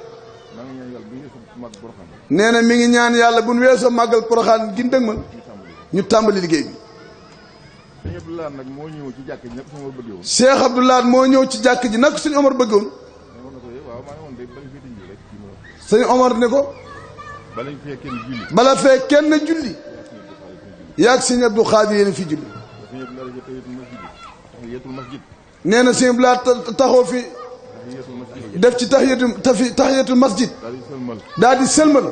nee na mi ngi ñaan yàlla bu nu weesoo màggal Poroxaan gi dëgmal ñu tàmbali liggéey bi. Cheikh Abdoulaye moo ñëw ci jàkk ji nag suñu Omar bëggoon sëñ Omar ne ko bala fee kenn julli yaag sëñ Abdou Khadir yéen fi julli nee na sëñ Abdoulaye taxaw fi def ci tahiyatul masjid daal di sëlmal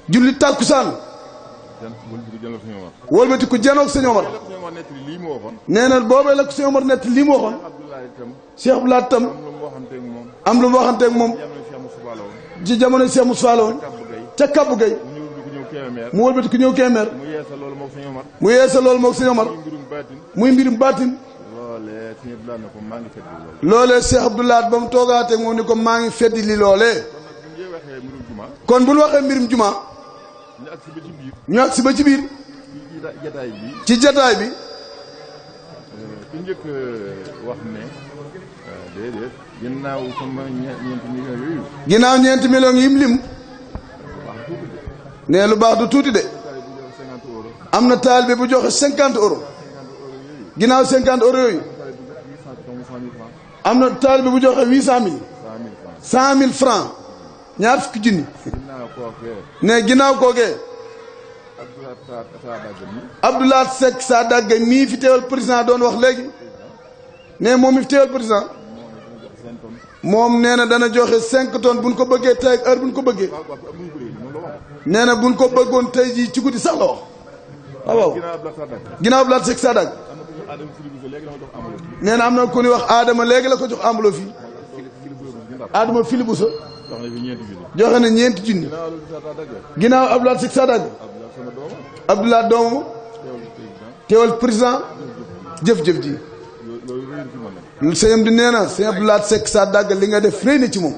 julli tàkkusaan wëlbati ku janoog sëñ Omar nee na boobee la ko sëñ Omar nett lii mu waxoon Cheikh Abdoulaye tam am lu mu waxanteeg moom ci jamono Cheikh Moussa la woon ca Kabbu Gay mu wëlbati ku ñëw Kébémer mu yeesa loolu moog sëñ Omar muy mbirum baatin loolee Cheikh Abdoulaye ba mu toogaateeg moom ni ko maa ngi feddi li loolee kon bu ñu waxee mbirum juma ñu agsi ba ci biir ci jataay bi ki njëkk wax ne déedéet ginnaaw sama ñeenti millions yooyu ginnaaw ñeenti millions yi mu lim ne lu baax du tuuti de am na taalibe bu joxe 50 euros ginnaaw 50 euros yooyu am na taalibe bu joxe 800 000 100 000 francs ñaar fukki junni ne ginnaaw kookee Abdoulaye Seck saa dagga mii fi teewal président doon wax léegi ne moom mi fi teewal président moom nee na dana joxe 5 tonnes buñ ko bëggee tey ak heure buñ ko bëggee nee na buñ ko bëggoon tey jii ci guddi sax la wax waaw ginnaaw Abdoulaye Seck saa dagg nee na am na ku ñuy wax Adama léegi la ko jox enveloppe fii Adama Filibusa joxe na ñeenti junni ginnaaw Abdoulaye Seck saa dagg Abdoulaye doomu teewal président jëf-jëf ji sëñam di nee na sëñ Abdoulaye Seck saa dagg li nga def rëy na ci moom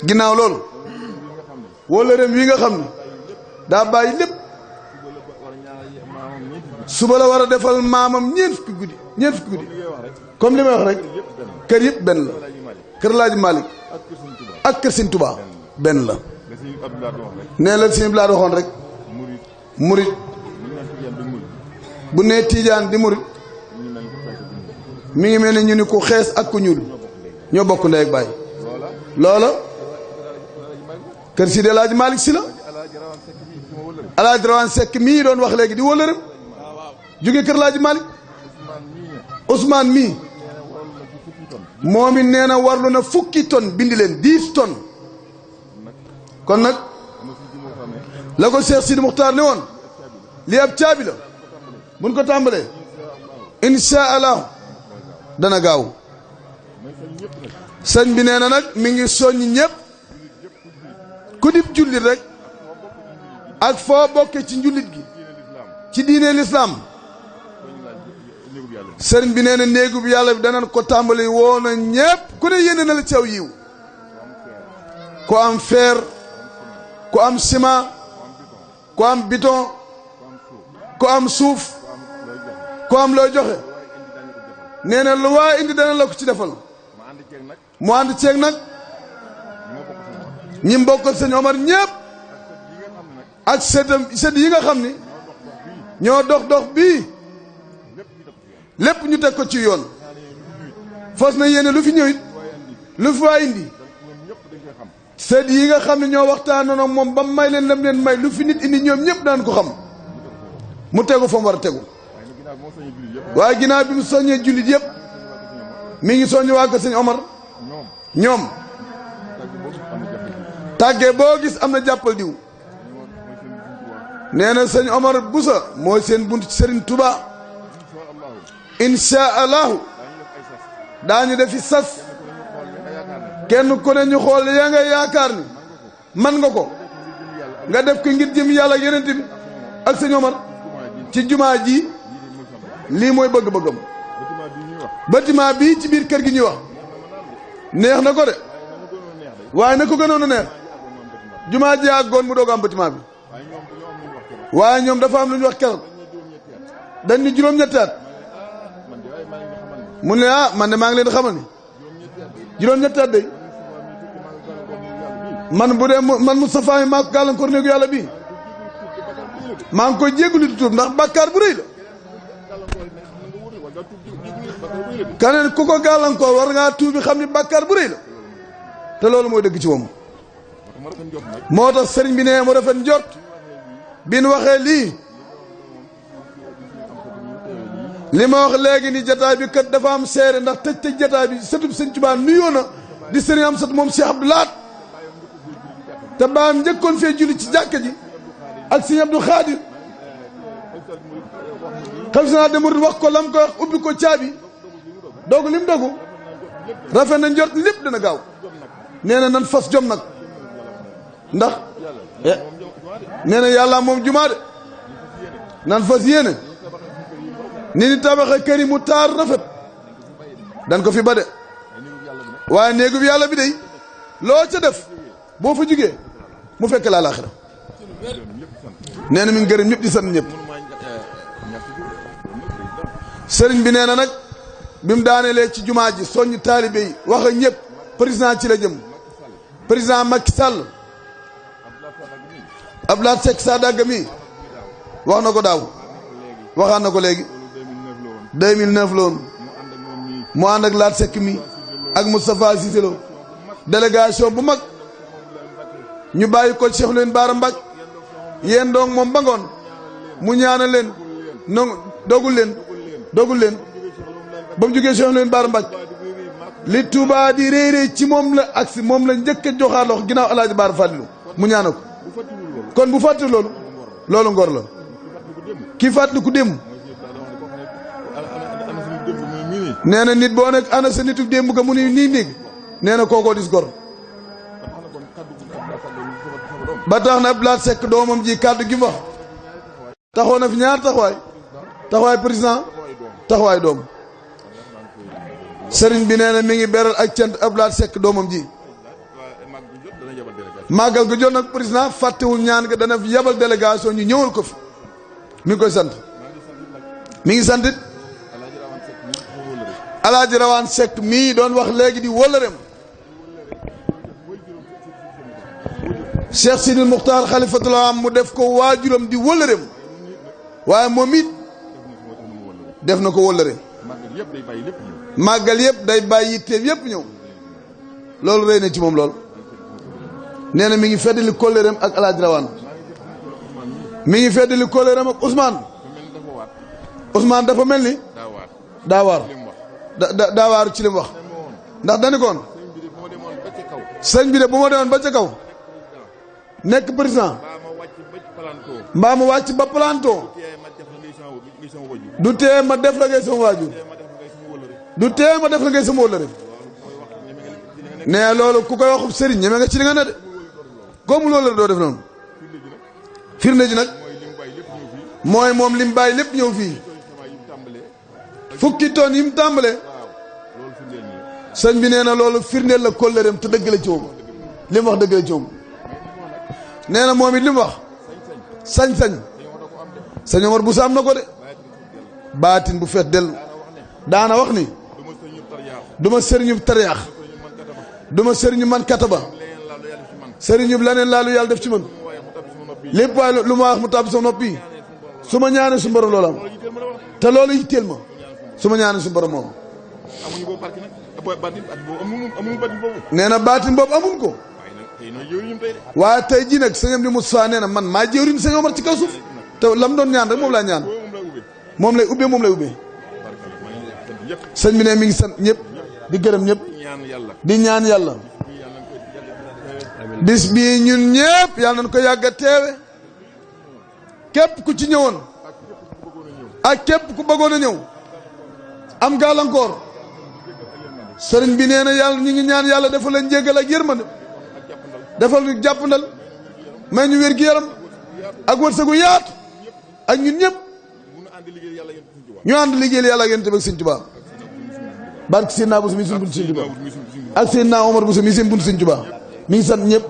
ginnaaw loolu wala rem wi nga xam ne daa bàyyi lépp suba la war a defal maamam ñeent fukki guddi comme li may wax rek kër yëpp benn la kër Laaji Malick ak kër Sëñ Touba benn la nee la sëñ Abdoulaye waxoon rek murit bu nee tiijaan di murit mi ngi mel ni ñu ni ku xees ak ku ñuul ñoo bokk ndey ak baay loola kër si de Laaji Malick si la Alaaji Rawaan Seck mii doon wax léegi di wóllëram jóge kër Laaji Malick Ousmane mii moom it nee na warlu na fukki tonne bindi leen 10 tonnes kon nag la ko Cheikh Sidi Muxtaar ne woon lii ab caabi la buñ ko tàmbalee insha allah dana gaaw sëñ bi nee na nag mi ngi soññ ñëpp ku dib jullit rek ak foo bokke ci njullit gi ci diine lislaam sëriñ bi nee na néegu bi yàlla bi danañ ko tàmbali woo na ñépp ku ne yéene na la ci aw yiw ku am fer ku am ciment ku am béton ku am suuf ku am looy joxe nee na lu waa indi dana la ko ci defal mu ànd ceeg nag ñi mbokkal sëñ Omar ñépp ak sët yi nga xam ni ñoo dox bii lépp ñu teg ko ci yoon fas na yéene lu fi ñëwit lu fi waa indi sët yi nga xam ne ñoo waxtaanoon ak moom ba may leen lam leen may lu fi nit indi ñoom ñëpp daan ko xam mu tegu fa mu war a tegu waaye ginnaaw bi mu soññee jullit yëpp mi ngi soññ waa ko sëñ Omar ñoom tàggee boo gis am na jàppal diw nee na sëñ Omar Boussa mooy seen bunt ci Serigne Touba insha allahu daañu defi sas kenn ku ne ñu xool ya nga yaakaar ni man nga ko nga def ko ngir jëm yàlla yeneen bi ak sëñ Omar ci jumaa ji lii mooy bëgg-bëggam bâtiment bii ci biir kër gi ñuy wax neex na ko de waaye na ko gënoon a neex jumaa ji àggoon mu doog am bâtiment bi waaye ñoom dafa am lu ñu wax keroog dañ ni juróom-ñetti at mu ne man de maa ngi leen di xamal ni juróom-ñetti at day man bu dee man Moustapha mi maa ko gàllankoor néegu yàlla bii maa ngi koy jéggulu di tuub ndax bàkkaar bu rëy la kaneen ku ko gàllankoor war ngaa tuubi xam ni bàkkaar bu rëy la te loolu mooy dëgg ci moom moo tax sëriñ bi ne mu rafet njort bi nu waxee lii li ma wax léegi ni jataay bi kat dafa am seere ndax tëj jataay bi sëtub sëñ Tuubaa nuyoo na di sëriñ am sët moom Cheikh Abdou Lahat te baam njëkkoon fee julli ci jàkka ji ak sëñ Abdou Khadir xam si naa demul wax ko lam ko wax ubbi ko caabi dogu lim dogu rafet na njort lépp dana gaaw nee na nan fas jom nag ndax nee na yàlla moom jumaa de nan fas yéene ni ni tabaxe kër yi mu taar rafet dan ko fi ba de waaye néegu bi yàlla bi dey loo ca def boo fa jugee mu fekk la àllaaxira nee na mi ngi gërëm ñëpp di sant ñëpp sëriñ bi nee na nag bi mu daanelee ci jumaa ji soññ taalibe yi wax ak ñëpp président ci la jëm président Macky Sall Abdoulaye Seck Sadaga mi wax na ko daaw waxaan na ko léegi 2009 la woon mu ànd ak Laat Seck mi ak Moustapha Cissé Lo délégation bu mag ñu bàyyi ko Cheikh leen Baara Mbaj yéen donc moom ba ngoon mu ñaana leen non dogul leen ba mu jógee Cheikh leen Baara Mbaj li Touba di réeree ci moom la agsi moom la njëkk a joxaat loxo ginnaaw Alaaji Baara Fàllilu mu ñaana ko kon bu fàttali loolu ngor la kii fàttali ku démb nee na nit boo nekk ana sa nitu démb ga mu ni nii néeg nee na kookoo dis gor ba tax na Abdoulaye Seck doomam ji kàddu gi mu wax taxaw na fi ñaar taxawaay président taxawaay doom sëriñ bi nee na mi ngi beral ak cant Abdoulaye Seck doomam ji màggal ga jot nag président fàttewul ñaan ga dana fi yabal délégation ñu ñëwal ko fi mi ngi koy sant mi ngi santit Alaaji Rawaan Seck mii doon wax léegi di wóllëreem Cheikh Sidil Muxtaar xalifatul am mu def ko waajuram di wóllëreem waaye moom it def na ko wóllëreem màggal yëpp day bàyyi yitteem yëpp ñëw loolu rëy na ci moom lool nee na mi ngi feddali kóllëreem ak Alaaji Rawaan mi ngi feddali kóllëreem ak Ousmane dafa mel ni daa waaru ci li mu wax ndax dañu koon sëñ bi de bu ma demoon ba ca kaw nekk président mbaa mu wàcc ba planton du tee ma def la ngay sama waajur du tee ma def la ngay sama wóllëre ne loolu ku koy waxub sëriñ ñeme nga ci li nga ne de comme loolu la doo def noonu firnde ji nag mooy moom lim bàyyi lépp ñëw fii fukki tonnes yi mu tàmbalee sëñ bi nee na loolu firndeel la kóllëreem te dëgg la ci moom li mu wax dëgg la ci moom nee na moom it li mu wax sañ-sañ sëñ Omar Bousso am na ko de baatin bu feet del daana wax ni du ma sëriñub tariyaax du ma sëriñu man kataba sëriñub leneen laalu yàlla def ci man lépp waaye lu ma wax mu tàbbi sama noppi su ma ñaanee su borom loolu am te loolu yitteel ma su ma ñaanee su borom moom nee na baatin boobu amuñ ko waaye tey jii nag sëñam di Moussa nee na man maa jëwriñ sëñ Omar ci kaw suuf te lam doon ñaan rek moom laa ñaan moom lay ubbee moom lay ubbee sëñ bi ne mi ngi sant ñëpp di gërëm ñëpp di ñaan yàlla bis bii ñun ñëpp yàlla nañ ko yàgg a teewe képp ku ci ñëwoon ak képp ku bëggoon a ñëw am gàllankoor sëriñ bi nee na yàlla ñu ngi ñaan yàlla defal leen njéggal ak yërmande defal ñu jàppandal may ñu wér gi yaram ak wërsëgu yaatu ak ñun ñëpp ñu ànd liggéeyal yàlla ak yonent bi ak Sëriñ Tuubaa barke Seydina Bousso mi suñu bunt Sëriñ Tuubaa ak Seydina Omar Bousso mi suñu bunt Sëriñ Tuubaa mi ngi sant ñëpp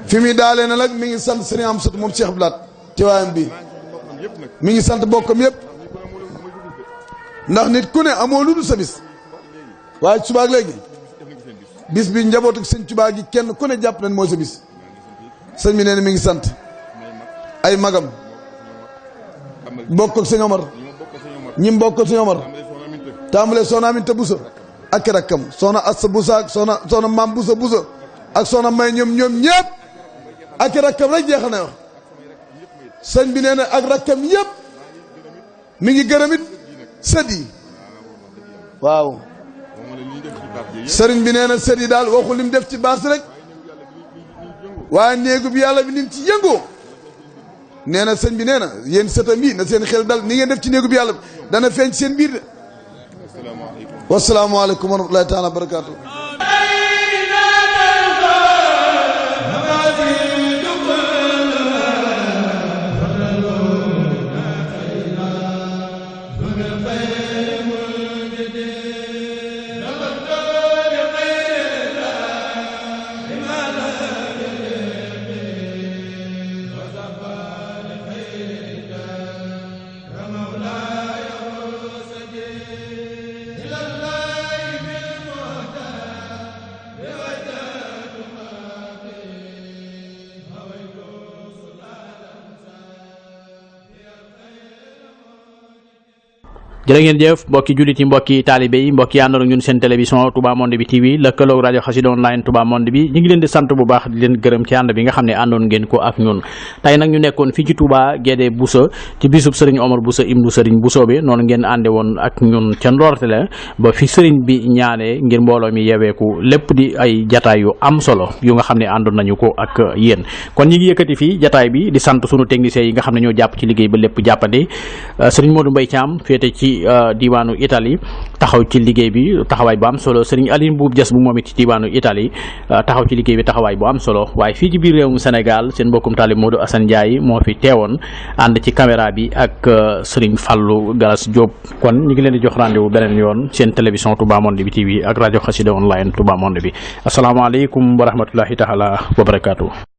fi muy daalee na nag mi ngi sant Sëriñ Amsatu moom Cheikh Blaat ci waayam bi mi ngi sant bokkam yëpp ndax nit ku ne amoo lu dul sa bis waaye subaak léegi bis bi njabootu Sëriñ Tuubaa gi kenn ku ne jàpp nañ mooy sa bis sëñ bi nee na mi ngi sant ay magam bokk ak sëñ Omar ñi bokk ak sëñ Omar tàmbalee soxna Aminta Bousso ak rakkam soxna Assa Bousso ak soxna Maam Bousso ak soxna May ñoom ñëpp ak rakkam rek jeexal na wax sëñ bi nee na ak rakkam yëpp mi ngi gërëm it sët yi waaw sëriñ bi nee na sët yi daal waxu lim def ci baas rek waaye néegu bi yàlla bi nim ci yëngoo nee na sëñ bi nee na yéen sëtam yi na seen xel dal ni ngeen def ci néegu bi yàlla dana feeñ seen biir de wasalaamaaleykum wa rahmatulahi taala wa barakaatu jërë ngeen jëf mbokki jullit yi mbokki taalibe yi mbokki àndoon ak ñun seen télévision Touba Monde bi TV lëkkaloog rajo Xassida online Touba Monde bi ñu ngi leen di sant bu baax di leen gërëm ci ànd bi nga xam ne àndoon ngeen ko ak ñun tey nag ñu nekkoon fii ci Touba Guédé Bousso ci bisub sëriñ Omar Bousso ibnu sëriñ Bousso bi noonu ngeen ànde woon ak ñun ca ndoorte la ba fi sëriñ bi ñaanee ngir mbooloo mi yeweeku lépp di ay jataay yu am solo yu nga xam ne àndoon nañu ko ak yéen kon ñi ngi yëkkati fii jataay bi di sant sunu techniciens yi nga xam ne ñoo jàpp ci liggéey ba lépp jàppandi sëriñ Modou Mbaye Thiam féete ci diwaanu Italie taxaw ci liggéey bi taxawaay bu am solo sëriñ Aline Boub Dias bu moom it ci diwaanu Italie taxaw ci liggéey bi taxawaay bu am solo waaye fii ci biir réewum Sénégal seen mbokkum taalib Modou Assane Ndiaye moo fi teewoon ànd ci caméra bi ak sëriñ Fallou Galas Diop kon ñu ngi leen di jox rendez-vous beneen yoon seen télévision Touba Monde bi TV ak rajo Xassida online Touba Monde bi asalaamaaleykum wa rahmatullahi taala wa barakaatu.